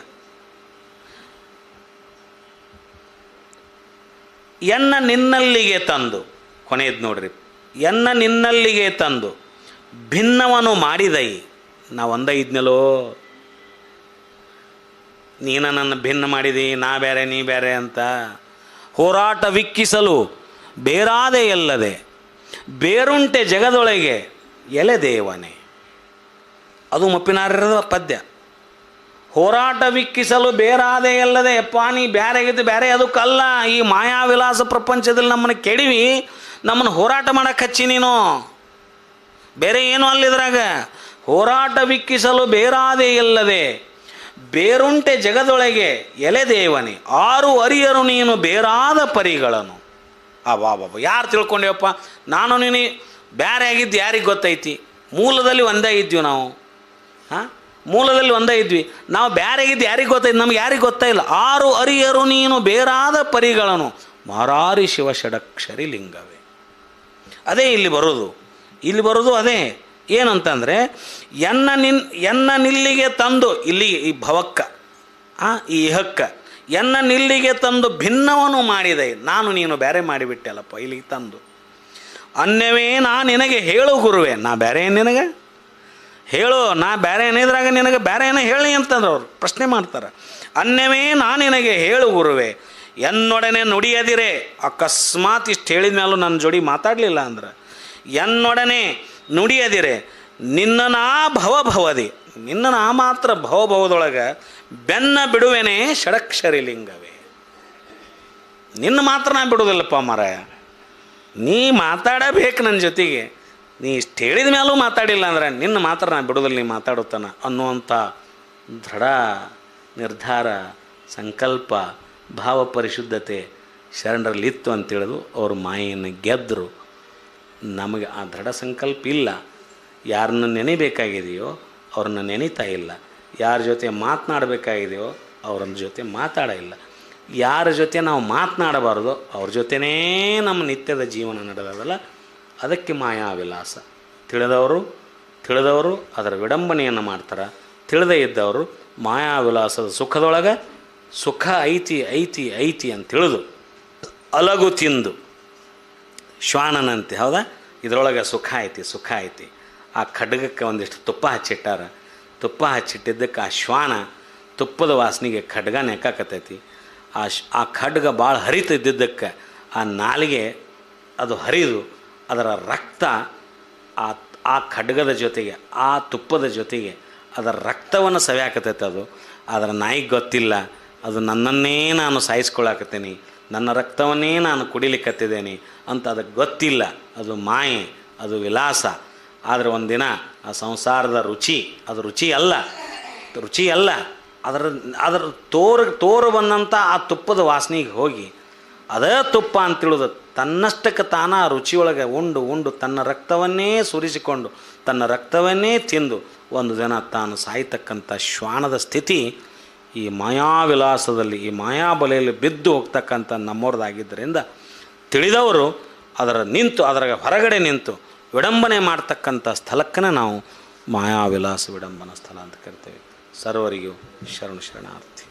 ಎನ್ನ ನಿನ್ನಲ್ಲಿಗೆ ತಂದು, ಕೊನೆಯದು ನೋಡ್ರಿ, ಎನ್ನ ನಿನ್ನಲ್ಲಿಗೆ ತಂದು ಭಿನ್ನವನು ಮಾಡಿದೈ. ನಾವು ಒಂದ ಇದ್ನಲ್ಲೋ, ನೀನ ನನ್ನ ಭಿನ್ನ ಮಾಡಿದಿ, ನಾ ಬೇರೆ ನೀ ಬೇರೆ ಅಂತ. ಹೋರಾಟ ವಿಕ್ಕಿಸಲು ಬೇರಾದೆ ಎಲ್ಲದೆ ಬೇರುಂಟೆ ಜಗದೊಳಗೆ ಎಲೆ ದೇವನೇ. ಅದು ಮಪ್ಪಿನಾರ್ಯದ ಪದ್ಯ. ಹೋರಾಟ ವಿಕ್ಕಿಸಲು ಬೇರಾದೆ ಎಲ್ಲದೆ. ಅಪ್ಪ ನೀ ಬೇರೆಗಿದ್ದು ಬೇರೆ ಅದಕ್ಕಲ್ಲ. ಈ ಮಾಯಾವಿಲಾಸ ಪ್ರಪಂಚದಲ್ಲಿ ನಮ್ಮನ್ನು ಕೆಡವಿ ನಮ್ಮನ್ನು ಹೋರಾಟ ಮಾಡಕ್ಕೆ ಹಚ್ಚಿ ನೀನು, ಬೇರೆ ಏನು ಅಲ್ಲಿದ್ರಾಗ. ಹೋರಾಟ ವಿಕ್ಕಿಸಲು ಬೇರಾದೆ ಎಲ್ಲದೆ ಬೇರುಂಟೆ ಜಗದೊಳಗೆ ಎಲೆ ದೇವನೇ. ಆರು ಅರಿಯರು ನೀನು ಬೇರಾದ ಪರಿಗಳನ್ನು. ಬಾಬಾ ಯಾರು ತಿಳ್ಕೊಂಡೇವಪ್ಪ? ನಾನು ನೀನು ಬೇರೆ ಆಗಿದ್ದು ಯಾರಿಗೆ ಗೊತ್ತೈತಿ? ಮೂಲದಲ್ಲಿ ಒಂದೇ ಇದ್ವಿ ನಾವು. ಮೂಲದಲ್ಲಿ ಒಂದೇ ಇದ್ವಿ ನಾವು. ಬೇರೆ ಆಗಿದ್ದು ಯಾರಿಗೆ ಗೊತ್ತೈತಿ? ನಮ್ಗೆ ಯಾರಿಗೆ ಗೊತ್ತೇ ಇಲ್ಲ. ಆರು ಅರಿಯರು ನೀನು ಬೇರಾದ ಪರಿಗಳನ್ನು ಮಾರಾರಿ ಶಿವ ಷಡಕ್ಷರಿ ಲಿಂಗವೇ. ಅದೇ ಇಲ್ಲಿ ಬರೋದು ಅದೇ. ಏನಂತಂದರೆ ಎನ್ನ ನಿಲ್ಲಿಗೆ ತಂದು, ಇಲ್ಲಿ ಈ ಭವಕ್ಕ ಈ ಇಹಕ್ಕ ಎನ್ನ ನಿಲ್ಲಿಗೆ ತಂದು ಭಿನ್ನವನ್ನು ಮಾಡಿದೆ. ನಾನು ನೀನು ಬೇರೆ ಮಾಡಿಬಿಟ್ಟೆಲ್ಲಪ್ಪ ಇಲ್ಲಿಗೆ ತಂದು. ಅನ್ಯವೇ ನಾ ನಿನಗೆ ಹೇಳು ಗುರುವೆ. ನಾ ಬೇರೆ ಏನು ನಿನಗೆ ಹೇಳು, ನಾ ಬೇರೆ ಏನಿದ್ರಾಗ ನಿನಗೆ ಬೇರೆ ಏನೋ ಹೇಳಿ ಅಂತಂದ್ರೆ ಅವ್ರು ಪ್ರಶ್ನೆ ಮಾಡ್ತಾರೆ. ಅನ್ಯವೇ ನಾ ನಿನಗೆ ಹೇಳು ಗುರುವೆ ಎನ್ನೊಡನೆ ನುಡಿಯದಿರೆ. ಅಕಸ್ಮಾತ್ ಇಷ್ಟು ಹೇಳಿದ ಮೇಲೂ ನನ್ನ ಜೋಡಿ ಮಾತಾಡಲಿಲ್ಲ ಅಂದ್ರೆ ಎನ್ನೊಡನೆ ನುಡಿಯದಿರೆ ನಿನ್ನ ನಾ ಭವಭವದಿ, ನಿನ್ನ ನಾ ಮಾತ್ರ ಭವಭವದೊಳಗೆ ಬೆನ್ನ ಬಿಡುವೆನೇ ಷಡಕ್ಷರಿ ಲಿಂಗವೇ. ನಿನ್ನ ಮಾತ್ರ ನಾ ಬಿಡೋದಿಲ್ಲಪ್ಪ ಮಾರಾಯ, ನೀ ಮಾತಾಡಬೇಕು ನನ್ನ ಜೊತೆಗೆ, ನೀ ಇಷ್ಟು ಹೇಳಿದ ಮೇಲೂ ಮಾತಾಡಿಲ್ಲ ಅಂದ್ರೆ ನಿನ್ನ ಮಾತ್ರ ನಾ ಬಿಡೋದಿಲ್ಲ, ನೀ ಮಾತಾಡುತ್ತಾನ ಅನ್ನುವಂಥ ದೃಢ ನಿರ್ಧಾರ, ಸಂಕಲ್ಪ, ಭಾವ ಪರಿಶುದ್ಧತೆ ಶರಣರಲ್ಲಿತ್ತು ಅಂತೇಳಿದು ಅವರು ಮಾಯೆಯನ್ನು ಗೆದ್ದರು. ನಮಗೆ ಆ ದೃಢ ಸಂಕಲ್ಪ ಇಲ್ಲ. ಯಾರನ್ನ ನೆನೆಬೇಕಾಗಿದೆಯೋ ಅವ್ರನ್ನ ನೆನೀತಾ ಇಲ್ಲ, ಯಾರ ಜೊತೆ ಮಾತನಾಡಬೇಕಾಗಿದೆಯೋ ಅವ್ರ ಜೊತೆ ಮಾತಾಡ ಇಲ್ಲ, ಯಾರ ಜೊತೆ ನಾವು ಮಾತನಾಡಬಾರ್ದು ಅವ್ರ ಜೊತೆನೇ ನಮ್ಮ ನಿತ್ಯದ ಜೀವನ ನಡೆದದಲ್ಲ, ಅದಕ್ಕೆ ಮಾಯಾವಿಲಾಸ. ತಿಳಿದವರು ಅದರ ವಿಡಂಬನೆಯನ್ನು ಮಾಡ್ತಾರೆ, ತಿಳಿದೇ ಇದ್ದವರು ಮಾಯಾವಿಲಾಸದ ಸುಖದೊಳಗೆ ಸುಖ ಐತಿ ಐತಿ ಐತಿ ಅಂತ ತಿಳಿದು ಅಲಗು ತಿಂದು ಶ್ವಾನನಂತೆ, ಹೌದಾ, ಇದರೊಳಗೆ ಸುಖ ಐತಿ. ಆ ಖಡ್ಗಕ್ಕೆ ಒಂದಿಷ್ಟು ತುಪ್ಪ ಹಚ್ಚಿಟ್ಟಾರ, ತುಪ್ಪ ಹಚ್ಚಿಟ್ಟಿದ್ದಕ್ಕೆ ಆ ಶ್ವಾನ ತುಪ್ಪದ ವಾಸನೆಗೆ ಖಡ್ಗ ನೆಕ್ಕಾಕತ್ತೈತಿ. ಆ ಖಡ್ಗ ಭಾಳ ಹರಿತಿದ್ದಕ್ಕೆ ಆ ನಾಲಿಗೆ ಅದು ಹರಿದು ಅದರ ರಕ್ತ ಆ ಖಡ್ಗದ ಜೊತೆಗೆ ಆ ತುಪ್ಪದ ಜೊತೆಗೆ ಅದರ ರಕ್ತವನ್ನು ಸವ್ಯಾಕತ್ತೈತೆ. ಅದು ಅದರ ನಾಯಿಗೆ ಗೊತ್ತಿಲ್ಲ, ಅದು ನನ್ನನ್ನೇ ನಾನು ಸಾಯಿಸ್ಕೊಳಕತ್ತೀನಿ, ನನ್ನ ರಕ್ತವನ್ನೇ ನಾನು ಕುಡಿಲಿಕ್ಕತ್ತಿದ್ದೇನೆ ಅಂತ ಅದಕ್ಕೆ ಗೊತ್ತಿಲ್ಲ. ಅದು ಮಾಯೆ, ಅದು ವಿಲಾಸ. ಆದರೆ ಒಂದಿನ ಆ ಸಂಸಾರದ ರುಚಿ, ಅದು ರುಚಿ ಅಲ್ಲ, ಅದರ ತೋರು ಬಂದಂಥ ಆ ತುಪ್ಪದ ವಾಸನೆಗೆ ಹೋಗಿ ಅದೇ ತುಪ್ಪ ಅಂತೇಳೋದು ತನ್ನಷ್ಟಕ್ಕೆ ತಾನ ಆ ರುಚಿಯೊಳಗೆ ಉಂಡು ತನ್ನ ರಕ್ತವನ್ನೇ ಸುರಿಸಿಕೊಂಡು ತನ್ನ ರಕ್ತವನ್ನೇ ತಿಂದು ಒಂದು ದಿನ ತಾನು ಸಾಯ್ತಕ್ಕಂಥ ಶ್ವಾನದ ಸ್ಥಿತಿ ಈ ಮಾಯಾವಿಲಾಸದಲ್ಲಿ, ಈ ಮಾಯಾಬಲೆಯಲ್ಲಿ ಬಿದ್ದು ಹೋಗ್ತಕ್ಕಂಥ ನಮ್ಮವ್ರದ್ದಾಗಿದ್ದರಿಂದ ತಿಳಿದವರು ಅದರ ಹೊರಗಡೆ ನಿಂತು ವಿಡಂಬನೆ ಮಾಡ್ತಕ್ಕಂಥ ಸ್ಥಳಕ್ಕೇ ನಾವು ಮಾಯಾವಿಲಾಸ ವಿಡಂಬನ ಸ್ಥಳ ಅಂತ ಕರಿತೇವೆ. ಸರ್ವರಿಗೂ ಶರಣಾರ್ಥಿ.